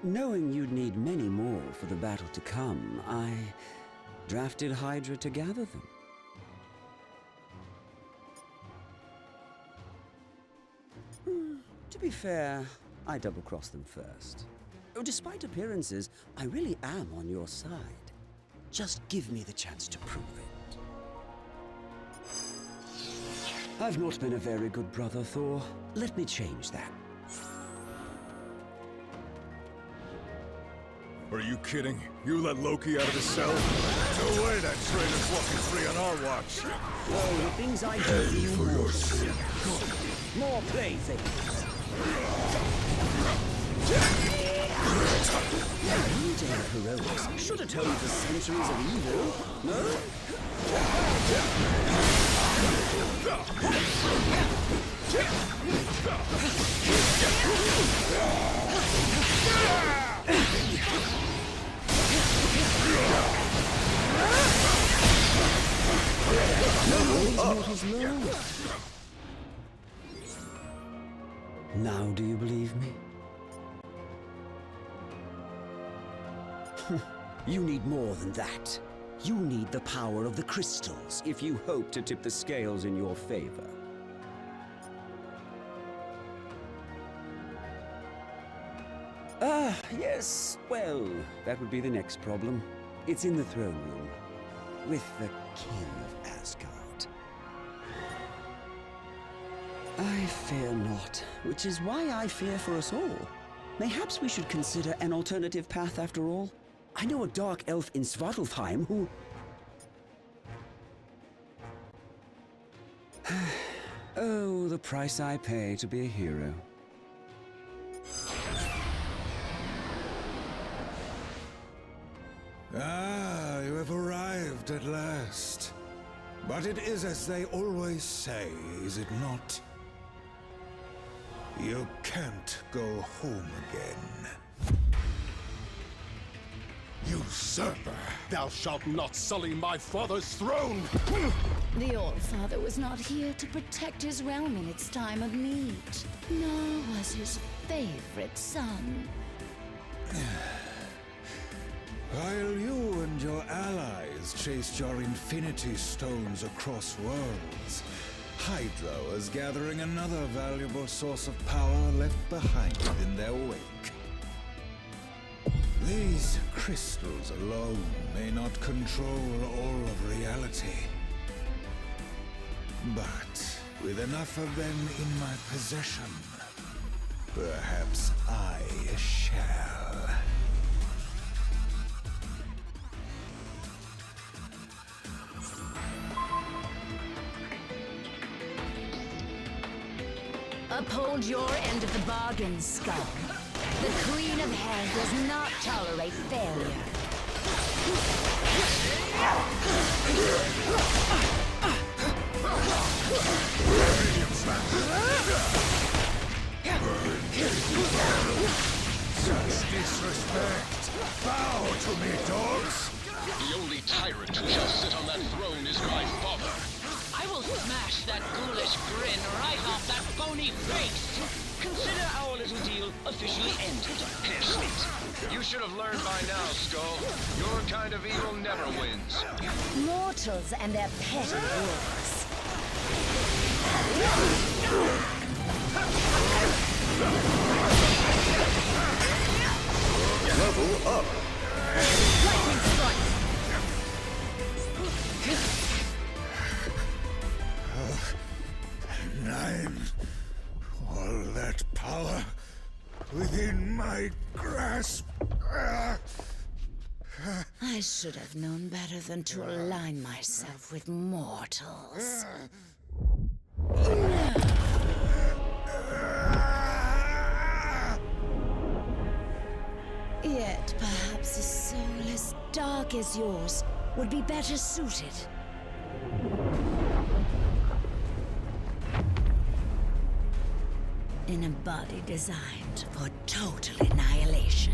Knowing you'd need many more for the battle to come, I drafted Hydra to gather them. To be fair, I double-crossed them first. Despite appearances, I really am on your side. Just give me the chance to prove it. I've not been a very good brother, Thor. Let me change that.
Are you kidding? You let Loki out of his cell? No way that traitor's walking free on our watch.
Oh, the things I do for you more. More playthings. You dare heroics should atone for centuries of evil, no? Now do you believe me? You need more than that. You need the power of the crystals if you hope to tip the scales in your favor. Ah, yes. Well, that would be the next problem. It's in the throne room, with the King of Asgard. I fear not, which is why I fear for us all. Mayhaps we should consider an alternative path after all. I know a dark elf in Svartalfheim who... Oh, the price I pay to be a hero.
Ah, you have arrived at last. But it is as they always say, is it not? You can't go home again.
Usurper! Thou shalt not sully my father's throne!
The All-Father was not here to protect his realm in its time of need, nor was his favorite son.
While you and your allies chased your Infinity Stones across worlds, Hydra was gathering another valuable source of power left behind in their wake. These crystals alone may not control all of reality. But with enough of them in my possession, perhaps I shall.
Uphold your end of the bargain, Skull. The Queen of Hell does not tolerate failure.
Such disrespect! Bow to me, dogs!
The only tyrant who shall sit on that throne is my father.
I will smash that ghoulish grin right off that phony face!
officially ended. Hair slit.
You should have learned by now, Skull. Your kind of evil never wins.
Mortals and their petty wars.
Level up.
Lightning strike!
Nine. All that power within my grasp.
I should have known better than to align myself with mortals. Yet perhaps a soul as dark as yours would be better suited. In a body designed for total annihilation.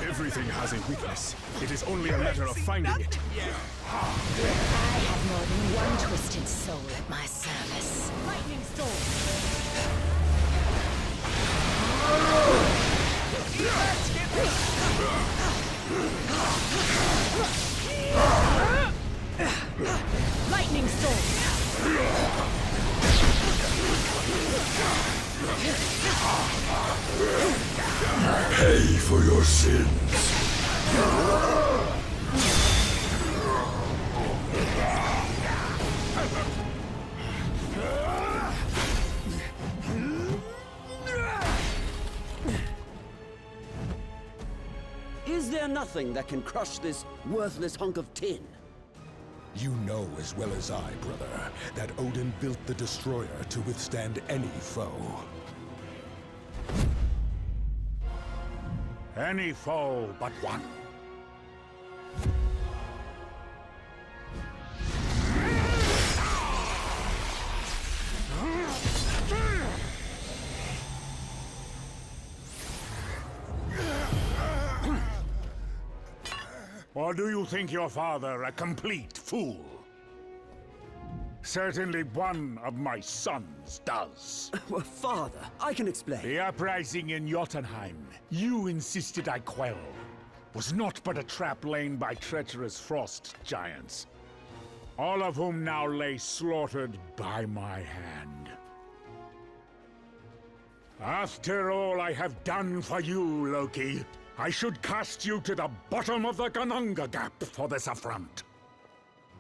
Everything has a weakness. It is only a matter of finding it.
I have more than one twisted soul at my service.
Lightning storm! Lightning storm!
Pay for your sins.
Is there nothing that can crush this worthless hunk of tin?
You know as well as I, brother, that Odin built the Destroyer to withstand any foe.
Any foe but one. Or do you think your father a complete fool? Certainly one of my sons does.
Well, father, I can explain.
The uprising in Jotunheim, you insisted I quell, was not but a trap laid by treacherous frost giants, all of whom now lay slaughtered by my hand. After all I have done for you, Loki, I should cast you to the bottom of the Kananga Gap for this affront.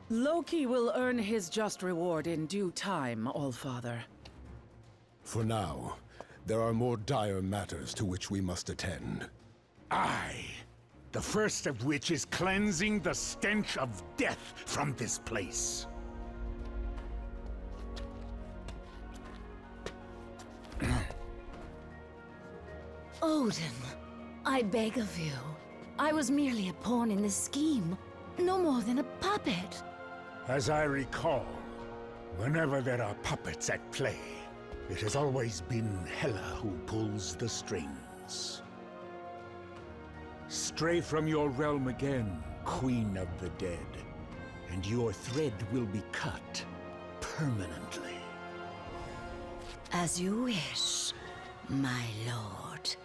Loki will earn his just reward in due time, Allfather.
For now, there are more dire matters to which we must attend.
Aye. The first of which is cleansing the stench of death from this place.
Odin, I beg of you. I was merely a pawn in this scheme. No more than a puppet.
As I recall, whenever there are puppets at play, it has always been Hela who pulls the strings. Stray from your realm again, Queen of the Dead, and your thread will be cut permanently.
As you wish, my lord.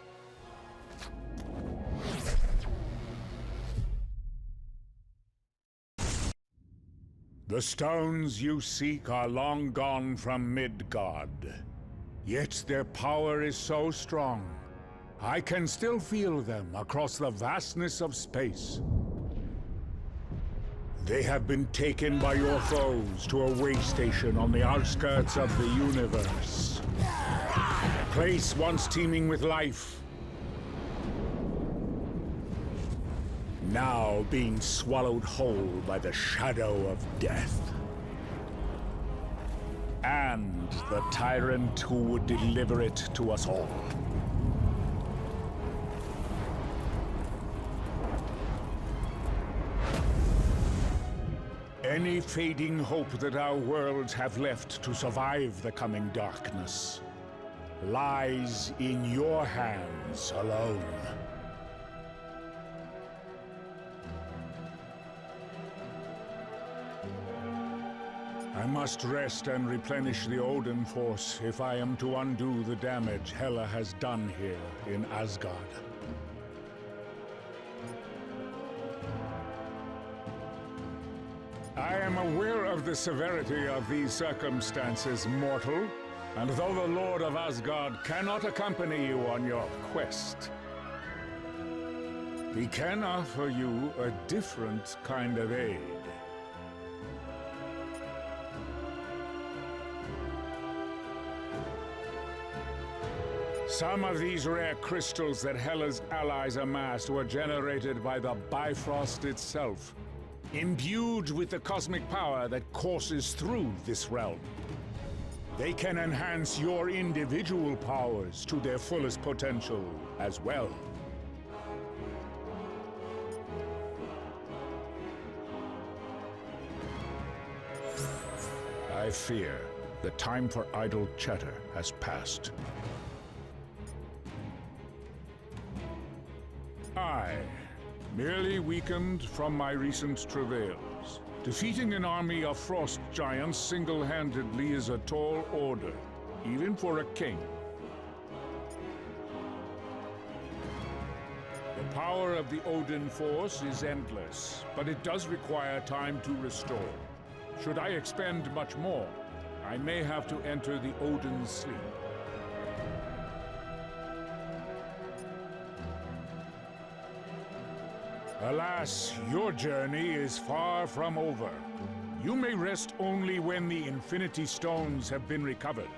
The stones you seek are long gone from Midgard. Yet their power is so strong, I can still feel them across the vastness of space. They have been taken by your foes to a way station on the outskirts of the universe. A place once teeming with life. now being swallowed whole by the shadow of death. And the tyrant who would deliver it to us all. Any fading hope that our worlds have left to survive the coming darkness lies in your hands alone. I must rest and replenish the Odin Force if I am to undo the damage Hela has done here in Asgard. I am aware of the severity of these circumstances, mortal, and though the Lord of Asgard cannot accompany you on your quest, he can offer you a different kind of aid. Some of these rare crystals that Hela's allies amassed were generated by the Bifrost itself, imbued with the cosmic power that courses through this realm. They can enhance your individual powers to their fullest potential as well. I fear the time for idle chatter has passed. I, merely weakened from my recent travails. Defeating an army of frost giants single-handedly is a tall order, even for a king. The power of the Odin Force is endless, but it does require time to restore. Should I expend much more, I may have to enter the Odin's sleep. Alas, your journey is far from over. You may rest only when the Infinity Stones have been recovered.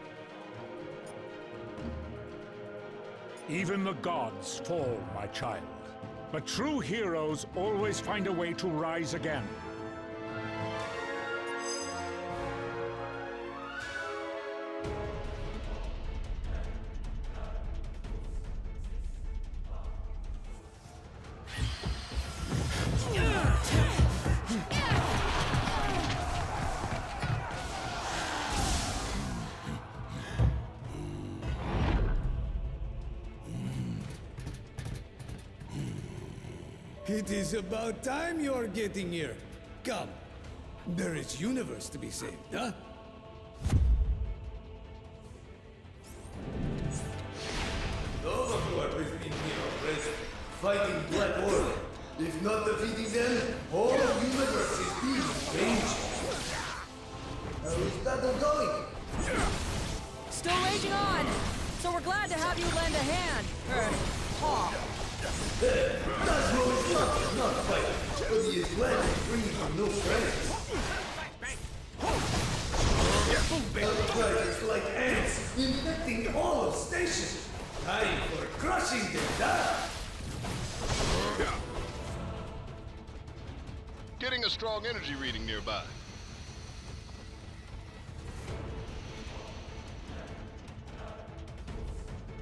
Even the gods fall, my child. But true heroes always find a way to rise again.
It is about time you're getting here. Come. There is universe to be saved, huh?
Those who are with me here are present, fighting Black Order. If not defeating them, all of universe is being changed. How is battle going?
Still raging on! So we're glad to have you lend a hand. Paw.
Cosmo is not fighting, but he is glad to bring you no friends. Outriders like ants, infecting all of Station. Time for crushing them down.
Getting a strong energy reading nearby.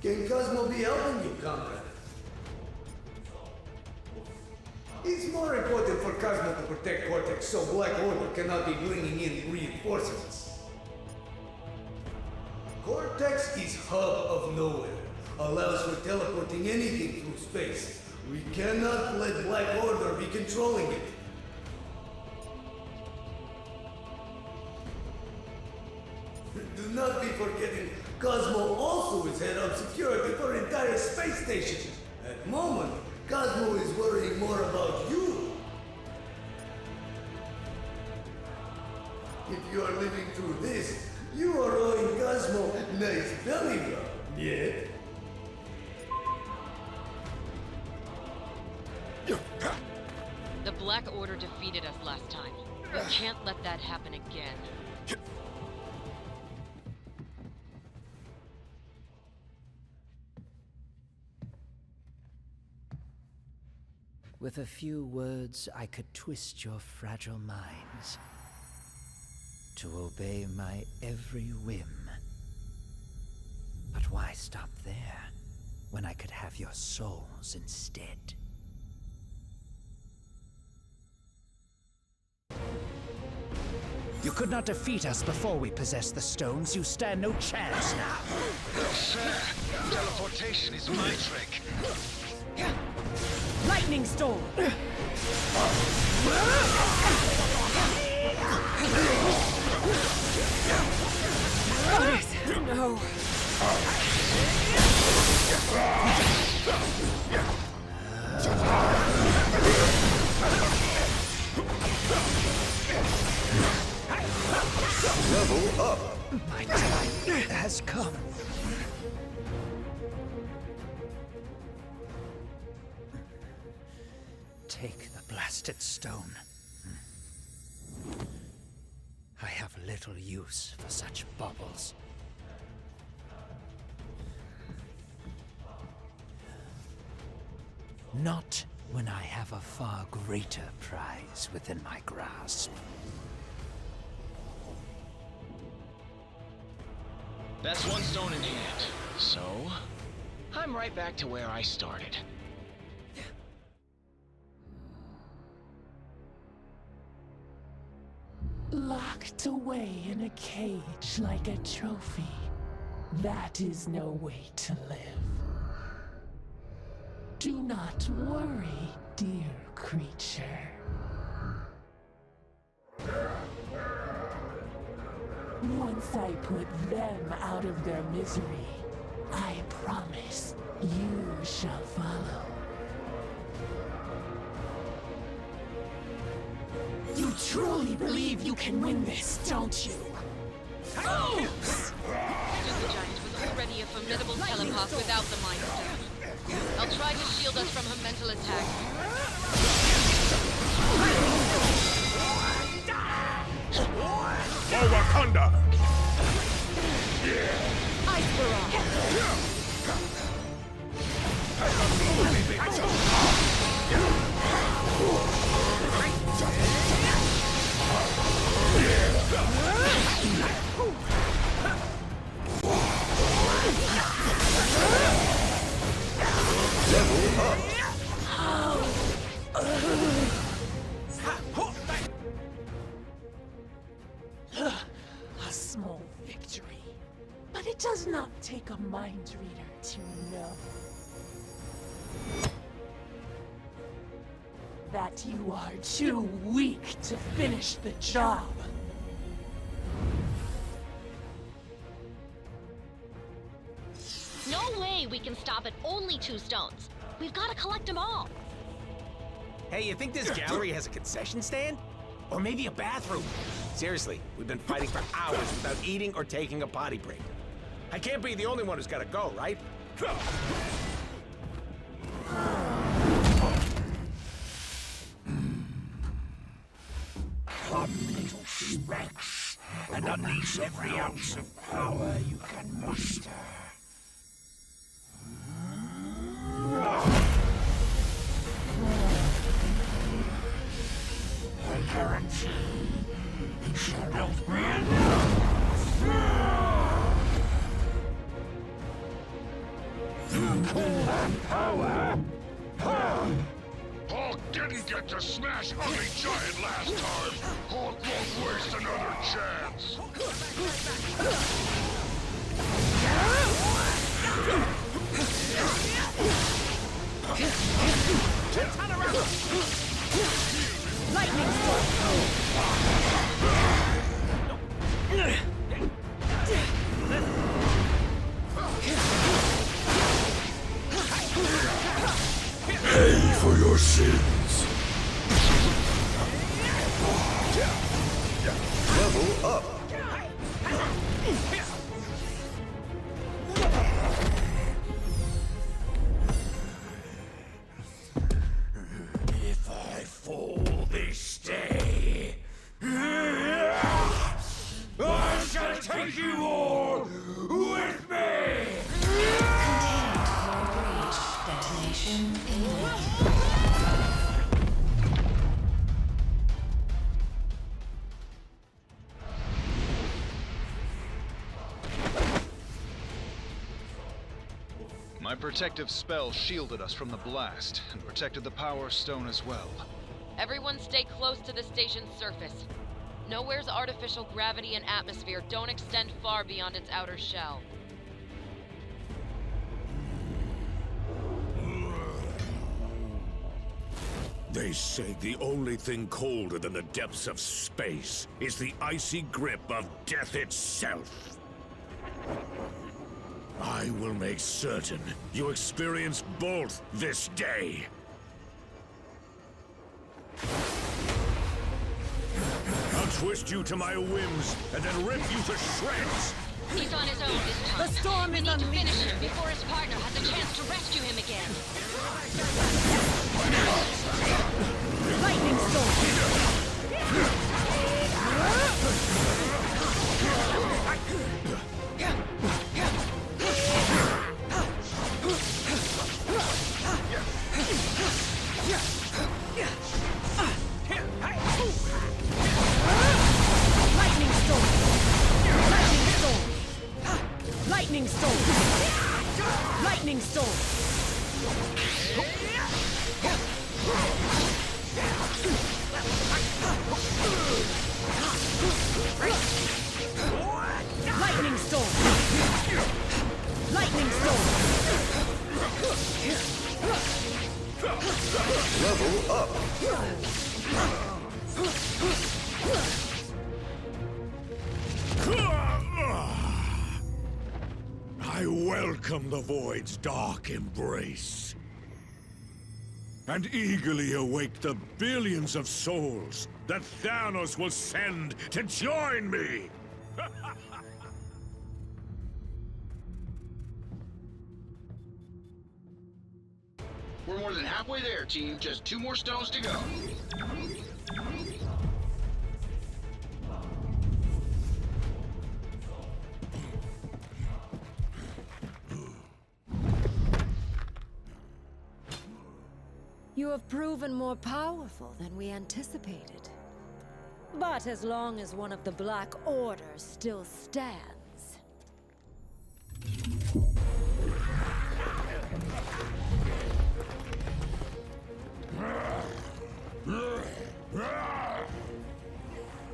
Can Cosmo be helping you, comrade? It's more important for Cosmo to protect Cortex so Black Order cannot be bringing in reinforcements. Cortex is hub of nowhere. Allows for teleporting anything through space. We cannot let Black Order be controlling it. Do not be forgetting, Cosmo also is head of security for entire space station. At the moment, Cosmo is worrying more about you. If you are living through this, you are owing Cosmo nice belly rub, yeah?
The Black Order defeated us last time. We can't let that happen again.
with a few words I could twist your fragile minds to obey my every whim. But why stop there, when I could have your souls instead? You could not defeat us before we possessed the stones. You stand no chance now.
Sir, teleportation is my trick.
Lightning storm! No.
Level up! My time has come. Take the blasted stone. I have little use for such baubles. Not when I have a far greater prize within my grasp.
That's one stone in hand. So, I'm right back to where I started.
Locked away in a cage like a trophy. That is no way to live. Do not worry, dear creature. Once I put them out of their misery, I promise you shall follow. You truly believe you can win this, don't you?
The Giant was already a formidable telepath without the Mind Stone. I'll try to shield us from her mental attacks.
For Wakanda!
Ice Barrage!
Level up!
A small victory. But it does not take a mind reader to know that you are too weak to finish the job.
No way we can stop at only 2 stones. We've got to collect them all.
Hey, you think this gallery has a concession stand? Or maybe a bathroom? Seriously, we've been fighting for hours without eating or taking a potty break. I can't be the only one who's gotta go, right?
Come, little specks, and unleash every ounce of power you can muster. I guarantee you shall not be enough. You call that power?
Hulk didn't get to smash Ugly Giant last time! Hulk won't waste another chance!
Turn around!
Lightning storm!
Pay for your sins!
Level up! If I fall this day, I shall take you all with me!
Contained for breach. Detonation imminent.
My protective spell shielded us from the blast, and protected the Power Stone as well.
Everyone stay close to the station's surface. Nowhere's artificial gravity and atmosphere don't extend far beyond its outer shell.
They say the only thing colder than the depths of space is the icy grip of death itself. I will make certain you experience both this day. I'll twist you to my whims and then rip you to shreds.
He's on his own this time.
The storm
we
is
need to
unleashed.
finish him before his partner has a chance to rescue him again.
Lightning storm! Lightning storm! Lightning storm! Lightning storm! Lightning storm! Lightning storm!
Level up.
I welcome the Void's dark embrace, and eagerly await the billions of souls that Thanos will send to join me!
We're more than halfway there, team. Just 2 more stones to go.
You have proven more powerful than we anticipated. But as long as one of the Black Order still stands...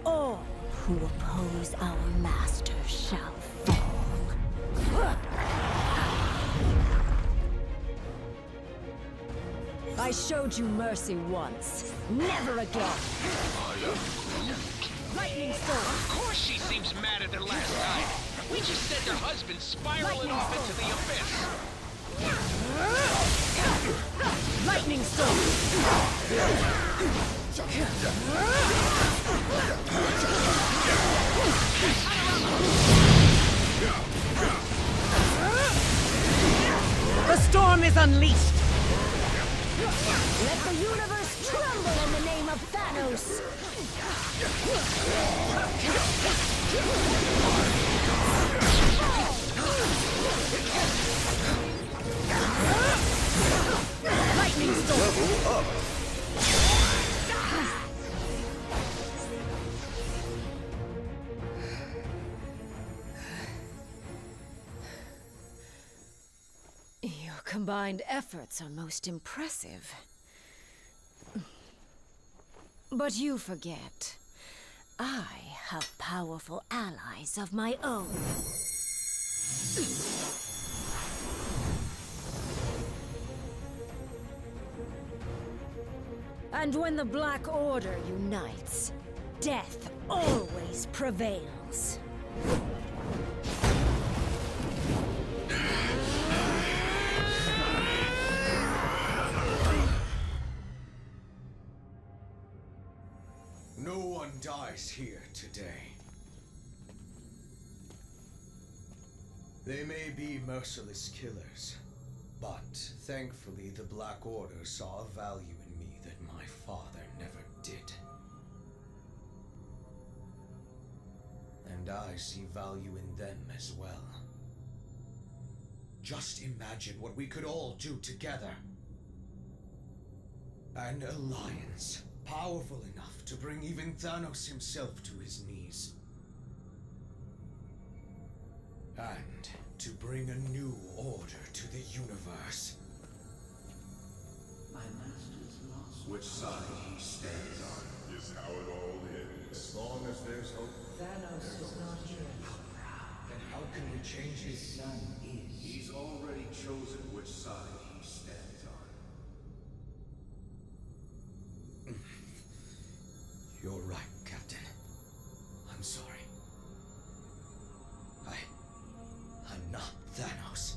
all who oppose our master shall fall. I showed you mercy once. Never again. Lightning storm.
Of course she seems madder than last time. We just sent her husband spiraling off into the abyss.
Lightning storm! The storm is unleashed!
Let the universe tremble in the name of Thanos!
Lightning storm!
Level up.
Your combined efforts are most impressive. But you forget, I have powerful allies of my own. And when the Black Order unites, death always prevails.
No one dies here today. They may be merciless killers, but thankfully the Black Order saw a value in me that my father never did. And I see value in them as well. Just imagine what we could all do together. An alliance, powerful enough to bring even Thanos himself to his knees. And to bring a new order to the universe.
My master's lost.
Which side he stands on is how it all ends. As long as there's hope.
Thanos is not here.
Then how can we change
His
his
son is.
He's already chosen which side he stands on.
You're right, Captain. I'm sorry. I'm not Thanos.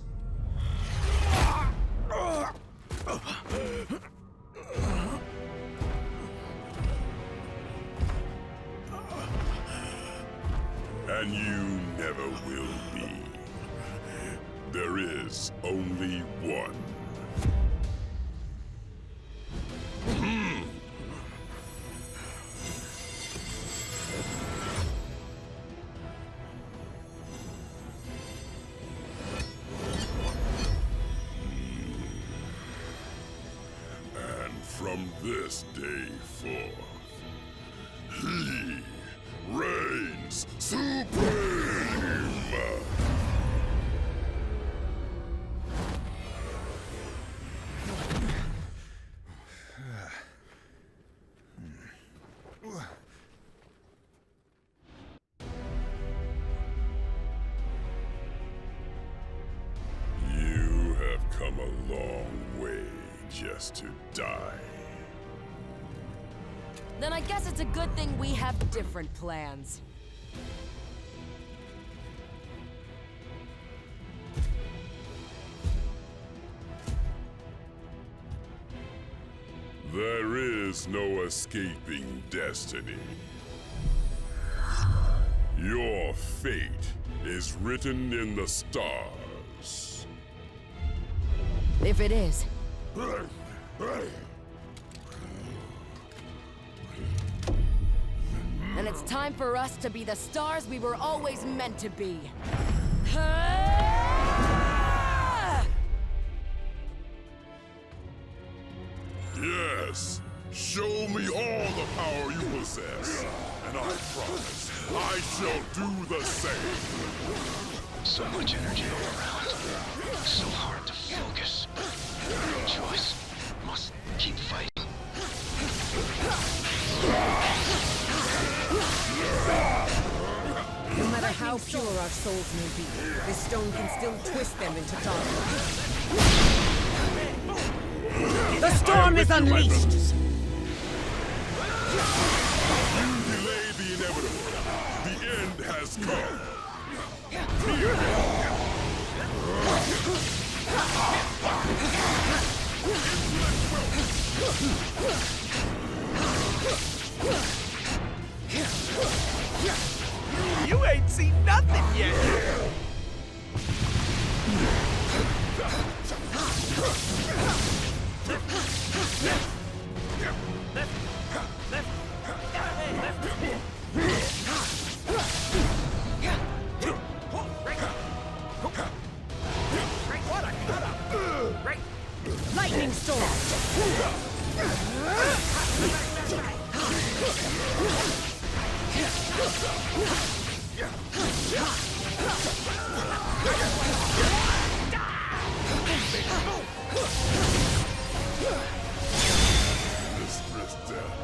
And you never will be. There is only one. And from this day forth, he reigns supreme! You have come a long way just to die.
Then I guess it's a good thing we have different plans.
There is no escaping destiny. Your fate is written in the stars.
If it is. And it's time for us to be the stars we were always meant to be.
Yes, show me all the power you possess, and I promise I shall do the same.
So much energy all around. So hard to focus. No choice. Must keep fighting.
No matter how pure our souls may be, this stone can still twist them into darkness. The storm is unleashed!
You delay the inevitable. The end has come.
You ain't seen nothing yet!
Lightning storm!
Mistress Death,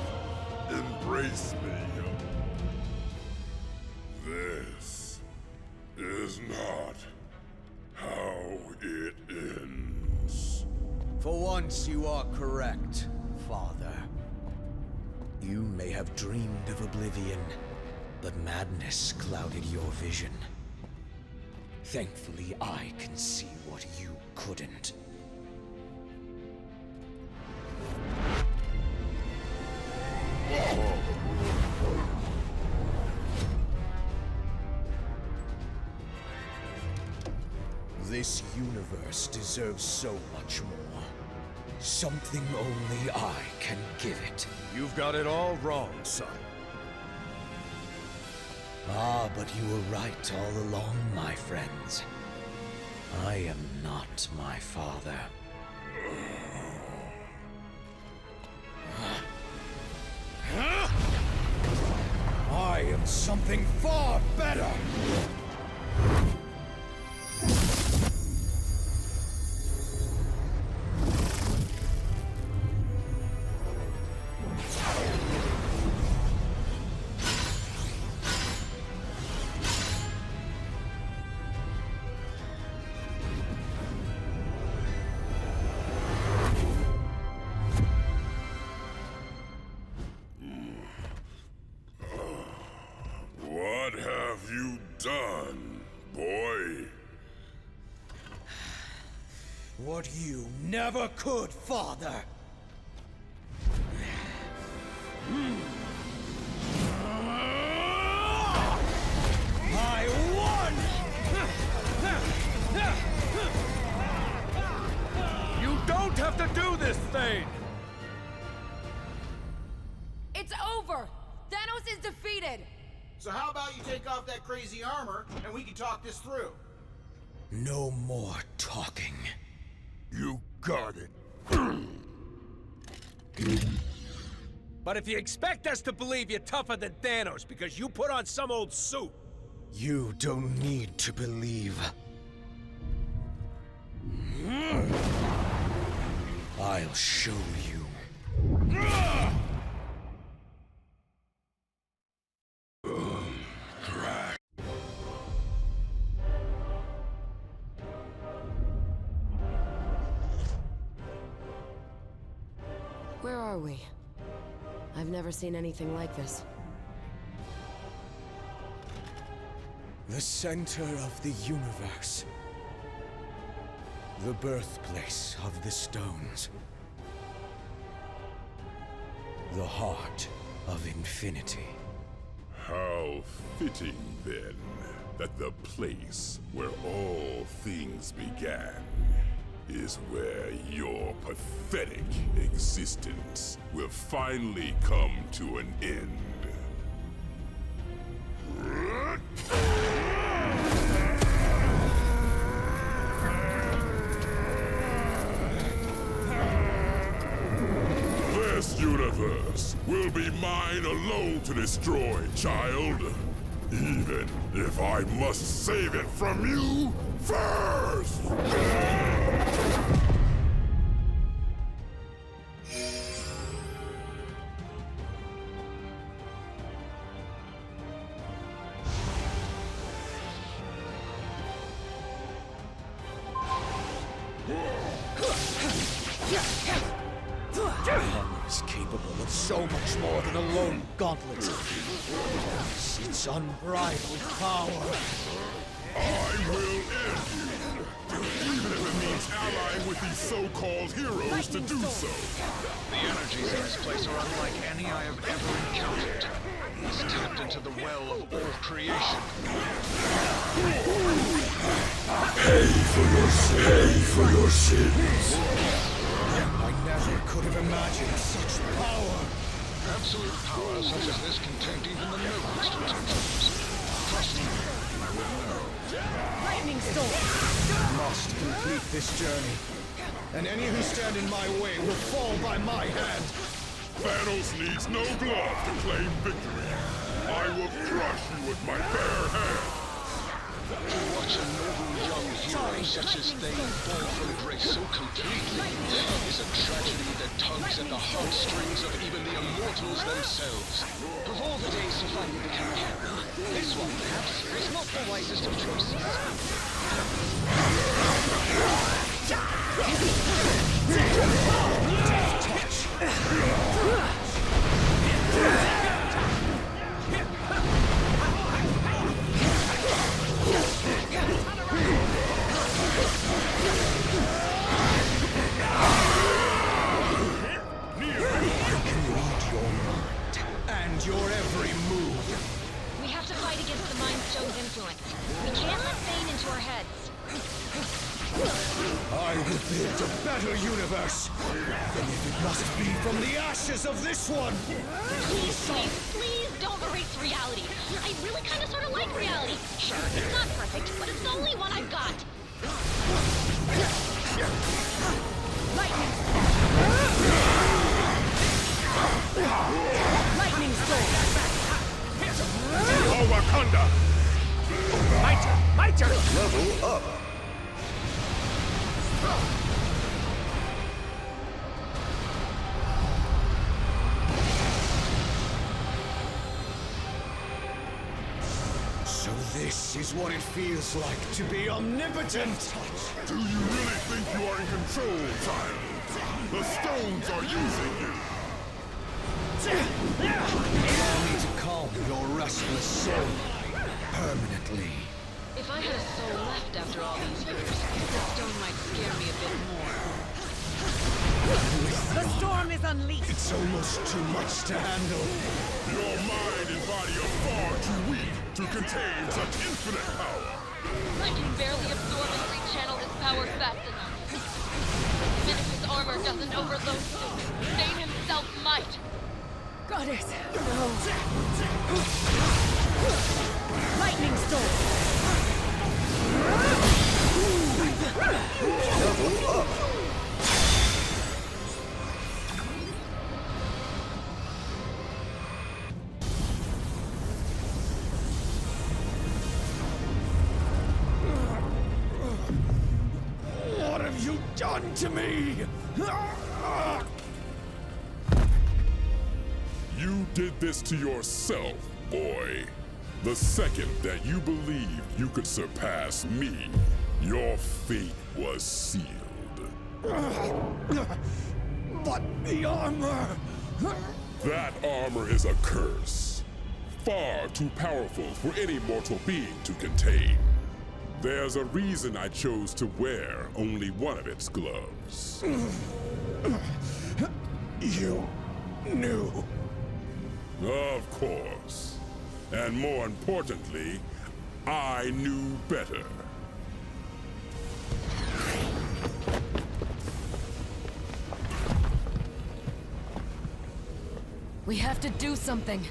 embrace me. This is not how it ends.
For once, you are correct, Father. You may have dreamed of oblivion, but madness clouded your vision. Thankfully, I can see what you couldn't. This universe deserves so much more. Something only I can give it.
You've got it all wrong, son.
Ah, but you were right all along, my friends. I am not my father. I am something far better!
you done, boy?
What you never could, Father! I won!
You don't have to do this thing!
It's over! Thanos is defeated!
So how about you take off that crazy armor, and we can talk this through?
No more talking.
You got it.
But if you expect us to believe you're tougher than Thanos because you put on some old suit...
You don't need to believe. I'll show you.
Where are we? I've never seen anything like this.
The center of the universe. The birthplace of the stones. The heart of infinity.
How fitting, then, that the place where all things began is where your pathetic existence will finally come to an end. This universe will be mine alone to destroy, child. Even if I must save it from you first!
Hammer is capable of so much more than a lone gauntlet. Its unbridled power.
I will end you, even if it means allying with these so-called heroes to do so.
The energies in this place are unlike any I have ever encountered. It's tapped into the well of all creation.
Pay for your sins.
I never could have imagined such power.
Absolute power such as this can tempt even the noblest to temptations. Trust me, I will know.
Lightning storm!
Must complete this journey. And any who stand in my way will fall by my hand.
Thanos needs no glove to claim victory. I will crush you with my bare hands.
To watch a noble young hero such as they fall from grace so completely is a tragedy that tugs at the heartstrings of even the immortals themselves.
Of all the days to finally become hero, this one, perhaps, is not the wisest of choices.
And your every move.
We have to fight against the Mind Stone's influence. We can't let Bane into our heads.
I will build a better universe. And if it must be from the ashes of this one.
Please don't erase reality. I really kind of sort of like reality. Sure, it's not perfect, but it's the only one I've got.
Lightning storm!
Oh, Wakanda! My turn! My turn!
Level up.
So this is what it feels like to be omnipotent.
Do you really think you are in control, child? The stones are using you.
Allow me to calm your restless soul permanently.
I had a soul left after all these years, this stone might scare me a bit more.
The storm is unleashed!
It's almost too much to handle. Your mind and body are far too weak to contain such infinite power.
I can barely absorb and rechannel this power fast enough. Even if his armor doesn't overload soon, Thane himself might.
Goddess!
Lightning storm!
What have you done to me? You did this to yourself, boy. The second that you believed you could surpass me, your fate was sealed. But the armor! That armor is a curse. Far too powerful for any mortal being to contain. There's a reason I chose to wear only one of its gloves. You knew. Of course. And more importantly, I knew better.
We have to do something.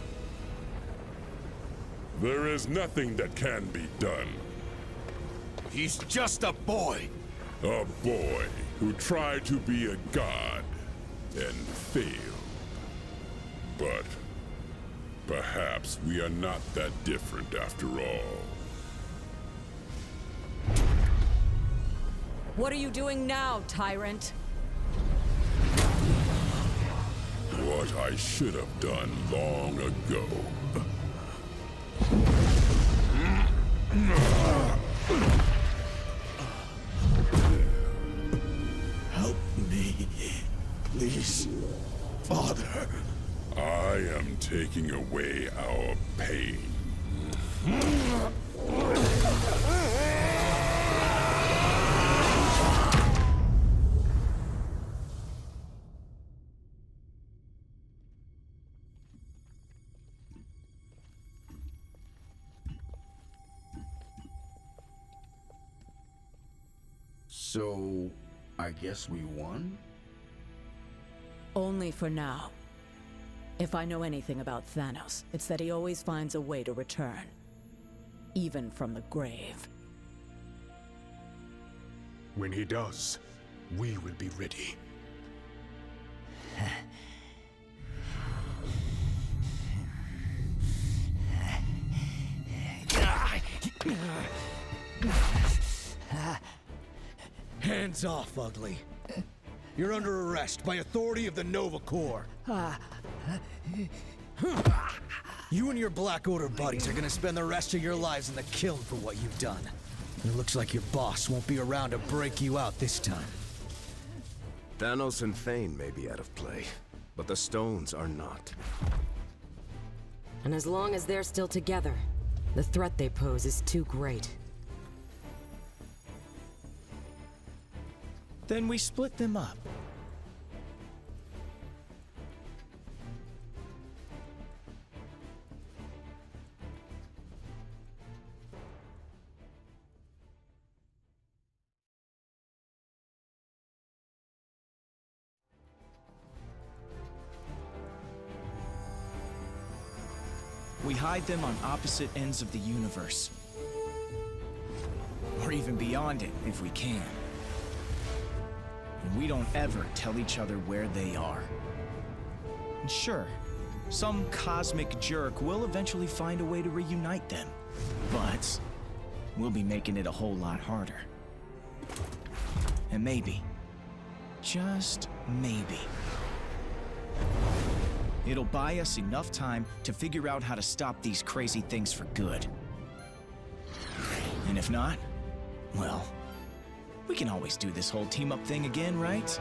There is nothing that can be done.
He's just a boy.
A boy who tried to be a god and failed. But perhaps we are not that different after all.
What are you doing now, tyrant?
What I should have done long ago.
Help me, please, Father.
I am taking away our pain.
So, I guess we won?
Only for now. If I know anything about Thanos, it's that he always finds a way to return. Even from the grave.
When he does, we will be ready.
Hands off, Ugly. You're under arrest by authority of the Nova Corps. You and your Black Order buddies are gonna spend the rest of your lives in the kiln for what you've done. It looks like your boss won't be around to break you out this time.
Thanos and Thane may be out of play, but the stones are not.
And as long as they're still together, the threat they pose is too great.
Then we split them up. We hide them on opposite ends of the universe. Or even beyond it, if we can. And we don't ever tell each other where they are. And sure, some cosmic jerk will eventually find a way to reunite them. But we'll be making it a whole lot harder. And maybe, just maybe, it'll buy us enough time to figure out how to stop these crazy things for good. And if not, well, we can always do this whole team-up thing again, right?